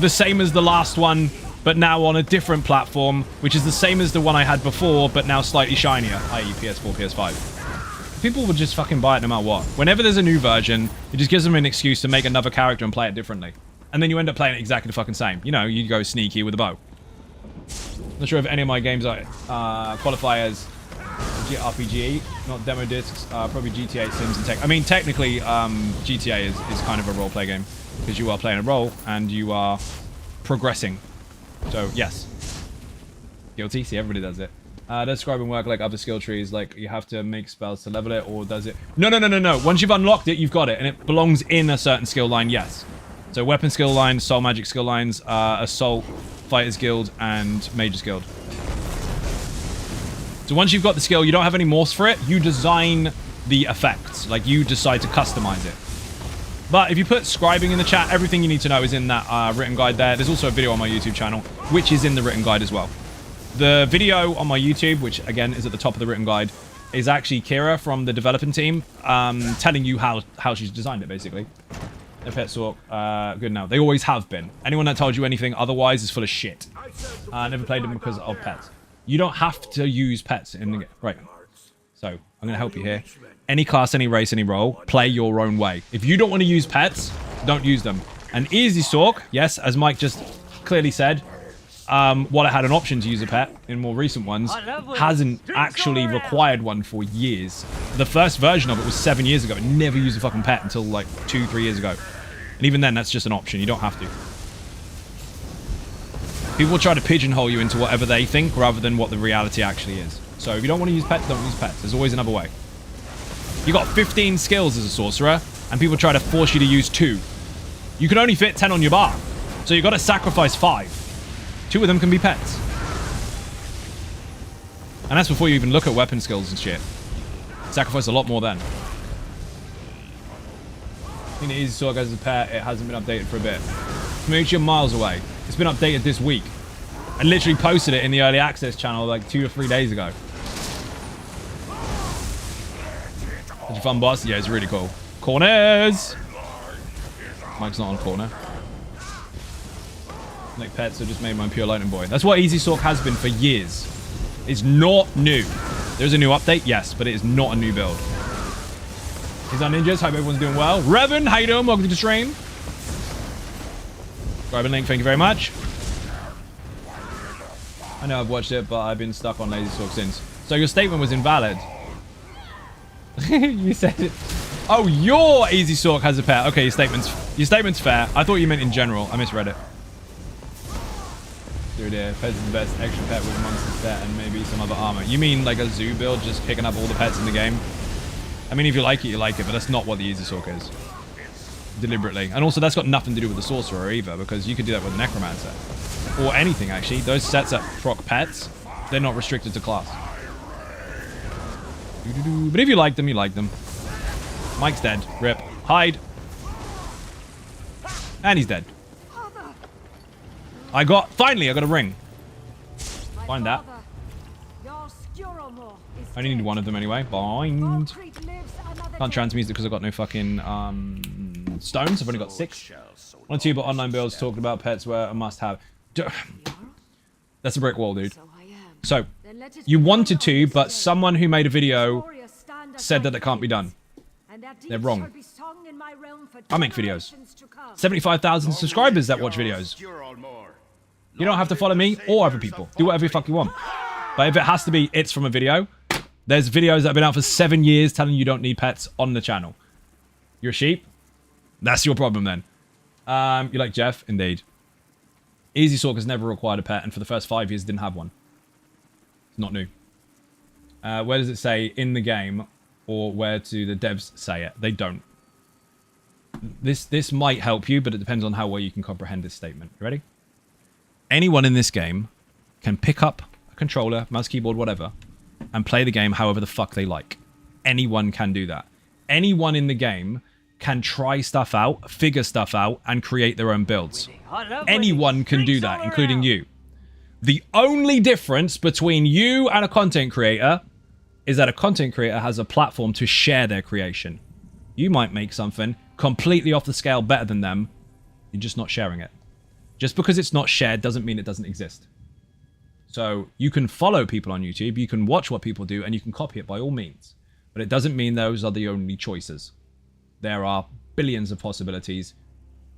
the same as the last one, but now on a different platform, which is the same as the one I had before, but now slightly shinier, i.e. PS4, PS5. People would just fucking buy it no matter what. Whenever there's a new version, it just gives them an excuse to make another character and play it differently. And then you end up playing it exactly the fucking same. You know, you go sneaky with a bow. Not sure if any of my games qualify as RPG, not demo discs. Probably GTA, Sims, and Tech. I mean, technically, GTA is kind of a role-play game. Because you are playing a role, and you are progressing. So, yes. Guilty. See, everybody does it. Does Scribing work like other skill trees? Like, you have to make spells to level it, or does it... No. Once you've unlocked it, you've got it. And it belongs in a certain skill line, yes. So, weapon skill line, soul magic skill lines, assault, fighters guild, and mages guild. So, once you've got the skill, you don't have any morphs for it. You design the effects. Like, you decide to customize it. But if you put Scribing in the chat, everything you need to know is in that written guide there. There's also a video on my YouTube channel, which is in the written guide as well. The video on my YouTube, which again is at the top of the written guide, is actually Kira from the developing team telling you how she's designed it, basically. Their pets are good now. They always have been. Anyone that told you anything otherwise is full of shit. Never played them because of pets. You don't have to use pets in the game. Right. So, I'm going to help you here. Any class, any race, any role, play your own way. If you don't want to use pets, don't use them. And Easysorc, yes, as Mike just clearly said, while I had an option to use a pet in more recent ones, hasn't actually required one for years. The first version of it was 7 years ago. It never used a fucking pet until like 2-3 years ago. And even then, that's just an option. You don't have to. People try to pigeonhole you into whatever they think rather than what the reality actually is. So if you don't want to use pets, don't use pets. There's always another way. You got 15 skills as a sorcerer, and people try to force you to use 2. You can only fit 10 on your bar, so you got to sacrifice 5. 2 of them can be pets. And that's before you even look at weapon skills and shit. Sacrifice a lot more then. I think the Easysorc as a pet, it hasn't been updated for a bit. Smooch, you're miles away. It's been updated this week. I literally posted it in the early access channel like 2 or 3 days ago. Such a fun boss. Yeah, it's really cool. Corners! Mike's not on corner. Like pets, I just made my pure lightning boy. That's what Easysorc has been for years. It's not new. There's a new update, yes, but it is not a new build. He's on ninjas. Hope everyone's doing well. Revan, how you doing? Welcome to the stream. Scribing link, thank you very much. I know I've watched it, but I've been stuck on Easysorc since. So your statement was invalid. You said it. Oh, your Easysorc has a pet. Okay, your statement's fair. I thought you meant in general. I misread it. Dude, pets is the best extra pet with a monster's pet and maybe some other armor. You mean like a zoo build, just picking up all the pets in the game? I mean, if you like it, you like it, but that's not what the Easysorc is. Deliberately. And also, that's got nothing to do with the sorcerer either, because you could do that with a necromancer. Or anything, actually. Those sets that proc pets, they're not restricted to class. But if you like them, you like them. Mike's dead. Rip. Hide. And he's dead. Finally, I got a ring. Find that. I only need one of them anyway. Bind. Can't transmute it because I've got no fucking stones. I've only got 6. 1 or 2, but online builds talking about pets were a must-have. That's a brick wall, dude. So, you wanted to, but someone who made a video said that it can't be done. They're wrong. I make videos. 75,000 subscribers that watch videos. You don't have to follow me or other people. Do whatever the fuck you want. But if it has to be, it's from a video. There's videos that have been out for 7 years telling you don't need pets on the channel. You're a sheep? That's your problem then. You like Jeff? Indeed. Easysorc has never required a pet, and for the first 5 years didn't have one. It's not new. Where does it say in the game, or where do the devs say it? They don't. This might help you, but it depends on how well you can comprehend this statement. You ready? Anyone in this game can pick up a controller, mouse, keyboard, whatever, and play the game however the fuck they like. Anyone can do that. Anyone in the game can try stuff out, figure stuff out, and create their own builds. Anyone can do that, including you. The only difference between you and a content creator is that a content creator has a platform to share their creation. You might make something completely off the scale better than them. You're just not sharing it. Just because it's not shared doesn't mean it doesn't exist. So you can follow people on YouTube, you can watch what people do, and you can copy it by all means. But it doesn't mean those are the only choices. There are billions of possibilities.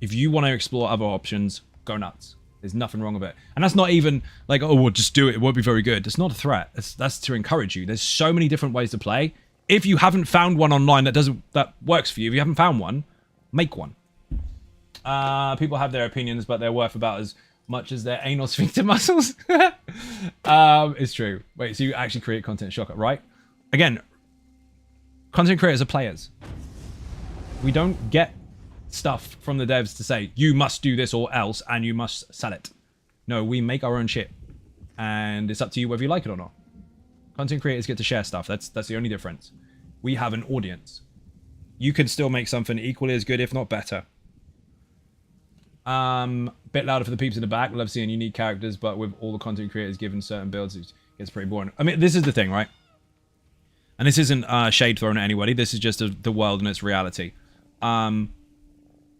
If you want to explore other options, go nuts. There's nothing wrong with it. And that's not even like, oh, well, just do it. It won't be very good. It's not a threat. That's to encourage you. There's so many different ways to play. If you haven't found one online that works for you, if you haven't found one, make one. People have their opinions, but they're worth about as much as their anal sphincter muscles. It's true. Wait, so you actually create content, shocker, right? Again, content creators are players. We don't get stuff from the devs to say, you must do this or else, and you must sell it. No, we make our own shit. And it's up to you whether you like it or not. Content creators get to share stuff. That's the only difference. We have an audience. You can still make something equally as good, if not better. Bit louder for the peeps in the back. Love seeing unique characters, but with all the content creators given certain builds, it gets pretty boring. I mean, this is the thing, right? And this isn't shade thrown at anybody. This is just the world and its reality.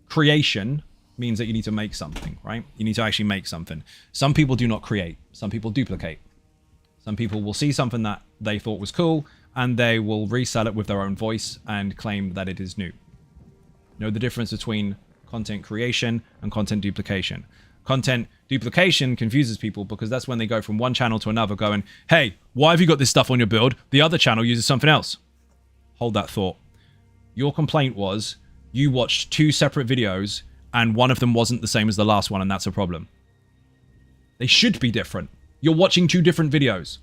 Creation means that you need to make something, right? You need to actually make something. Some people do not create. Some people duplicate. Some people will see something that they thought was cool, and they will resell it with their own voice and claim that it is new. Know the difference between content creation and content duplication. Content duplication confuses people because that's when they go from one channel to another going, hey, why have you got this stuff on your build? The other channel uses something else. Hold that thought. Your complaint was you watched 2 separate videos and one of them wasn't the same as the last one, and that's a problem. They should be different. You're watching 2 different videos.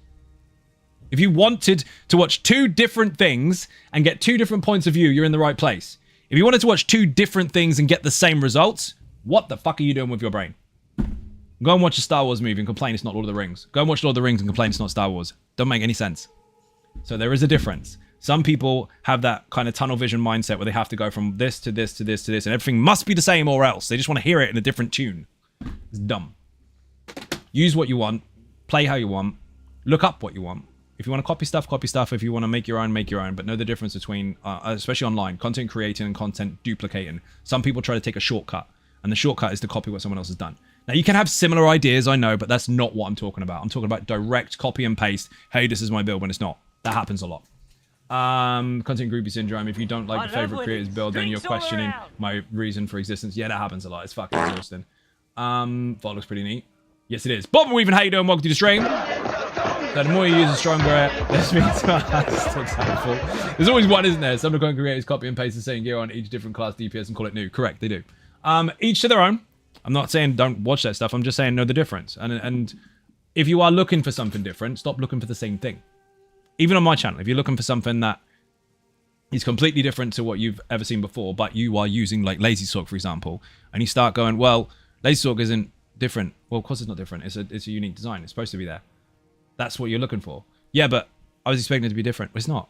If you wanted to watch 2 different things and get 2 different points of view, you're in the right place. If you wanted to watch 2 different things and get the same results, what the fuck are you doing with your brain? Go and watch a Star Wars movie and complain it's not Lord of the Rings. Go and watch Lord of the Rings and complain it's not Star Wars. Don't make any sense. So there is a difference. Some people have that kind of tunnel vision mindset where they have to go from this to this to this to this, and everything must be the same or else. They just want to hear it in a different tune. It's dumb. Use what you want. Play how you want. Look up what you want. If you want to copy stuff, copy stuff. If you want to make your own, make your own. But know the difference between, especially online, content creating and content duplicating. Some people try to take a shortcut, and the shortcut is to copy what someone else has done. Now, you can have similar ideas, I know, but that's not what I'm talking about. I'm talking about direct copy and paste. Hey, this is my build, when it's not. That happens a lot. Content groupie syndrome. If you don't like your favorite creator's build, then you're questioning my reason for existence. Yeah, that happens a lot. It's fucking exhausting. Vault looks pretty neat. Yes, it is. Bob and Weaving, how you doing? Welcome to the stream. So the more you use a stronger, this means that's helpful. There's always one, isn't there? Some of the content creators copy and paste the same gear on each different class DPS and call it new. Correct, they do. Each to their own. I'm not saying don't watch that stuff. I'm just saying know the difference. And if you are looking for something different, stop looking for the same thing. Even on my channel, if you're looking for something that is completely different to what you've ever seen before, but you are using like Easysorc, for example, and you start going, well, Easysorc isn't different. Well, of course it's not different. It's a unique design. It's supposed to be there. That's what you're looking for. Yeah, but I was expecting it to be different. It's not.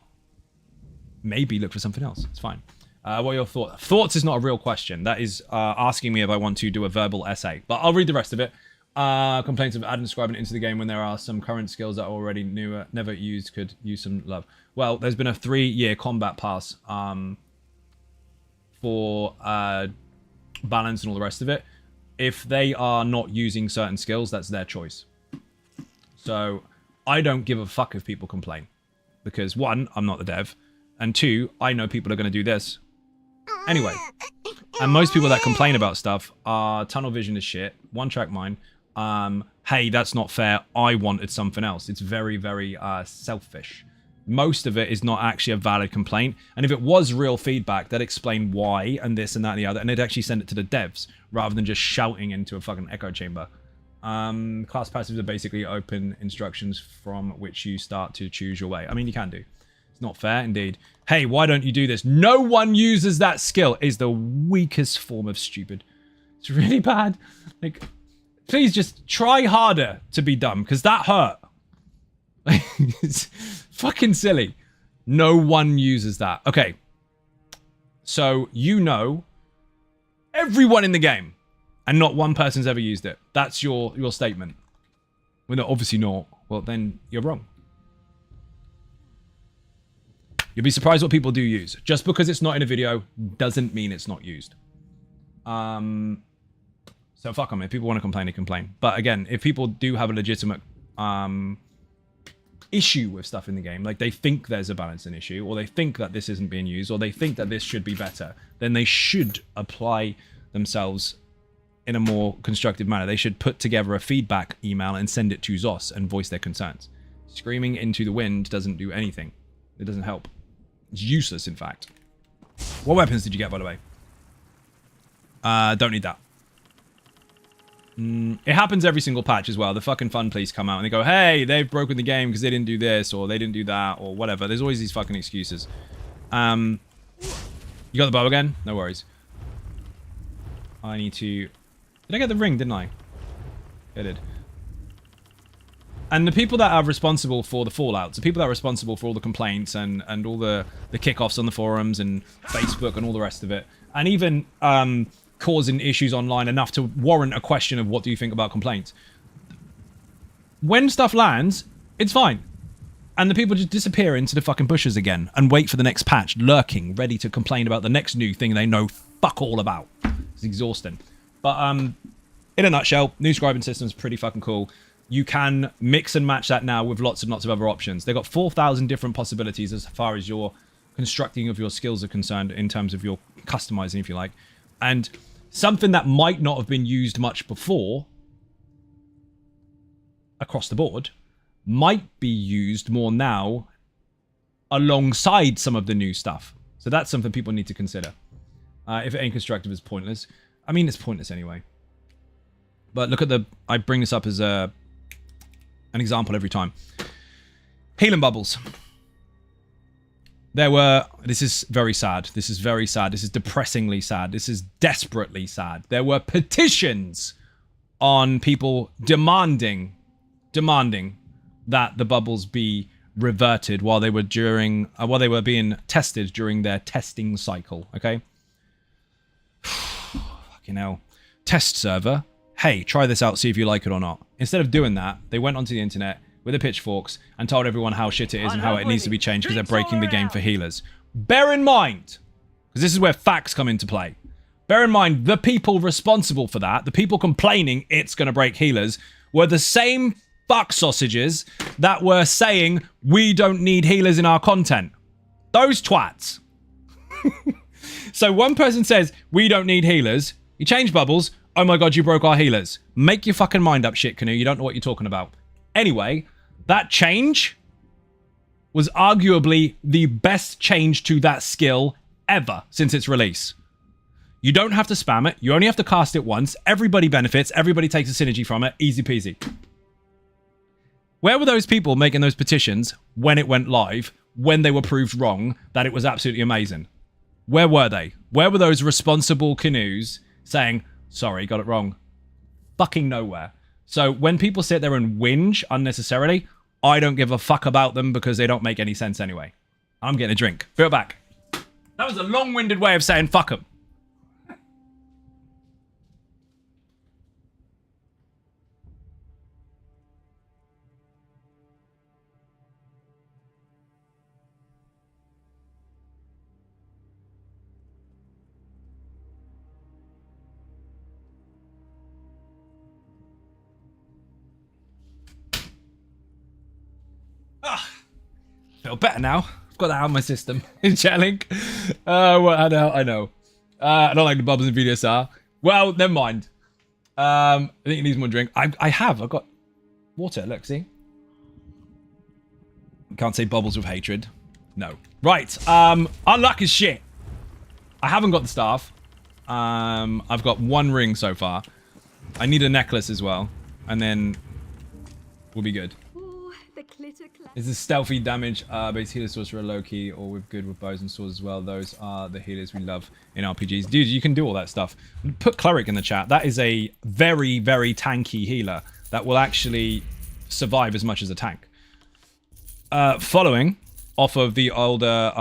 Maybe look for something else. It's fine. What are your thoughts? Thoughts is not a real question. That is asking me if I want to do a verbal essay. But I'll read the rest of it. Complaints of adding Scribing into the game when there are some current skills that are already newer, never used, could use some love. Well, there's been a 3-year combat pass for balance and all the rest of it. If they are not using certain skills, that's their choice. So I don't give a fuck if people complain. Because 1, I'm not the dev. And 2, I know people are going to do this. Anyway. And most people that complain about stuff are tunnel vision is shit. One track mind. Hey, that's not fair. I wanted something else. It's very, very selfish. Most of it is not actually a valid complaint. And if it was real feedback, they'd explain why and this and that and the other. And they'd actually send it to the devs rather than just shouting into a fucking echo chamber. Class passives are basically open instructions from which you start to choose your way. I mean, you can do. It's not fair, indeed. Hey, why don't you do this? No one uses that skill is the weakest form of stupid. It's really bad. Like, please just try harder to be dumb, because that hurt. It's fucking silly. No one uses that. Okay. So, you know everyone in the game. And not one person's ever used it. That's your statement. Well, no, obviously not. Well, then you're wrong. You'll be surprised what people do use. Just because it's not in a video doesn't mean it's not used. So fuck them. If people want to complain, they complain. But again, if people do have a legitimate issue with stuff in the game, like they think there's a balancing issue, or they think that this isn't being used, or they think that this should be better, then they should apply themselves in a more constructive manner. They should put together a feedback email and send it to Zos and voice their concerns. Screaming into the wind doesn't do anything. It doesn't help. It's useless, in fact. What weapons did you get, by the way? Don't need that. It happens every single patch as well. The fucking fun police come out and they go, hey, they've broken the game because they didn't do this, or they didn't do that, or whatever. There's always these fucking excuses. You got the bow again? No worries. I need to... Did I get the ring, didn't I? I did. And the people that are responsible for the fallouts, the people that are responsible for all the complaints and all the kickoffs on the forums and Facebook and all the rest of it, and even causing issues online enough to warrant a question of what do you think about complaints. When stuff lands, it's fine. And the people just disappear into the fucking bushes again and wait for the next patch, lurking, ready to complain about the next new thing they know fuck all about. It's exhausting. But in a nutshell, new scribing system is pretty fucking cool. You can mix and match that now with lots and lots of other options. They've got 4,000 different possibilities as far as your constructing of your skills are concerned, in terms of your customizing, if you like. And something that might not have been used much before, across the board, might be used more now alongside some of the new stuff. So that's something people need to consider. If it ain't constructive, it's pointless. I mean, it's pointless anyway. But look at the... I bring this up as an example every time. Healing bubbles. There were... This is very sad. This is very sad. This is depressingly sad. This is desperately sad. There were petitions on people demanding that the bubbles be reverted while they were being tested during their testing cycle. Okay? Fucking hell. Test server. Hey, try this out, see if you like it or not. Instead of doing that, they went onto the internet with the pitchforks and told everyone how shit it is and how it needs to be changed because they're breaking the game for healers. Bear in mind, because this is where facts come into play. Bear in mind, the people responsible for that, the people complaining it's going to break healers, were the same fuck sausages that were saying we don't need healers in our content. Those twats. So one person says, we don't need healers. You change bubbles. Oh my god, you broke our healers. Make your fucking mind up, shit canoe. You don't know what you're talking about. Anyway, that change was arguably the best change to that skill ever since its release. You don't have to spam it. You only have to cast it once. Everybody benefits. Everybody takes a synergy from it. Easy peasy. Where were those people making those petitions when it went live, when they were proved wrong, that it was absolutely amazing? Where were they? Where were those responsible canoes saying, sorry, got it wrong? Fucking nowhere. So when people sit there and whinge unnecessarily, I don't give a fuck about them because they don't make any sense anyway. I'm getting a drink. Be right back. That was a long-winded way of saying fuck them. Feel better now. I've got that out of my system. Chatting. Well, I know. I don't like the bubbles in VDSR. Well, never mind. I think it needs more drink. I've got water. Look, see? Can't say bubbles with hatred. No. Right. Unluck is shit. I haven't got the staff. I've got one ring so far. I need a necklace as well. and then we'll be good. Ooh, the clitter clap. Is this stealthy damage base healer sorcerer low key or with good with bows and swords as well? Those are the healers we love in RPGs. Dude, you can do all that stuff. Put cleric in the chat. That is a very, very tanky healer that will actually survive as much as a tank. Following off of the older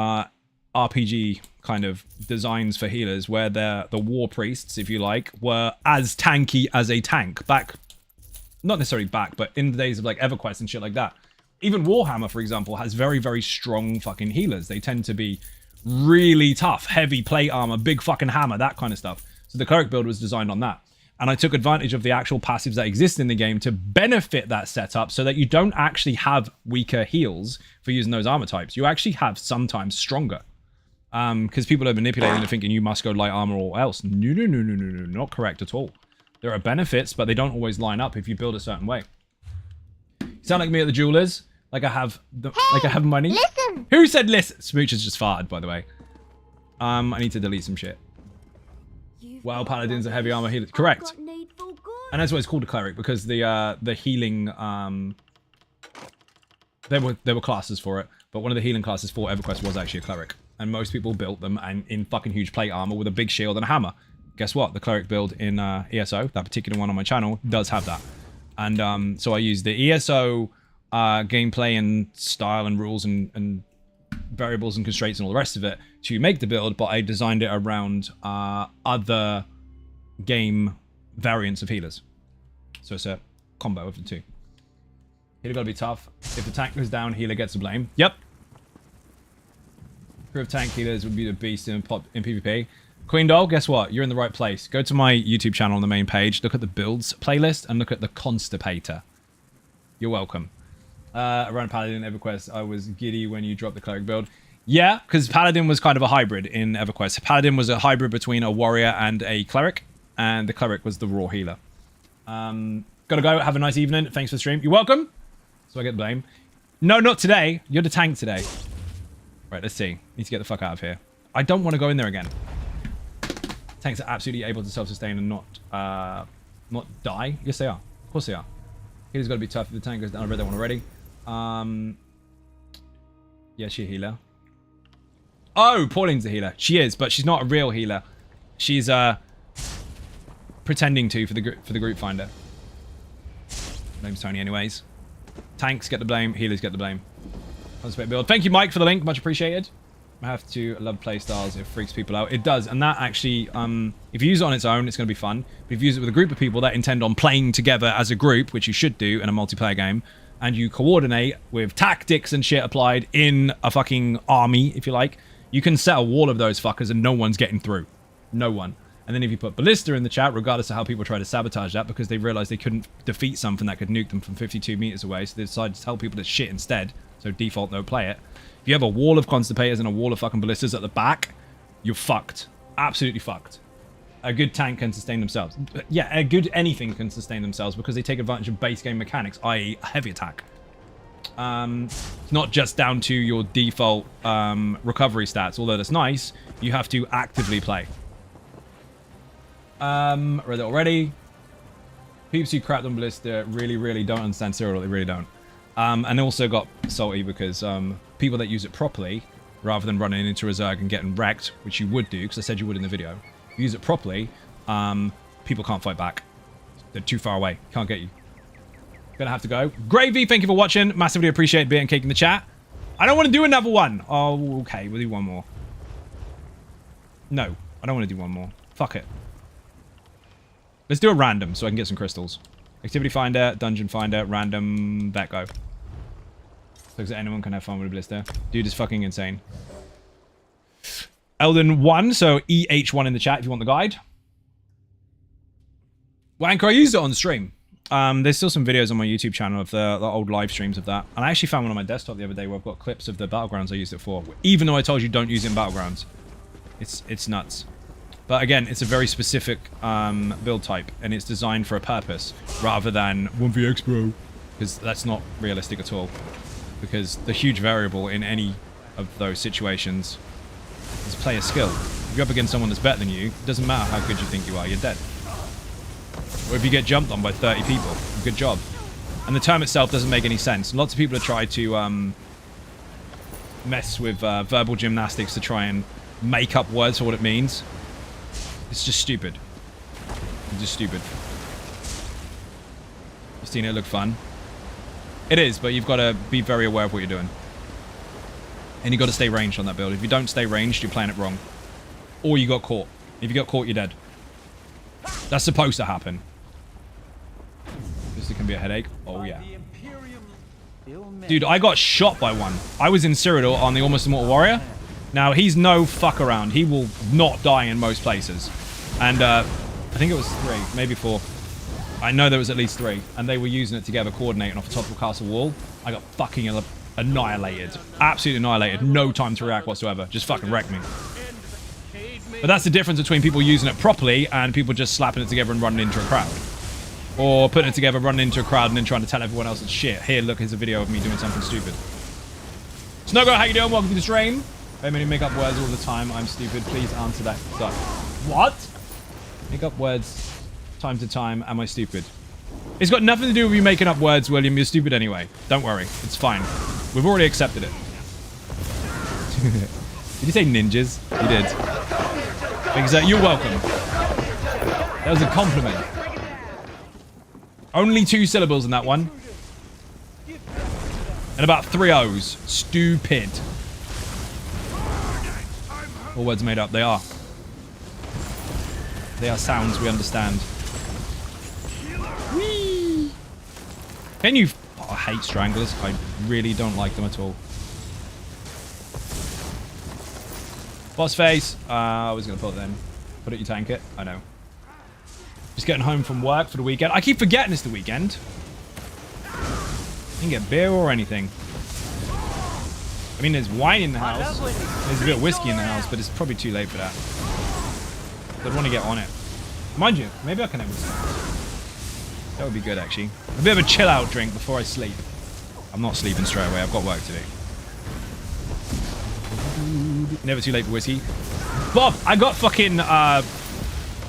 RPG kind of designs for healers, where the war priests, if you like, were as tanky as a tank back. Not necessarily back, but in the days of like EverQuest and shit like that. Even Warhammer, for example, has very, very strong fucking healers. They tend to be really tough, heavy plate armor, big fucking hammer, that kind of stuff. So the cleric build was designed on that. And I took advantage of the actual passives that exist in the game to benefit that setup so that you don't actually have weaker heals for using those armor types. You actually have sometimes stronger. Because people are manipulating and thinking you must go light armor or else. No, not correct at all. There are benefits, but they don't always line up if you build a certain way. You sound like me at the jewelers. Like I have like I have money. Listen. Who said listen? Smooch has just farted, by the way. I need to delete some shit. Wow, paladins are heavy armor healers. Correct. And that's why it's called a cleric, because the healing there were classes for it, but one of the healing classes for EverQuest was actually a cleric. And most people built them and in fucking huge plate armor with a big shield and a hammer. Guess what? The cleric build in ESO, that particular one on my channel, does have that. And so I use the ESO gameplay and style and rules and variables and constraints and all the rest of it to make the build, but I designed it around other game variants of healers. So it's a combo of the two. Healer gotta be tough. If the tank goes down, healer gets the blame. Yep. Crew of tank healers would be the beast in PvP. Queen Doll, guess what? You're in the right place. Go to my YouTube channel on the main page, look at the builds playlist, and look at the Constipator. You're welcome. Around Paladin EverQuest, I was giddy when you dropped the cleric build. Yeah, because Paladin was kind of a hybrid in EverQuest. Paladin was a hybrid between a warrior and a cleric, and the cleric was the raw healer. Gotta go. Have a nice evening. Thanks for the stream. You're welcome. So I get blame. No, not today. You're the tank today. Right, let's see. Need to get the fuck out of here. I don't want to go in there again. Tanks are absolutely able to self-sustain and not die. Yes, they are. Of course they are. Healer's got to be tough if the tank goes down. I read that one already. Yeah, she's a healer. Oh, Pauline's a healer. She is, but she's not a real healer. She's pretending to for the group finder. Name's Tony, anyways. Tanks get the blame. Healers get the blame. Build. Thank you, Mike, for the link. Much appreciated. I have to love playstyles. It freaks people out. It does, and that actually, if you use it on its own, it's going to be fun. But if you use it with a group of people that intend on playing together as a group, which you should do in a multiplayer game, and you coordinate with tactics and shit applied in a fucking army, if you like, you can set a wall of those fuckers and no one's getting through. No one. And then if you put Ballista in the chat, regardless of how people try to sabotage that, because they realized they couldn't defeat something that could nuke them from 52 meters away, so they decided to tell people to shit instead. So default, no play it. If you have a wall of constipators and a wall of fucking ballistas at the back, you're fucked. Absolutely fucked. A good tank can sustain themselves. Yeah, a good anything can sustain themselves because they take advantage of base game mechanics, i.e. heavy attack. It's not just down to your default recovery stats, although that's nice. You have to actively play. Read it already. Peeps who crapped on Ballista really don't understand Cyril. They really don't. And also got salty because people that use it properly, rather than running into a Zerg and getting wrecked, which you would do, because I said you would in the video, if you use it properly, people can't fight back. They're too far away. Can't get you. Gonna have to go. Gravy, thank you for watching. Massively appreciate being cake in the chat. I don't want to do another one. Oh, okay. We'll do one more. No, I don't want to do one more. Fuck it. Let's do a random so I can get some crystals. Activity finder, dungeon finder, random, that go. Looks like anyone can have fun with a Ballista. Dude is fucking insane. Elden 1, so EH1 in the chat if you want the guide. Wanker, I used it on the stream. There's still some videos on my YouTube channel of the old live streams of that. And I actually found one on my desktop the other day where I've got clips of the Battlegrounds I used it for. Even though I told you don't use it in Battlegrounds. It's nuts. But again, it's a very specific build type, and it's designed for a purpose, rather than 1vx bro, because that's not realistic at all. Because the huge variable in any of those situations is player skill. If you're up against someone that's better than you, it doesn't matter how good you think you are, you're dead. or if you get jumped on by 30 people. Good job. And the term itself doesn't make any sense. Lots of people have tried to mess with verbal gymnastics to try and make up words for what it means. It's just stupid. It's just stupid. You've seen it look fun. It is, but you've got to be very aware of what you're doing. And you've got to stay ranged on that build. If you don't stay ranged, you're playing it wrong. Or you got caught. If you got caught, you're dead. That's supposed to happen. This can be a headache. Oh, yeah. Dude, I got shot by one. I was in Cyrodiil on the Almost Immortal Warrior. Now, he's no fuck around. He will not die in most places. And I think it was 3, maybe 4. I know there was at least 3. And they were using it together, coordinating off the top of a castle wall. I got fucking annihilated. Absolutely annihilated. No time to react whatsoever. Just fucking wrecked me. But that's the difference between people using it properly and people just slapping it together and running into a crowd. Or putting it together, running into a crowd, and then trying to tell everyone else it's shit. Here, look, here's a video of me doing something stupid. Snuggo, how you doing? Welcome to the stream. I mean, make up words all the time. I'm stupid. Please answer that. What? Make up words time to time. Am I stupid? It's got nothing to do with you making up words, William. You're stupid anyway. Don't worry. It's fine. We've already accepted it. Did you say ninjas? You did. Exactly. You're welcome. That was a compliment. Only 2 syllables in that one. And about 3 O's. Stupid. All words made up. They are. They are sounds we understand. Whee! Can you... Oh, I hate stranglers. I really don't like them at all. Boss face. I was going to put it in. Put it, you tank it. I know. Just getting home from work for the weekend. I keep forgetting it's the weekend. You can get beer or anything. I mean, there's wine in the house. There's a bit of whiskey in the house, but it's probably too late for that. I'd want to get on it. Mind you, maybe I can have this. That would be good, actually. A bit of a chill-out drink before I sleep. I'm not sleeping straight away. I've got work to do. Never too late for whiskey. Bob, I got fucking...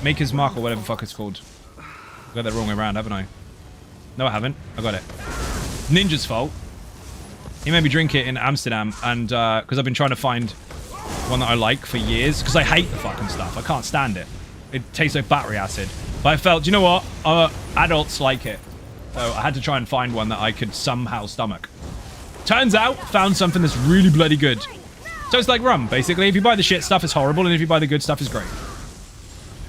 Maker's Mark or whatever the fuck it's called. I got that wrong way around, haven't I? No, I haven't. I got it. Ninja's fault. He made me drink it in Amsterdam, and because I've been trying to find one that I like for years, because I hate the fucking stuff. I can't stand it. It tastes like battery acid. But I felt, do you know what? Adults like it. So I had to try and find one that I could somehow stomach. Turns out, found something that's really bloody good. So it's like rum, basically. If you buy the shit stuff, it's horrible, and if you buy the good stuff, it's great.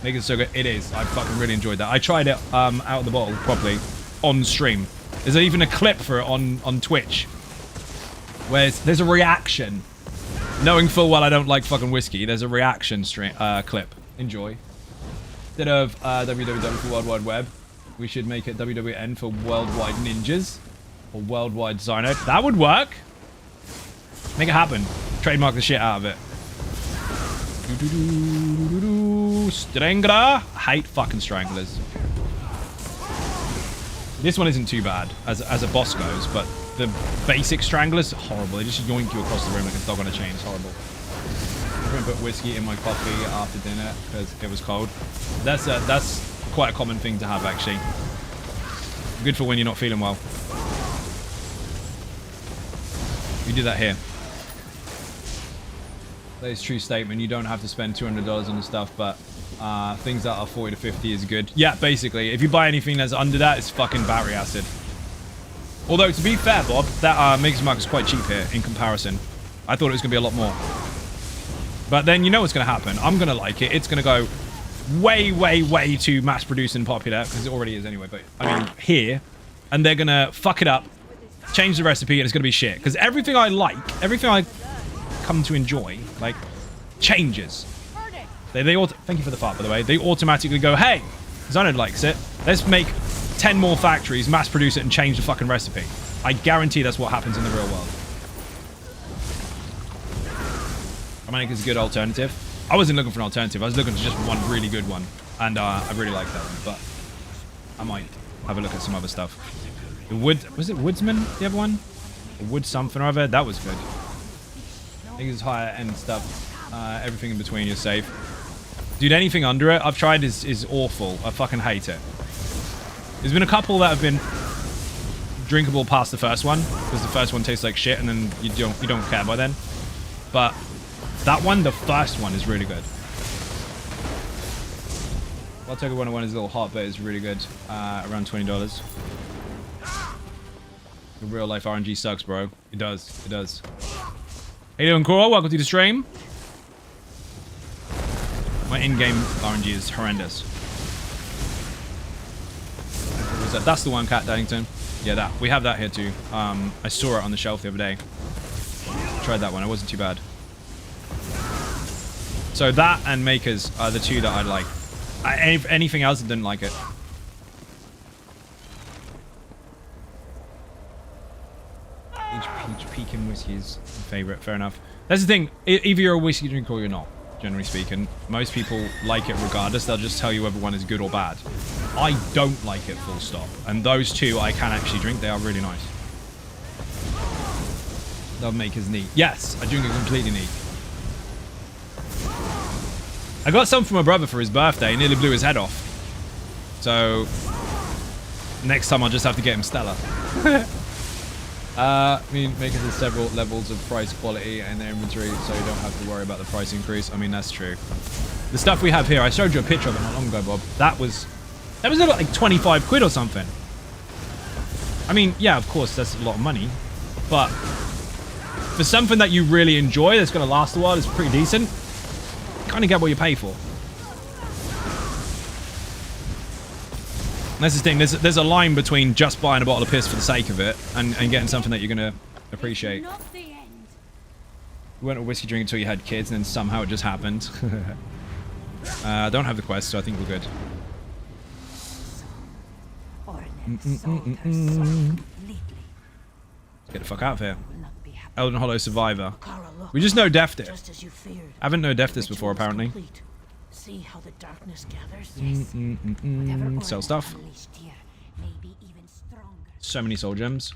Make it so good. It is. I fucking really enjoyed that. I tried it out of the bottle properly on stream. There's even a clip for it on Twitch where there's a reaction. Knowing full well I don't like fucking whiskey, there's a reaction clip. Enjoy. Instead of www for World Wide Web, we should make it WWN for Worldwide Ninjas or Worldwide Zyno. That would work. Make it happen. Trademark the shit out of it. Strangler. I hate fucking stranglers. This one isn't too bad as a boss goes, but the basic stranglers are horrible. They just yoink you across the room like a dog on a chain. It's horrible. I'm going to put whiskey in my coffee after dinner because it was cold. That's quite a common thing to have, actually. Good for when you're not feeling well. We do that here. That is a true statement. You don't have to spend $200 on the stuff, but things that are 40 to 50 is good. Yeah, basically. If you buy anything that's under that, it's fucking battery acid. Although, to be fair, Bob, that Maker's Mark is quite cheap here in comparison. I thought it was going to be a lot more. But then you know what's going to happen. I'm going to like it. It's going to go way, way, way too mass-produced and popular, because it already is anyway, but I mean, here. And they're going to fuck it up, change the recipe, and it's going to be shit. Because everything I like, everything I come to enjoy, like, changes. They thank you for the fart, by the way. They automatically go, hey, Zonod likes it. Let's make 10 more factories, mass produce it, and change the fucking recipe. I guarantee that's what happens in the real world. I think it's a good alternative. I wasn't looking for an alternative. I was looking for just one really good one. And I really like that one. But I might have a look at some other stuff. The was it Woodsman, the other one? Or Wood something or other? That was good. I think it's higher end stuff. Everything in between is safe. Dude, anything under it I've tried is awful. I fucking hate it. There's been a couple that have been drinkable past the first one, because the first one tastes like shit, and then you don't care by then. But that one, the first one, is really good. I'll take one is a little hot, but it's really good. Around $20. The real life RNG sucks, bro. It does. It does. How you doing, Coral? Welcome to the stream. My in-game RNG is horrendous. What was that? That's the one, Cat Daddington. Yeah, that. We have that here too. I saw it on the shelf the other day. Tried that one. It wasn't too bad. So that and Makers are the two that I like. Anything else, I didn't like it. Each pecan whiskey is my favorite. Fair enough. That's the thing. Either you're a whiskey drinker or you're not. Generally speaking, most people like it regardless. They'll just tell you whether one is good or bad. I don't like it, full stop. And those two I can actually drink. They are really nice. They'll make us neat. Yes, I drink it completely neat. I got some for my brother for his birthday. He nearly blew his head off. So next time I'll just have to get him Stella. I mean, Makers has several levels of price quality in their inventory, so you don't have to worry about the price increase. I mean, that's true. The stuff we have here, I showed you a picture of it not long ago, Bob. That was like 25 quid or something. I mean, yeah, of course, that's a lot of money, but for something that you really enjoy that's going to last a while, it's pretty decent. You kind of get what you pay for. That's the thing. There's a line between just buying a bottle of piss for the sake of it and getting something that you're going to appreciate. You weren't a whiskey drinker until you had kids, and then somehow it just happened. I don't have the quest, so I think we're good. Let's get the fuck out of here. Elden Hollow Survivor. We just know Death did. I haven't known Death this before, apparently. See how the darkness gathers. Sell stuff. So many soul gems.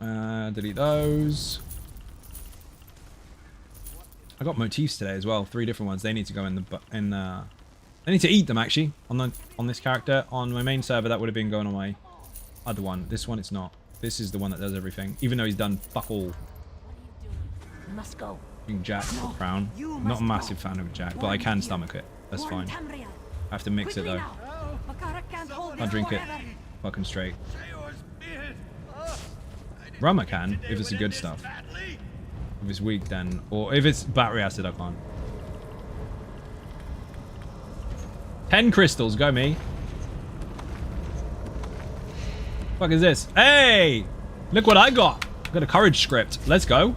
Delete those. I got motifs today as well. 3 different ones. They need to go in the I need to eat them actually on this character. On my main server, that would have been going on my other one. This one, it's not. This is the one that does everything, even though he's done fuck all. We must go. Jack or Crown. I'm not a massive fan of Jack, but I can stomach it. That's fine. I have to mix it though. I'll drink it fucking straight. Rum I can, if it's the good stuff. If it's weak then, or if it's battery acid I can't. 10 crystals, go me. Fuck is this? Hey! Look what I got. I've got a courage script. Let's go.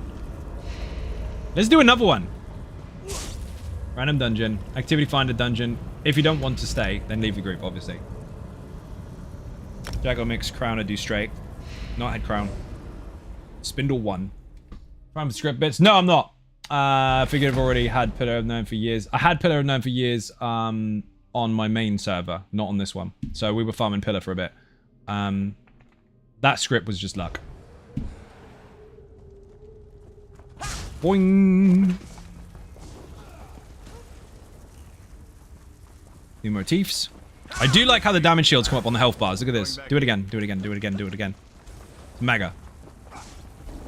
Let's do another one. Random dungeon. Activity finder dungeon. If you don't want to stay, then leave the group, obviously. Jago mix, crown, I do straight. Not head crown. Spindle 1. Prime script bits. No, I'm not. I figured I've already had Pillar of Nine for years. I had Pillar of Nine for years on my main server, not on this one. So we were farming Pillar for a bit. That script was just luck. Boing. New motifs. I do like how the damage shields come up on the health bars. Look at this. Do it again. Do it again. Do it again. Do it again. It's mega.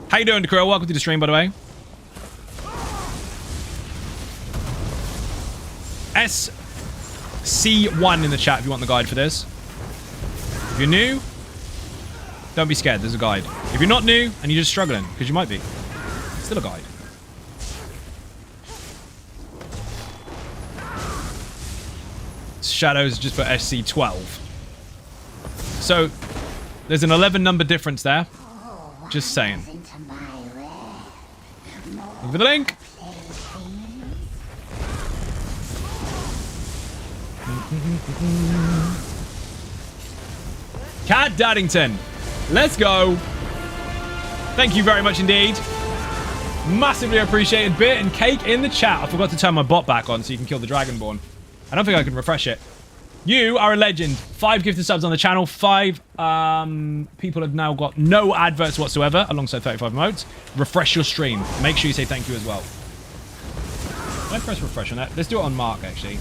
How you doing, Dakura? Welcome to the stream, by the way. SC1 in the chat if you want the guide for this. If you're new, don't be scared. There's a guide. If you're not new and you're just struggling, because you might be, still a guide. Shadows just put SC12. So there's an 11 number difference there. Just saying. Look for the link. Cat Daddington. Let's go. Thank you very much indeed. Massively appreciated. Beer and cake in the chat. I forgot to turn my bot back on so you can kill the Dragonborn. I don't think I can refresh it. You are a legend. 5 gifted subs on the channel. 5 people have now got no adverts whatsoever alongside 35 emotes. Refresh your stream. Make sure you say thank you as well. Can I press refresh on that? Let's do it on Mark, actually.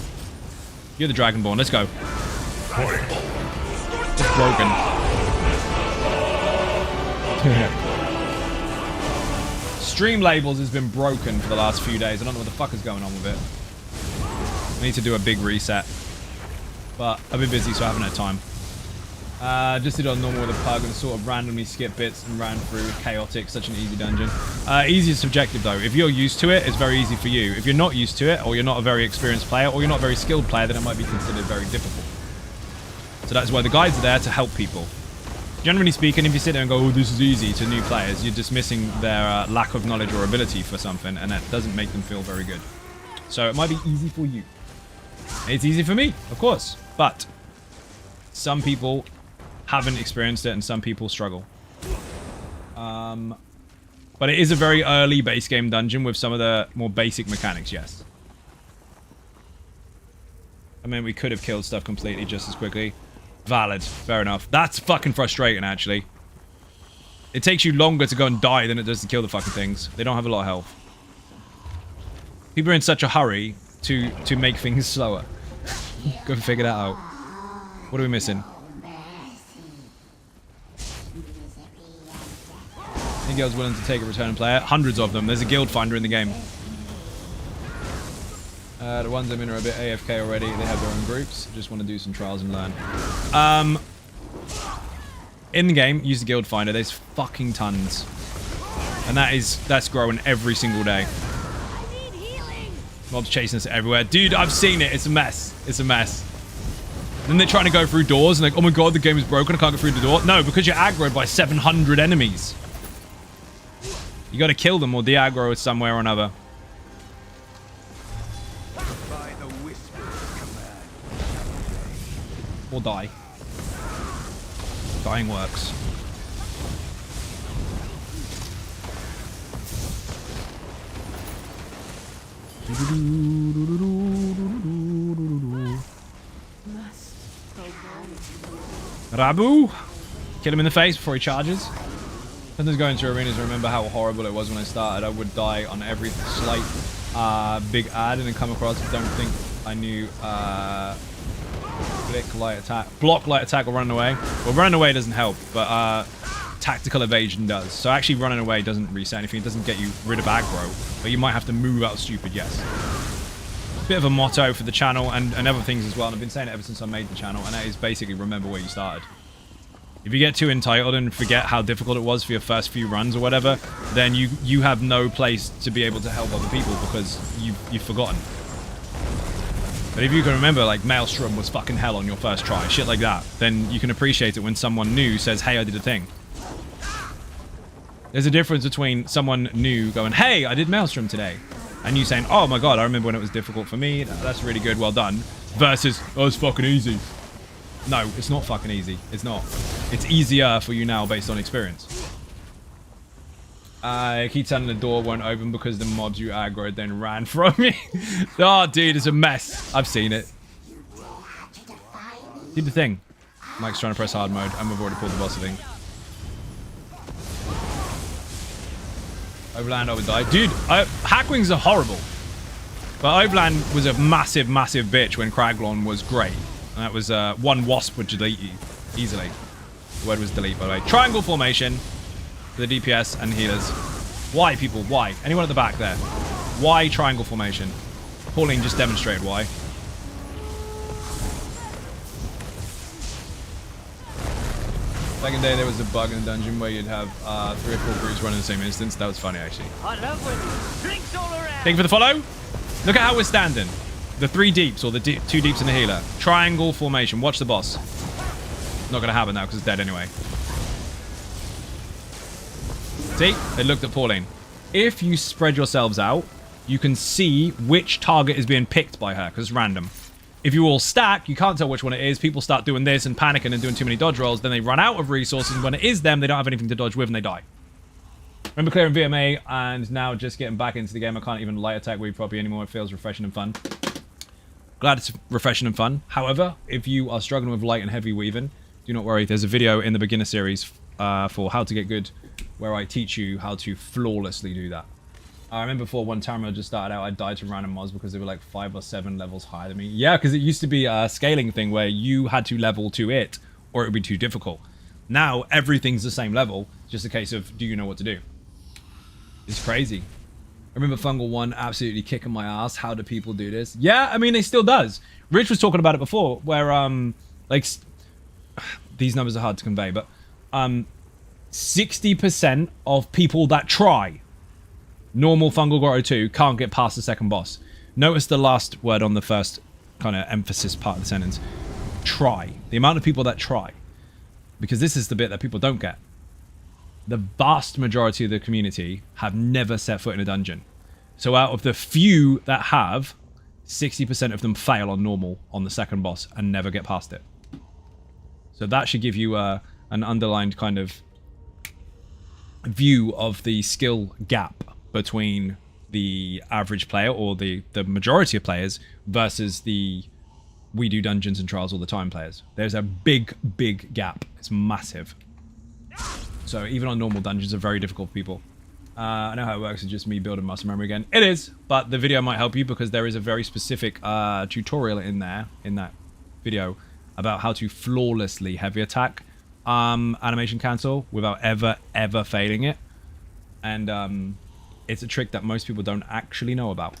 You're the Dragonborn. Let's go. It's broken. Stream labels has been broken for the last few days. I don't know what the fuck is going on with it. I need to do a big reset. But I've been busy, so I haven't had time. Just did on normal with a pug and sort of randomly skipped bits and ran through chaotic, such an easy dungeon. Easy is subjective though. If you're used to it, it's very easy for you. If you're not used to it, or you're not a very experienced player, or you're not a very skilled player, then it might be considered very difficult. So that's why the guides are there to help people. Generally speaking, if you sit there and go, oh, this is easy to new players, you're dismissing their lack of knowledge or ability for something, and that doesn't make them feel very good. So it might be easy for you. It's easy for me, of course, but some people haven't experienced it and some people struggle. But it is a very early base game dungeon with some of the more basic mechanics, yes. I mean, we could have killed stuff completely just as quickly. Valid. Fair enough. That's fucking frustrating, actually. It takes you longer to go and die than it does to kill the fucking things. They don't have a lot of health. People are in such a hurry to make things slower. Go figure that out. What are we missing? Any girls willing to take a returning player? Hundreds of them. There's a guild finder in the game. The ones I'm in are a bit AFK already. They have their own groups. Just want to do some trials and learn. In the game, use the guild finder. There's fucking tons. And that's growing every single day. Mobs chasing us everywhere. Dude, I've seen it. It's a mess. It's a mess. Then they're trying to go through doors and like, oh my god, the game is broken. I can't get through the door. No, because you're aggroed by 700 enemies. You got to kill them or de-aggro it somewhere or another. Or die. Dying works. Rabu! Kill him in the face before he charges. Sometimes going to arenas, I remember how horrible it was when I started. I would die on every slight big ad and then come across. I don't think I knew block, light attack, or running away. Well, running away doesn't help, but tactical evasion does. So actually running away doesn't reset anything. It doesn't get you rid of aggro, but you might have to move out stupid, yes. Bit of a motto for the channel and other things as well. And I've been saying it ever since I made the channel, and that is basically remember where you started. If you get too entitled and forget how difficult it was for your first few runs or whatever, then you have no place to be able to help other people because you've forgotten. But if you can remember, like, Maelstrom was fucking hell on your first try, shit like that, then you can appreciate it when someone new says, hey, I did a thing. There's a difference between someone new going, hey, I did Maelstrom today, and you saying, oh my god, I remember when it was difficult for me, that's really good, well done, versus, oh, it's fucking easy. No, it's not fucking easy. It's not. It's easier for you now based on experience. I keep telling the door won't open because the mobs you aggroed then ran from me. Oh, dude, it's a mess. I've seen it. Do the thing. Mike's trying to press hard mode, and we've already pulled the boss, I think. Overland, I would die. Dude, Hackwings are horrible. But Overland was a massive, massive bitch when Craglon was great. And that was one wasp would delete you easily. The word was delete, by the way. Triangle formation for the DPS and healers. Why, people? Why? Anyone at the back there? Why triangle formation? Pauline just demonstrated why. Second day, there was a bug in the dungeon where you'd have 3 or 4 groups running the same instance. That was funny, actually. I love when drinks all around. Thank you for the follow. Look at how we're standing. The 3 deeps, or the 2 deeps and the healer. Triangle formation. Watch the boss. Not going to happen now because it's dead anyway. See? They looked at Pauline. If you spread yourselves out, you can see which target is being picked by her because it's random. If you all stack, you can't tell which one it is. People start doing this and panicking and doing too many dodge rolls. Then they run out of resources. When it is them, they don't have anything to dodge with and they die. Remember clearing VMA and now just getting back into the game. I can't even light attack weave properly anymore. It feels refreshing and fun. Glad it's refreshing and fun. However, if you are struggling with light and heavy weaving, do not worry. There's a video in the beginner series for how to get good where I teach you how to flawlessly do that. I remember before one time I just started out, I died to random mods because they were like 5 or 7 levels higher than me. Yeah, because it used to be a scaling thing where you had to level to it or it would be too difficult. Now everything's the same level, just a case of do you know what to do? It's crazy. I remember Fungal 1 absolutely kicking my ass. How do people do this? Yeah, I mean, it still does. Rich was talking about it before, where, like, these numbers are hard to convey, but 60% of people that try normal Fungal Grotto 2 can't get past the second boss. Notice the last word on the first kind of emphasis part of the sentence. Try. The amount of people that try. Because this is the bit that people don't get. The vast majority of the community have never set foot in a dungeon. So out of the few that have, 60% of them fail on normal on the second boss and never get past it. So that should give you an underlined kind of view of the skill gap between the average player or the majority of players versus the we do dungeons and trials all the time players. There's a big gap. It's massive. So even on normal dungeons are very difficult for people. I know how it works. It's just me building muscle memory again. It is, but the video might help you because there is a very specific tutorial in there, in that video, about how to flawlessly heavy attack animation cancel without ever failing it. And it's a trick that most people don't actually know about.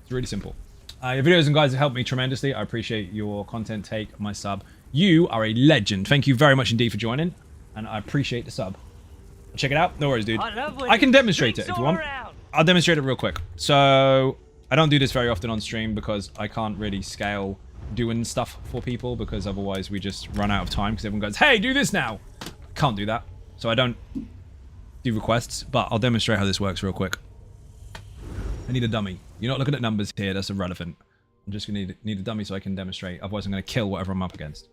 It's really simple. Your videos and guys have helped me tremendously. I appreciate your content. Take my sub. You are a legend. Thank you very much indeed for joining. And I appreciate the sub. Check it out. No worries, dude. I can demonstrate it if you want. I'll demonstrate it real quick. So, I don't do this very often on stream because I can't really scale doing stuff for people because otherwise we just run out of time because everyone goes, hey, do this now. I can't do that. So I don't do requests, but I'll demonstrate how this works real quick. I need a dummy. You're not looking at numbers here. That's irrelevant. I'm just going to need a dummy so I can demonstrate. Otherwise, I'm going to kill whatever I'm up against.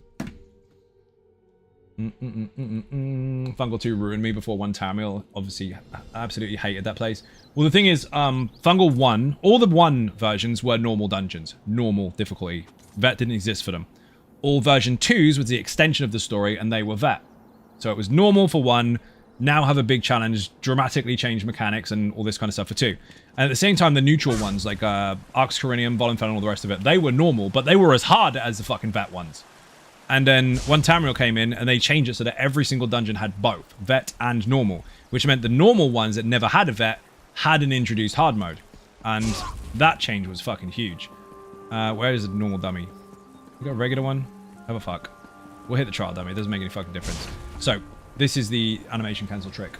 Fungal 2 ruined me before one Tamil. Obviously, absolutely hated that place. Well, the thing is, Fungal 1, all the 1 versions were normal dungeons. Normal difficulty. Vet didn't exist for them. All version 2s was the extension of the story, and they were Vet. So it was normal for 1, now have a big challenge, dramatically change mechanics, and all this kind of stuff for 2. And at the same time, the neutral ones, like Arx Corinium, Volenfell, and all the rest of it, they were normal, but they were as hard as the fucking Vet ones. And then one Tamriel came in and they changed it so that every single dungeon had both, Vet and normal, which meant the normal ones that never had a Vet had an introduced hard mode. And that change was fucking huge. Where is the normal dummy? We got a regular one? Have a fuck. We'll hit the trial dummy. It doesn't make any fucking difference. So, this is the animation cancel trick.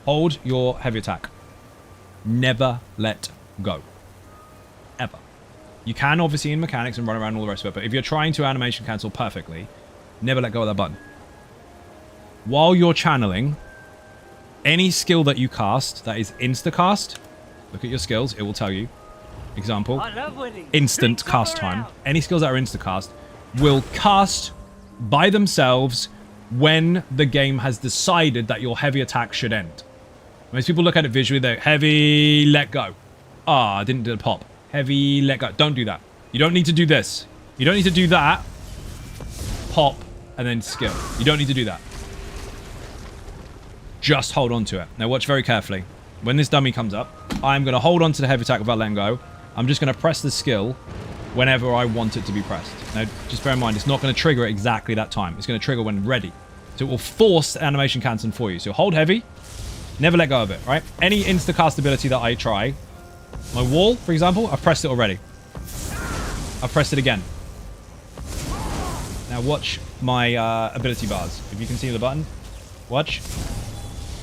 Hold your heavy attack. Never let go. Ever. You can obviously in mechanics and run around and all the rest of it, but if you're trying to animation cancel perfectly, never let go of that button. While you're channeling, any skill that you cast that is insta-cast, look at your skills, it will tell you. Example, instant cast time. Any skills that are insta-cast will cast by themselves when the game has decided that your heavy attack should end. Most people look at it visually, they're heavy, let go. Ah, I didn't do the pop. Heavy, let go. Don't do that. You don't need to do this. You don't need to do that. Pop, and then skill. You don't need to do that. Just hold on to it. Now watch very carefully. When this dummy comes up, I'm going to hold on to the heavy attack without letting go. I'm just going to press the skill whenever I want it to be pressed. Now, just bear in mind, it's not going to trigger at exactly that time. It's going to trigger when ready. So it will force animation canceling for you. So hold heavy. Never let go of it, right? Any insta-cast ability that I try... My wall, for example, I've pressed it already. I've pressed it again. Now watch my ability bars. If you can see the button, watch.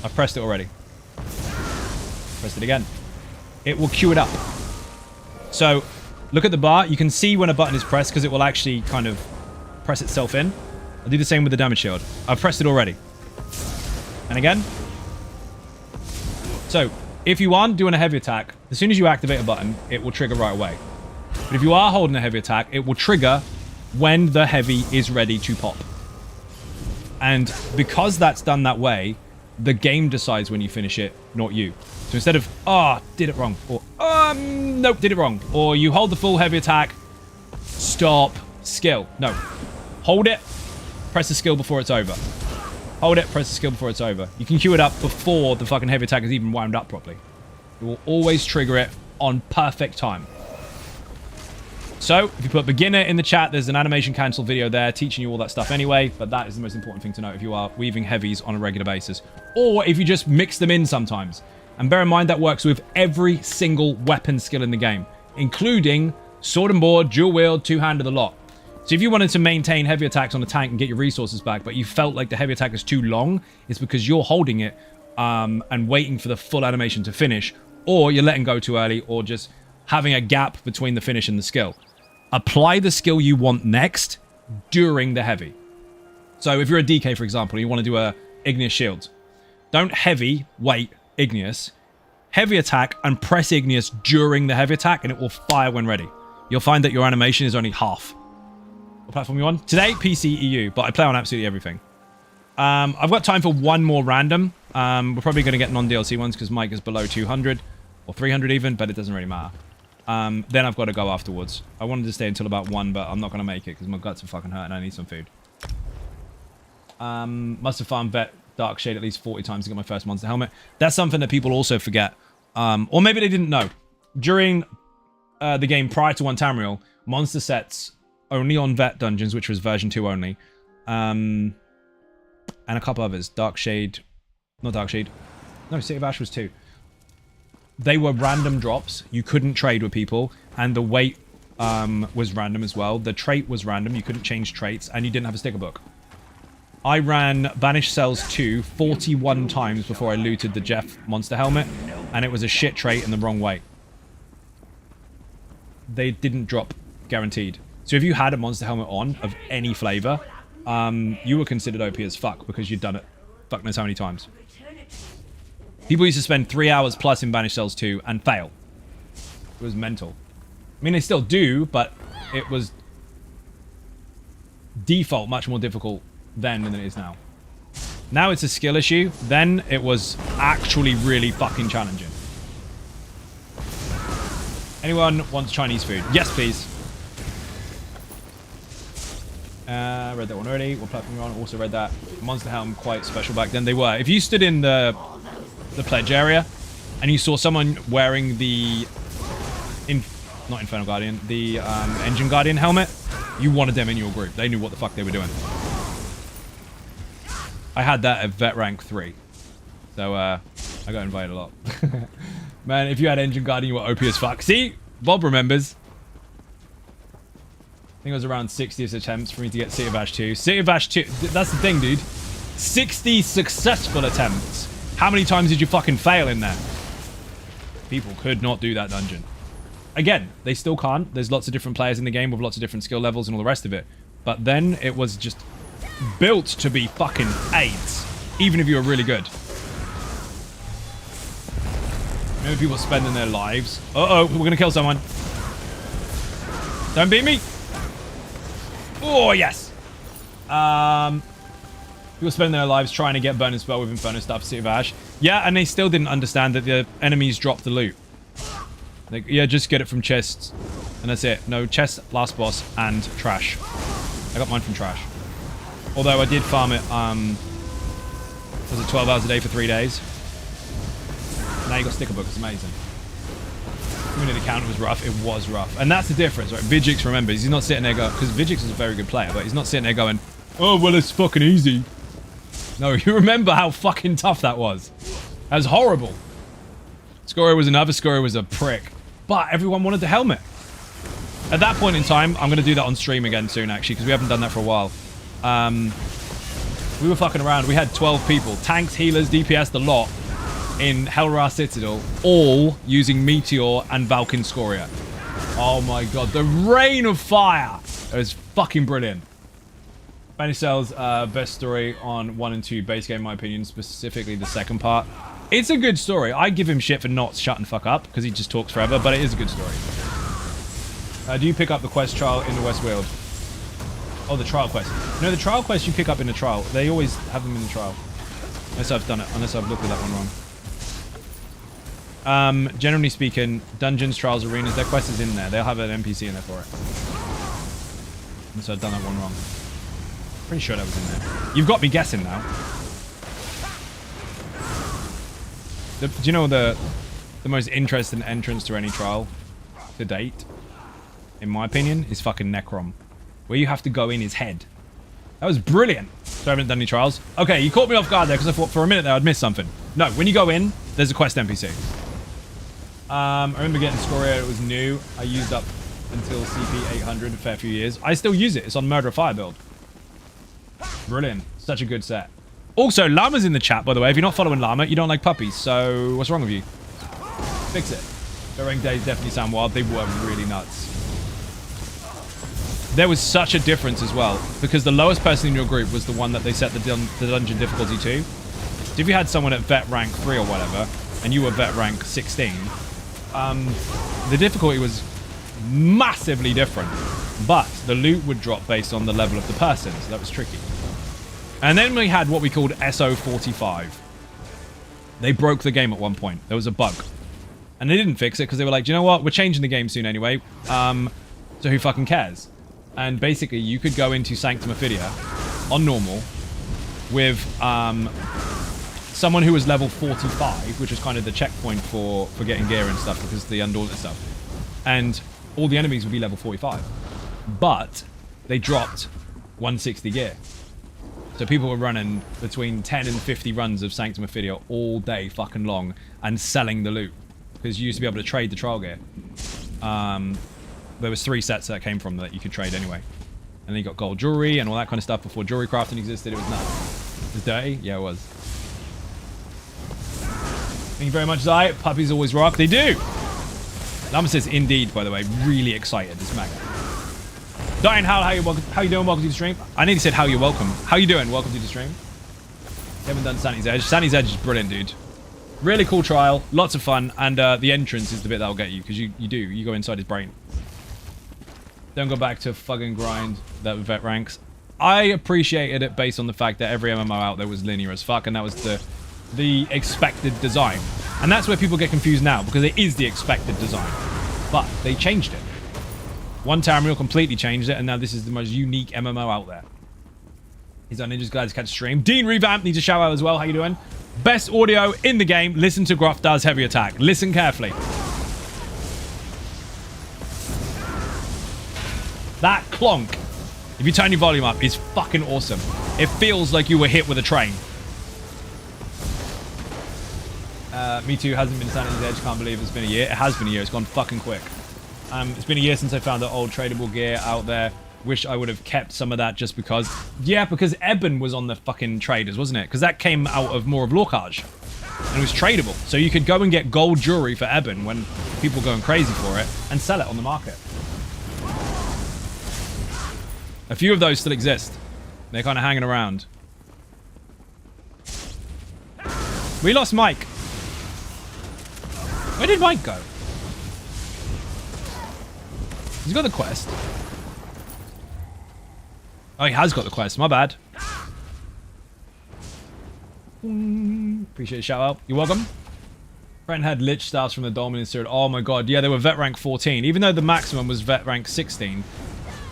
I've pressed it already. Pressed it again. It will queue it up. So look at the bar. You can see when a button is pressed because it will actually kind of press itself in. I'll do the same with the damage shield. I've pressed it already. And again. So if you aren't doing a heavy attack, as soon as you activate a button, it will trigger right away. But if you are holding a heavy attack, it will trigger when the heavy is ready to pop. And because that's done that way, the game decides when you finish it, not you. So instead of, did it wrong, or, nope, did it wrong, or you hold the full heavy attack, stop, skill. No. Hold it, press the skill before it's over. Hold it, press the skill before it's over. You can queue it up before the fucking heavy attack is even wound up properly. It will always trigger it on perfect time. So, if you put beginner in the chat, there's an animation cancel video there teaching you all that stuff anyway, but that is the most important thing to know if you are weaving heavies on a regular basis. Or if you just mix them in sometimes. And bear in mind that works with every single weapon skill in the game, including sword and board, dual wield, two-handed, the lot. So if you wanted to maintain heavy attacks on a tank and get your resources back, but you felt like the heavy attack is too long, it's because you're holding it and waiting for the full animation to finish, or you're letting go too early, or just having a gap between the finish and the skill. Apply the skill you want next during the heavy. So if you're a DK, for example, and you want to do a igneous shield, don't heavy, wait, igneous, heavy attack, and press igneous during the heavy attack, and it will fire when ready. You'll find that your animation is only half. What platform you on? Today, PC, EU, but I play on absolutely everything. I've got time for one more random. We're probably going to get non-DLC ones because Mike is below 200 or 300 even, but it doesn't really matter. Then I've got to go afterwards. I wanted to stay until about 1, but I'm not going to make it because my guts are fucking hurt and I need some food. Must have farmed Vet Dark Shade at least 40 times to get my first monster helmet. That's something that people also forget. Or maybe they didn't know. During the game prior to 1 Tamriel, monster sets only on Vet dungeons, which was version 2 only. And a couple others. Dark Shade. Not Dark Shade. No, City of Ash was 2. They were random drops. You couldn't trade with people. And the weight was random as well. The trait was random. You couldn't change traits. And you didn't have a sticker book. I ran Banished Cells 2 41 times before I looted the Jeff monster helmet. And it was a shit trait in the wrong way. They didn't drop guaranteed. So if you had a monster helmet on of any flavor, you were considered OP as fuck because you'd done it fuck knows how many times. People used to spend 3 hours plus in Banished Cells 2 and fail. It was mental. I mean, they still do, but it was default much more difficult then than it is now. Now it's a skill issue. Then it was actually really fucking challenging. Anyone wants Chinese food? Yes, please. Read that one already. What platform are you on? Also read that. Monster Helm, quite special back then. They were. If you stood in the pledge area and you saw someone wearing the not Infernal Guardian, the Engine Guardian helmet, you wanted them in your group. They knew what the fuck they were doing. I had that at vet rank 3, so I got invited a lot. Man, if you had Engine Guardian, you were OP as fuck. See, Bob remembers. I think it was around 60 attempts for me to get City of Ash 2. City of Ash 2, that's the thing, dude. 60 successful attempts. How many times did you fucking fail in there? People could not do that dungeon. Again, they still can't. There's lots of different players in the game with lots of different skill levels and all the rest of it. But then it was just built to be fucking AIDS. Even if you were really good. Maybe people spending their lives. Uh-oh, we're gonna kill someone. Don't beat me. Oh, yes. People spend their lives trying to get Burning Spell with Inferno stuff, City of Ash. Yeah, and they still didn't understand that the enemies drop the loot. Like, yeah, just get it from chests. And that's it. No, chest, last boss, and trash. I got mine from trash. Although I did farm it, was it 12 hours a day for 3 days? Now you got sticker book, it's amazing. Community count was rough, it was rough. And that's the difference, right? Vigix remembers, he's not sitting there going, because Vigix is a very good player, but he's not sitting there going, oh, well, it's fucking easy. No, you remember how fucking tough that was. That was horrible. Scorio was another, Scorio was a prick. But everyone wanted the helmet. At that point in time, I'm going to do that on stream again soon, actually, because we haven't done that for a while. We were fucking around. We had 12 people. Tanks, healers, DPS, the lot. In Helra Citadel, all using Meteor and Valken Scoria. Oh my god, the rain of fire! It was fucking brilliant. Banished Cells, best story on 1 and 2 base game, in my opinion, specifically the second part. It's a good story. I give him shit for not shutting the fuck up, because he just talks forever, but it is a good story. Do you pick up the quest trial in the Westfield? Oh, the trial quest. No, the trial quest you pick up in the trial. They always have them in the trial. Unless I've done it, unless I've looked at that one wrong. Generally speaking, dungeons, trials, arenas, their quest is in there. They'll have an NPC in there for it. So I've done that one wrong. Pretty sure that was in there. You've got me guessing now. Do you know the the most interesting entrance to any trial to date, in my opinion, is fucking Necrom, where you have to go in his head. That was brilliant. So I haven't done any trials. Okay, you caught me off guard there because I thought for a minute there I'd missed something. No, when you go in, there's a quest NPC. I remember getting Scoria, it was new. I used up until CP 800 a fair few years. I still use it. It's on Murder of Fire build. Brilliant. Such a good set. Also, Llama's in the chat, by the way. If you're not following Llama, you don't like puppies. So what's wrong with you? Fix it. The rank days definitely sound wild. They were really nuts. There was such a difference as well, because the lowest person in your group was the one that they set the dungeon difficulty to. So if you had someone at vet rank 3 or whatever, and you were vet rank 16, the difficulty was massively different. But the loot would drop based on the level of the person, so that was tricky. And then we had what we called SO45. They broke the game at one point. There was a bug. And they didn't fix it because they were like, do you know what? We're changing the game soon anyway. So who fucking cares? And basically, you could go into Sanctum Ophidia on normal with someone who was level 45, which was kind of the checkpoint for getting gear and stuff because of the Undaunted stuff. And all the enemies would be level 45. But they dropped 160 gear. So people were running between 10 and 50 runs of Sanctum Ophidia all day fucking long and selling the loot. Because you used to be able to trade the trial gear. There was 3 sets that came from that you could trade anyway. And then you got gold jewelry and all that kind of stuff before jewelry crafting existed. It was nuts. It was dirty? Yeah, it was. Thank you very much, Zai. Puppies always rock. They do! Lama says, indeed, by the way. Really excited. This mega. Diane, how you doing? Welcome to the stream. I nearly said how you're welcome. How you doing? Welcome to the stream. You haven't done Sandy's Edge. Sandy's Edge is brilliant, dude. Really cool trial. Lots of fun. And the entrance is the bit that'll get you. Because you go inside his brain. Don't go back to fucking grind that vet ranks. I appreciated it based on the fact that every MMO out there was linear as fuck. And that was the expected design. And that's where people get confused now. Because it is the expected design. But they changed it. One Tamriel completely changed it, and now this is the most unique MMO out there. He's on Ninja's Guide to Catch Stream. Dean Revamp needs a shout out as well. How you doing? Best audio in the game. Listen to Gruff does heavy attack. Listen carefully. That clonk, if you turn your volume up, is fucking awesome. It feels like you were hit with a train. Me too, hasn't been Sandy's Edge. Can't believe it's been a year. It has been a year. It's gone fucking quick. It's been a year since I found the old tradable gear out there. Wish I would have kept some of that just because... Yeah, because Eben was on the fucking traders, wasn't it? Because that came out of more of Lorcage. And it was tradable. So you could go and get gold jewelry for Eben when people were going crazy for it and sell it on the market. A few of those still exist. They're kind of hanging around. We lost Mike. Where did Mike go? He's got the quest. Oh, he has got the quest. My bad. Appreciate the shout out. You're welcome. Brent had Lich stars from the Dominant Series. Oh my god. Yeah, they were vet rank 14. Even though the maximum was vet rank 16.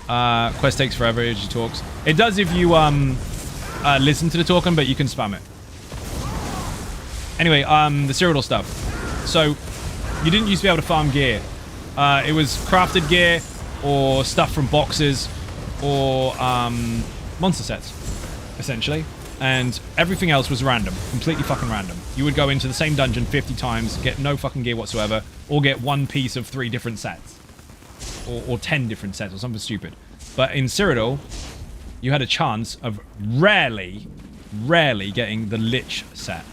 Quest takes forever as he talks. It does if you listen to the talking, but you can spam it. Anyway, the Cyrodiil stuff. So, you didn't used to be able to farm gear. It was crafted gear or stuff from boxes or monster sets, essentially. And everything else was random, completely fucking random. You would go into the same dungeon 50 times, get no fucking gear whatsoever, or get one piece of 3 different sets. Or 10 different sets or something stupid. But in Cyrodiil, you had a chance of rarely getting the Lich set.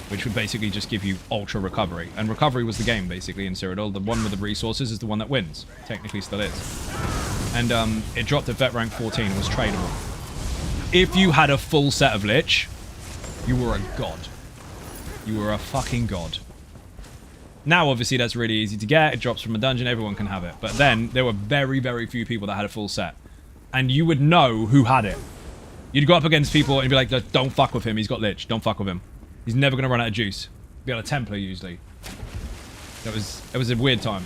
Which would basically just give you ultra recovery. And recovery was the game, basically, in Cyrodiil. The one with the resources is the one that wins. Technically still is. And it dropped at vet rank 14 and was tradable. If you had a full set of Lich, you were a god. You were a fucking god. Now, obviously, that's really easy to get. It drops from a dungeon. Everyone can have it. But then, there were very, very few people that had a full set. And you would know who had it. You'd go up against people and be like, don't fuck with him. He's got Lich. Don't fuck with him. He's never going to run out of juice. Be on a Templar, usually. It was a weird time.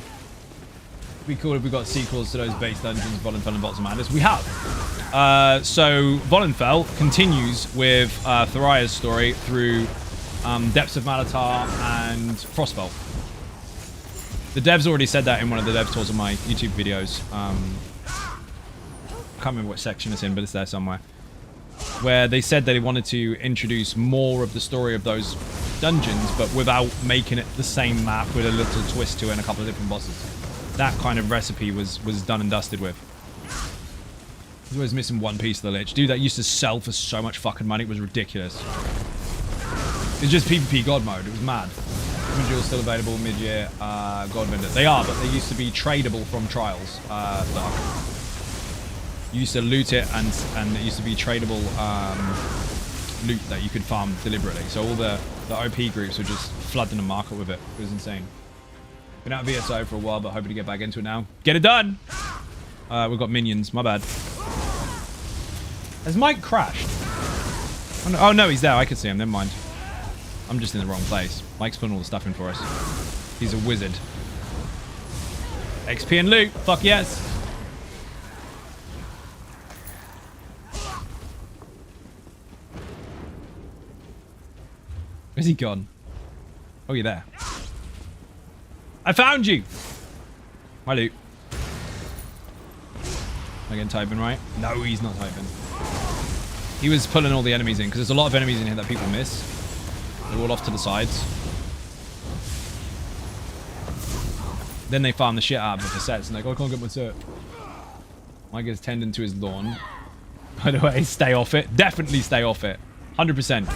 It'd be cool if we got sequels to those base dungeons, Volenfell and Vaults of Madness. We have. So, Volenfell continues with Tharia's story through Depths of Malatar and Frostfell. The devs already said that in one of the dev tours of my YouTube videos. I can't remember what section it's in, but it's there somewhere. Where they said that they wanted to introduce more of the story of those dungeons, but without making it the same map with a little twist to it and a couple of different bosses. That kind of recipe was done and dusted with. I was always missing one piece of the lich. Dude, that used to sell for so much fucking money. It was ridiculous. It's just PvP God mode. It was mad. Modules still available mid-year. God vendor. They are, but they used to be tradable from trials. Dark. You used to loot it, and it used to be tradable loot that you could farm deliberately. So all the OP groups were just flooding the market with it. It was insane. Been out of VSO for a while, but hoping to get back into it now. Get it done! We've got minions. My bad. Has Mike crashed? Oh no, he's there. I can see him. Never mind. I'm just in the wrong place. Mike's putting all the stuff in for us. He's a wizard. XP and loot. Fuck yes. Where's he gone? Oh, you're there. I found you! My loot. Am I getting typing right? No, he's not typing. He was pulling all the enemies in, because there's a lot of enemies in here that people miss. They're all off to the sides. Then they farm the shit out of it for sets, and they're like, oh, I can't get my set. Mike is tending to his lawn. By the way, stay off it. Definitely stay off it. 100%.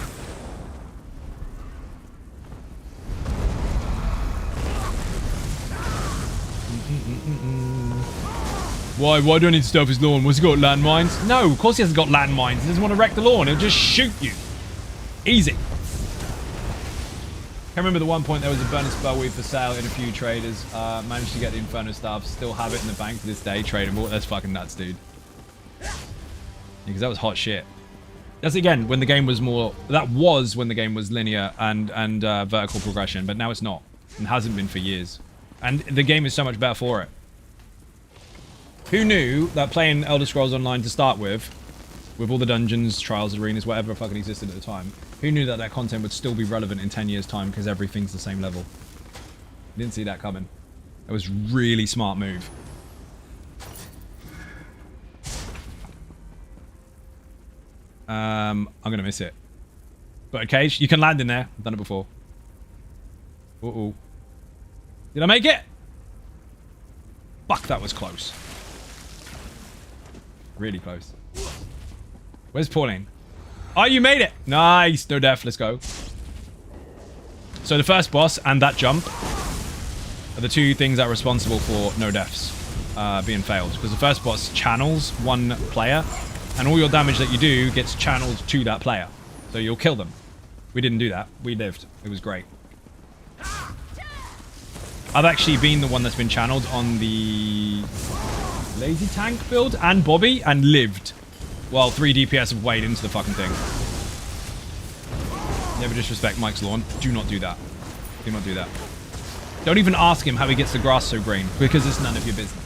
Why do I need to stay off his lawn? What's he got, landmines? No, of course he hasn't got landmines. He doesn't want to wreck the lawn. He'll just shoot you. Easy. I remember the one point there was a burner spell weed for sale in a few traders. Managed to get the Inferno stuff. Still have it in the bank to this day. Tradable. That's fucking nuts, dude. Because that was hot shit. That's again when the game was more... That was when the game was linear and vertical progression. But now it's not. And hasn't been for years. And the game is so much better for it. Who knew that playing Elder Scrolls Online to start with all the dungeons, trials, arenas, whatever fucking existed at the time, who knew that that content would still be relevant in 10 years' time because everything's the same level? Didn't see that coming. It was really smart move. I'm gonna miss it. But okay, you can land in there. I've done it before. Uh-oh. Did I make it? Fuck, that was close. Really close. Where's Pauline? Oh, you made it! Nice! No death, let's go. So the first boss and that jump are the two things that are responsible for no deaths being failed. Because the first boss channels one player, and all your damage that you do gets channeled to that player. So you'll kill them. We didn't do that. We lived. It was great. I've actually been the one that's been channeled on the Lazy Tank build and Bobby and lived while 3 DPS have weighed into the fucking thing. Never disrespect Mike's lawn. Do not do that. Do not do that. Don't even ask him how he gets the grass so green, because it's none of your business.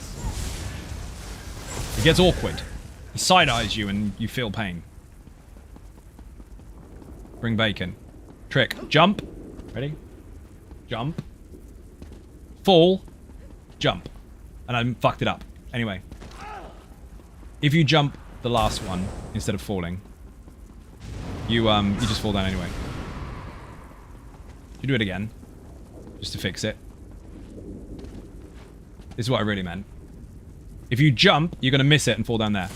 It gets awkward. He side-eyes you and you feel pain. Bring bacon. Trick. Jump. Ready? Jump. Fall. Jump. And I fucked it up. Anyway. If you jump the last one instead of falling, you just fall down anyway. You do it again. Just to fix it. This is what I really meant. If you jump, you're going to miss it and fall down there.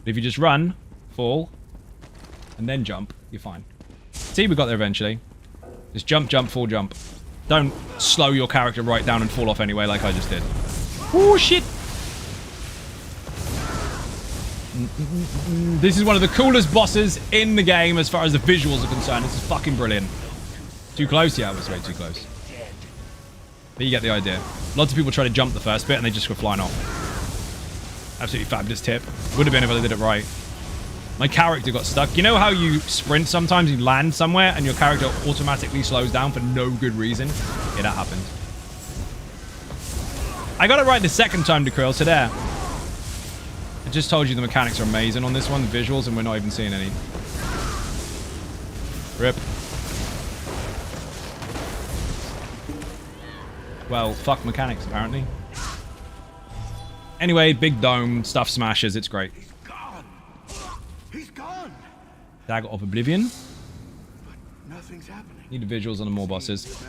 But if you just run, fall, and then jump, you're fine. See, we got there eventually. Just jump, jump, fall, jump. Don't slow your character right down and fall off anyway like I just did. Oh, shit. This is one of the coolest bosses in the game as far as the visuals are concerned. This is fucking brilliant. Too close? Yeah, I was way too close. But you get the idea. Lots of people try to jump the first bit and they just go flying off. Absolutely fabulous tip. Would have been if I did it right. My character got stuck. You know how you sprint sometimes, you land somewhere, and your character automatically slows down for no good reason? Yeah, that happened. I got it right the second time, Dekrill, so there. I just told you the mechanics are amazing on this one, the visuals, and we're not even seeing any. Rip. well, fuck mechanics, apparently. Anyway, big dome, stuff smashes, it's great. He's gone. He's gone. Dagger of Oblivion. Nothing's happening. Need the visuals on the more bosses.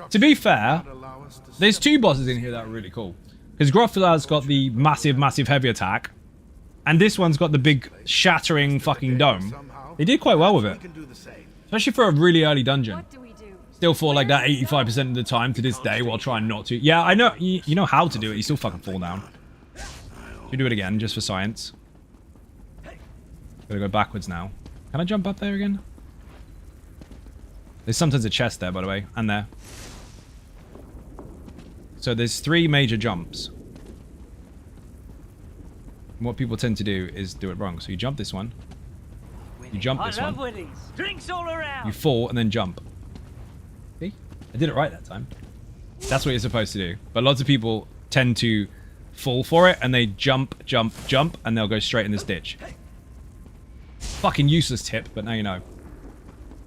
To be fair, there's 2 bosses in here that are really cool. Because Grothla's got the massive, massive heavy attack. And this one's got the big, shattering fucking dome. They did quite well with it. Especially for a really early dungeon. What do we do? Still fall like that 85% of the time to this day while trying not to. Yeah, I know. You know how to do it. You still fucking fall down. You do it again, just for science. Gotta go backwards now. Can I jump up there again? There's sometimes a chest there, by the way. And there. So there's 3 major jumps. And what people tend to do is do it wrong. So you jump this one. You jump this one. Drinks all around. You fall and then jump. See? I did it right that time. That's what you're supposed to do. But lots of people tend to fall for it and they jump, jump, jump, and they'll go straight in this ditch. Fucking useless tip, but now you know.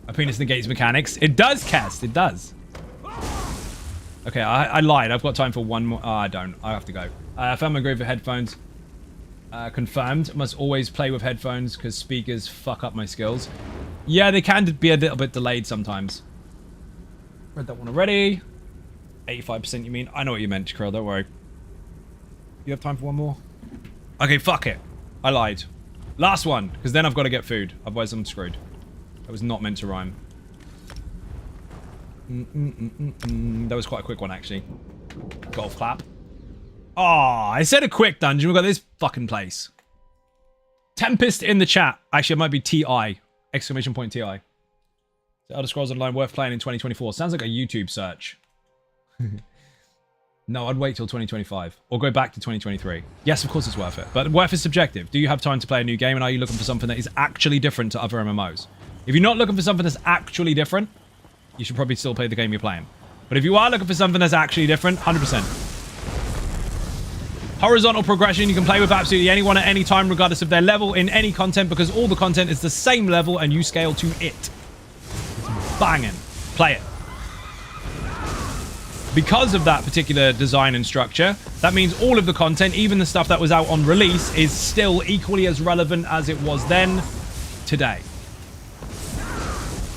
A penis negates mechanics. It does, Cast. It does. Okay, I lied. I've got time for one more. Oh, I don't. I have to go. I found my grave for headphones. Confirmed. Must always play with headphones because speakers fuck up my skills. Yeah, they can be a little bit delayed sometimes. Read that one already. 85% you mean? I know what you meant, Krill. Don't worry. You have time for one more? Okay, fuck it. I lied. Last one, because then I've got to get food. Otherwise I'm screwed. That was not meant to rhyme. That was quite a quick one, actually. Golf clap. Oh, I said a quick dungeon. We've got this fucking place. Tempest in the chat. Actually, it might be TI. Exclamation point TI. The Elder Scrolls Online worth playing in 2024. Sounds like a YouTube search. No, I'd wait till 2025. Or go back to 2023. Yes, of course it's worth it. But worth is subjective. Do you have time to play a new game? And are you looking for something that is actually different to other MMOs? If you're not looking for something that's actually different, you should probably still play the game you're playing. But if you are looking for something that's actually different, 100%. Horizontal progression, you can play with absolutely anyone at any time, regardless of their level in any content, because all the content is the same level and you scale to it. It's banging. Play it. Because of that particular design and structure, that means all of the content, even the stuff that was out on release, is still equally as relevant as it was then, today.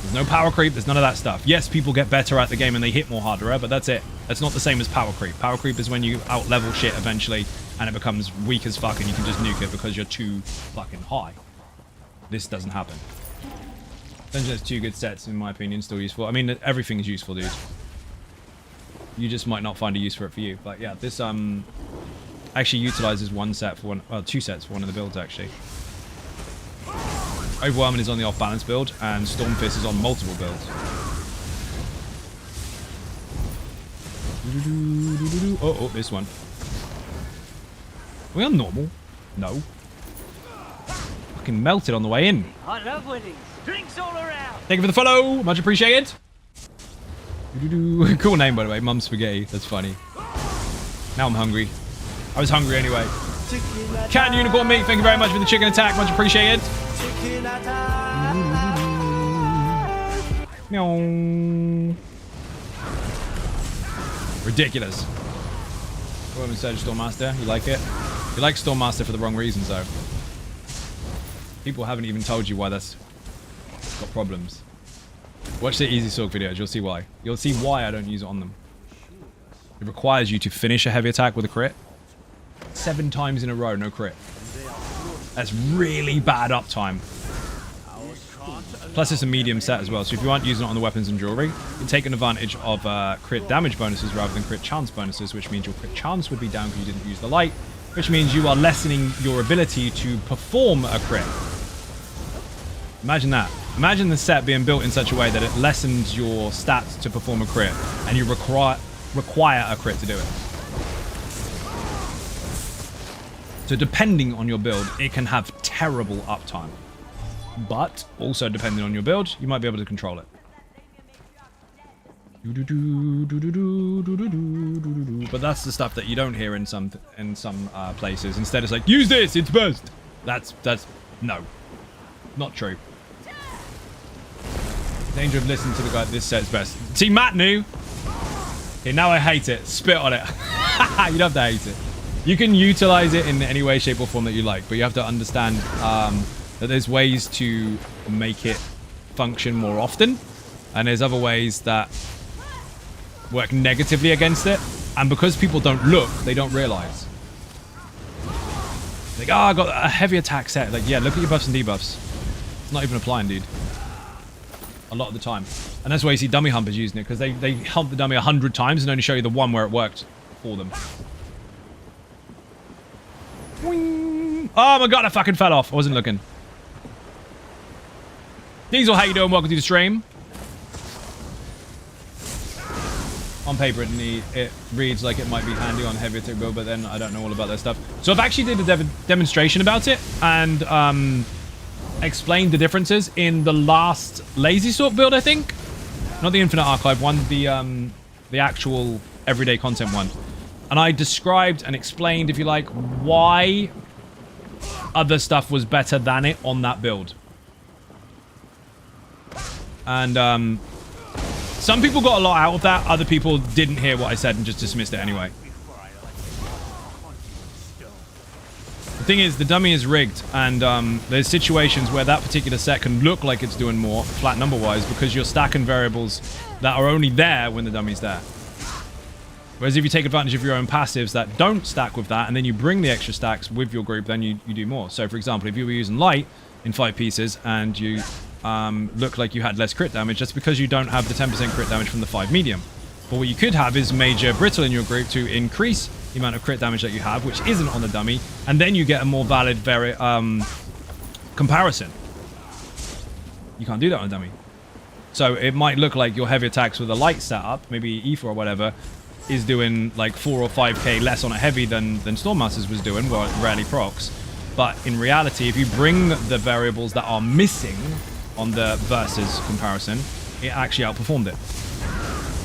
There's no power creep, there's none of that stuff. Yes, people get better at the game and they hit more harder, but that's it. That's not the same as power creep. Power creep is when you out-level shit eventually and it becomes weak as fuck and you can just nuke it because you're too fucking high. This doesn't happen. Dungeon has 2 good sets, in my opinion, still useful. I mean, everything is useful, dude. You just might not find a use for it for you. But yeah, this actually utilizes 1 set for one, well, 2 sets for one of the builds, actually. Overwhelming is on the off-balance build, and Stormfist is on multiple builds. Oh, this one. Are we on normal? No. Fucking melted on the way in. I love winnings. Drinks all around. Thank you for the follow. Much appreciated. Cool name, by the way. Mum Spaghetti. That's funny. Now I'm hungry. I was hungry anyway. Can Unicorn Meat, thank you very much for the chicken attack. Much appreciated. Meow. Ridiculous. Woman said Stormmaster. You like it? You like Stormmaster for the wrong reasons, though. People haven't even told you why that's got problems. Watch the Easysorc videos. You'll see why. You'll see why I don't use it on them. It requires you to finish a heavy attack with a crit. 7 times in a row, no crit. That's really bad uptime. Plus it's a medium set as well, so if you aren't using it on the weapons and jewelry, you're taking advantage of crit damage bonuses rather than crit chance bonuses, which means your crit chance would be down because you didn't use the light, which means you are lessening your ability to perform a crit. Imagine that. Imagine the set being built in such a way that it lessens your stats to perform a crit, and you require a crit to do it. So depending on your build, it can have terrible uptime. But also depending on your build, you might be able to control it. But that's the stuff that you don't hear in some places. Instead, it's like, use this, it's best. That's no, not true. Danger of listening to the guy. This set's best. See, Matt knew. Okay, now I hate it. Spit on it. You don't have to hate it. You can utilize it in any way, shape, or form that you like, but you have to understand that there's ways to make it function more often, and there's other ways that work negatively against it, and because people don't look, they don't realize. Like, oh, I got a heavy attack set. Like, yeah, look at your buffs and debuffs. It's not even applying, dude. A lot of the time. And that's why you see dummy humpers using it, because they hump the dummy 100 times and only show you the one where it worked for them. Wing. Oh my god, I fucking fell off. I wasn't looking. Diesel, how you doing? Welcome to the stream. On paper, it reads like it might be handy on heavier tick build, but then I don't know all about that stuff. So I've actually did a demonstration about it and explained the differences in the last Easysorc build, I think. Not the Infinite Archive one, the actual everyday content one. And I described and explained, if you like, why other stuff was better than it on that build. And some people got a lot out of that. Other people didn't hear what I said and just dismissed it anyway. The thing is, the dummy is rigged, and there's situations where that particular set can look like it's doing more, flat number-wise, because you're stacking variables that are only there when the dummy's there. Whereas if you take advantage of your own passives that don't stack with that, and then you bring the extra stacks with your group, then you do more. So, for example, if you were using light in 5 pieces, and you look like you had less crit damage, that's because you don't have the 10% crit damage from the 5 medium. But what you could have is major brittle in your group to increase the amount of crit damage that you have, which isn't on the dummy, and then you get a more valid comparison. You can't do that on a dummy. So it might look like your heavy attacks with a light setup, maybe Ether or whatever, is doing like 4 or 5k less on a heavy than Stormmaster's was doing, well, it rarely procs. But in reality, if you bring the variables that are missing on the versus comparison, it actually outperformed it.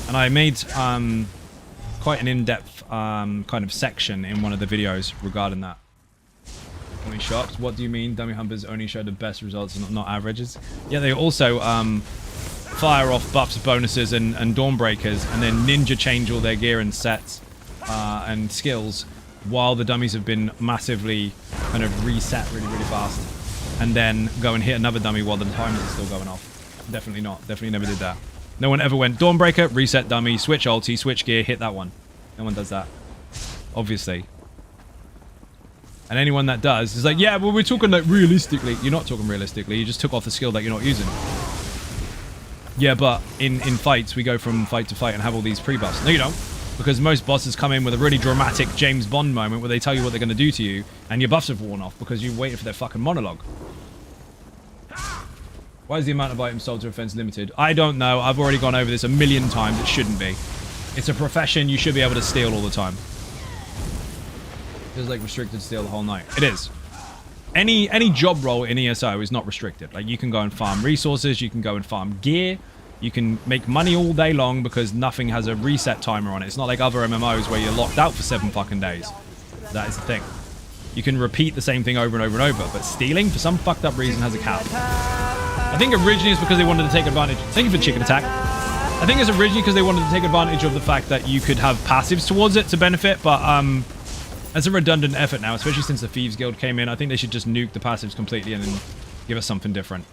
And I made quite an in-depth kind of section in one of the videos regarding that. I'm really shocked. What do you mean? Dummy humpers only show the best results and not averages? Yeah, they also fire off buffs, bonuses, and Dawnbreakers, and then ninja change all their gear and sets and skills, while the dummies have been massively kind of reset really, really fast, and then go and hit another dummy while the timers are still going off. Definitely not. Definitely never did that. No one ever went Dawnbreaker, reset dummy, switch ulti, switch gear, hit that one. No one does that. Obviously. And anyone that does is like, yeah, well, we're talking like realistically. You're not talking realistically. You just took off the skill that you're not using. Yeah, but in fights, we go from fight to fight and have all these pre-buffs. No, you don't. Because most bosses come in with a really dramatic James Bond moment where they tell you what they're going to do to you, and your buffs have worn off because you waited for their fucking monologue. Why is the amount of items sold to offense limited? I don't know. I've already gone over this a million times. It shouldn't be. It's a profession. You should be able to steal all the time. Feels like restricted steal the whole night. It is. Any job role in ESO is not restricted. Like, you can go and farm resources. You can go and farm gear. You can make money all day long because nothing has a reset timer on it. It's not like other MMOs where you're locked out for 7 fucking days. That is the thing. You can repeat the same thing over and over and over, but stealing, for some fucked up reason, has a cap. I think originally it's because they wanted to take advantage. Thank you for the chicken attack. I think it's originally because they wanted to take advantage of the fact that you could have passives towards it to benefit, but that's a redundant effort now, especially since the Thieves Guild came in. I think they should just nuke the passives completely and then give us something different.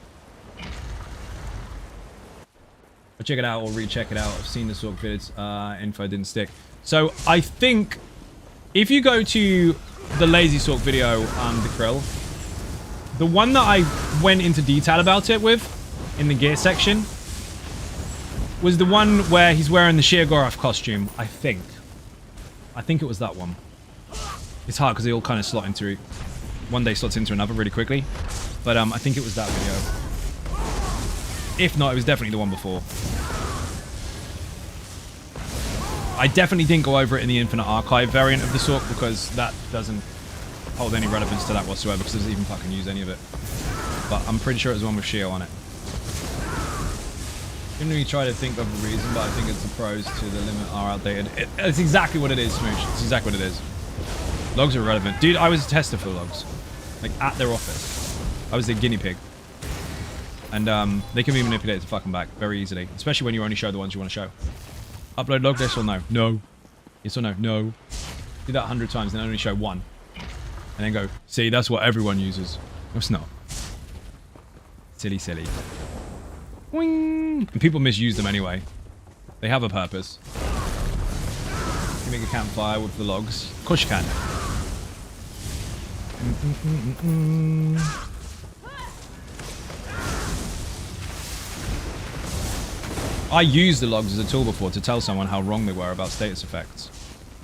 I'll check it out or recheck it out. I've seen the Sorc vids. Info didn't stick. So I think if you go to the Easysorc video, the Krill, the one that I went into detail about it with in the gear section was the one where he's wearing the Sheergoroth costume, I think. I think it was that one. It's hard because they all kind of slot into... One day slots into another really quickly. But I think it was that video. If not, it was definitely the one before. I definitely didn't go over it in the Infinite Archive variant of the Sorc because that doesn't hold any relevance to that whatsoever because it doesn't even fucking use any of it. But I'm pretty sure it was the one with Shio on it. Didn't really try to think of a reason, but I think it's the pros to the limit are outdated. It's exactly what it is, Smooch. It's exactly what it is. Logs are irrelevant. Dude, I was a tester for logs. Like, at their office. I was their guinea pig. And they can be manipulated to fucking back very easily. Especially when you only show the ones you want to show. Upload log this or no? No. Yes or no? No. Do that 100 times and only show one. And then go, see, that's what everyone uses. No, it's not. Silly, silly. Wing! And people misuse them anyway. They have a purpose. You make a campfire with the logs. Of course you can. I used the logs as a tool before to tell someone how wrong they were about status effects.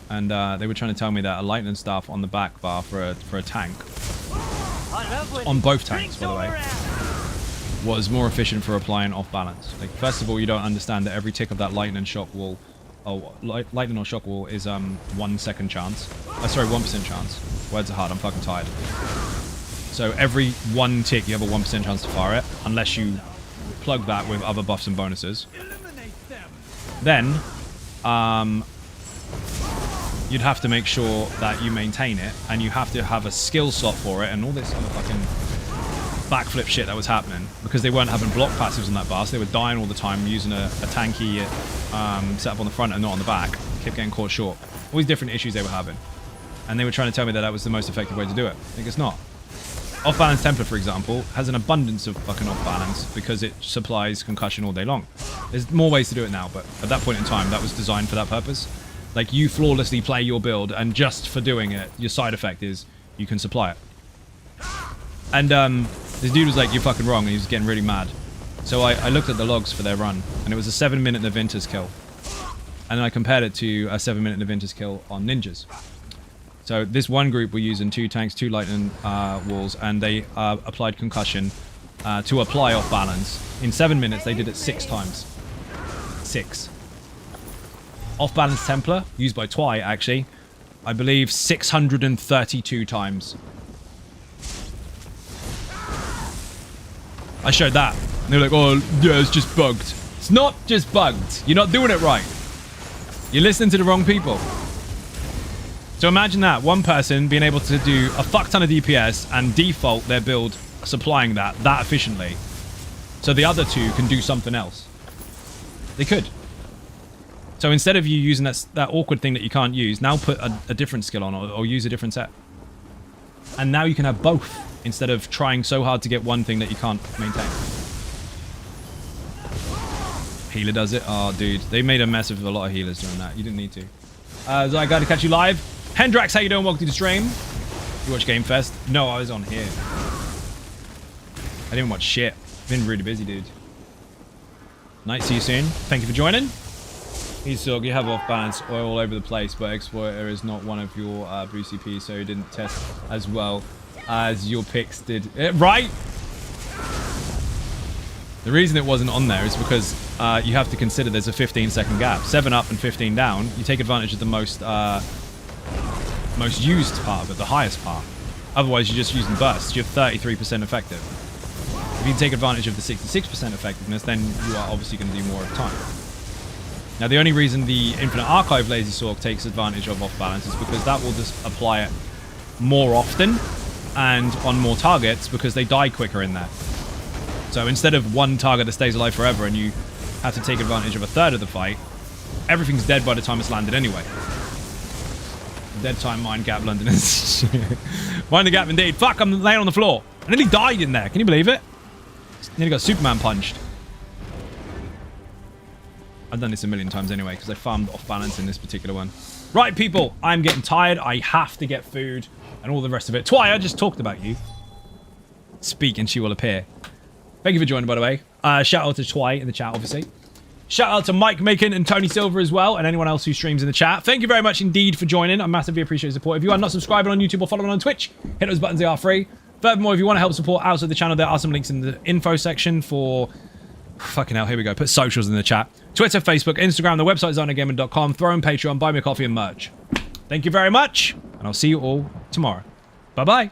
And they were trying to tell me that a lightning staff on the back bar for a tank, on both tanks by the way, was more efficient for applying off balance. Like, first of all, you don't understand that every tick of that lightning shock wall, lightning or shock wall is 1 second chance. Sorry, 1% chance. Words are hard. I'm fucking tired. So every one tick, you have a 1% chance to fire it, unless you plug that with other buffs and bonuses. Then, you'd have to make sure that you maintain it, and you have to have a skill slot for it, and all this other fucking backflip shit that was happening, because they weren't having block passives on that bar, so they were dying all the time using a tanky setup on the front and not on the back. Kept getting caught short. All these different issues they were having. And they were trying to tell me that that was the most effective way to do it. I think it's not. Off-balance Templar, for example, has an abundance of fucking off-balance because it supplies concussion all day long. There's more ways to do it now, but at that point in time, that was designed for that purpose. Like, you flawlessly play your build, and just for doing it, your side effect is you can supply it. And this dude was like, you're fucking wrong, and he was getting really mad. So I looked at the logs for their run, and it was a 7-minute Navinta's kill. And then I compared it to a 7-minute Navinta's kill on ninjas. So this one group were using 2 tanks, 2 lightning walls, and they applied concussion to apply off balance. In 7 minutes, they did it 6 times. 6. Off balance Templar, used by Twy, actually, I believe 632 times. I showed that. And they were like, oh, yeah, it's just bugged. It's not just bugged. You're not doing it right. You're listening to the wrong people. So imagine that, one person being able to do a fuck ton of DPS and default their build supplying that efficiently. So the other 2 can do something else. They could. So instead of you using that awkward thing that you can't use, now put a different skill on or use a different set. And now you can have both instead of trying so hard to get one thing that you can't maintain. Healer does it? Oh, dude. They made a mess of a lot of healers doing that. You didn't need to. So I got to catch you live. Hendrax, how you doing? Welcome to the stream. You watch Game Fest? No, I was on here. I didn't watch shit. Been really busy, dude. Night, see you soon. Thank you for joining. Easysorc, you have off-balance oil all over the place, but Exploiter is not one of your blue CP, so you didn't test as well as your picks did. Right? The reason it wasn't on there is because you have to consider there's a 15-second gap. 7 up and 15 down. You take advantage of the most used part of it, the highest part. Otherwise, you're just using bursts. You're 33% effective. If you take advantage of the 66% effectiveness, then you are obviously going to do more of the time. Now, the only reason the Infinite Archive Easysorc takes advantage of off-balance is because that will just apply it more often and on more targets because they die quicker in there. So instead of one target that stays alive forever and you have to take advantage of a third of the fight, everything's dead by the time it's landed anyway. Dead time, mind gap, London is mind the gap indeed. Fuck, I'm laying on the floor. I nearly died in there. Can you believe it? Nearly got Superman punched. I've done this a million times anyway because I farmed off balance in this particular one. Right, people, I'm getting tired. I have to get food and all the rest of it. Twy, I just talked about you. Speak and she will appear. Thank you for joining, by the way. Shout out to Twy in the chat, obviously. Shout out to Mike Macon and Tony Silver as well, and anyone else who streams in the chat. Thank you very much indeed for joining. I massively appreciate the support. If you are not subscribing on YouTube or following on Twitch, hit those buttons, they are free. Furthermore, if you want to help support outside the channel, there are some links in the info section for... Fucking hell, here we go. Put socials in the chat. Twitter, Facebook, Instagram, the website is zonagamer.com. Throw in Patreon, buy me a coffee and merch. Thank you very much, and I'll see you all tomorrow. Bye-bye.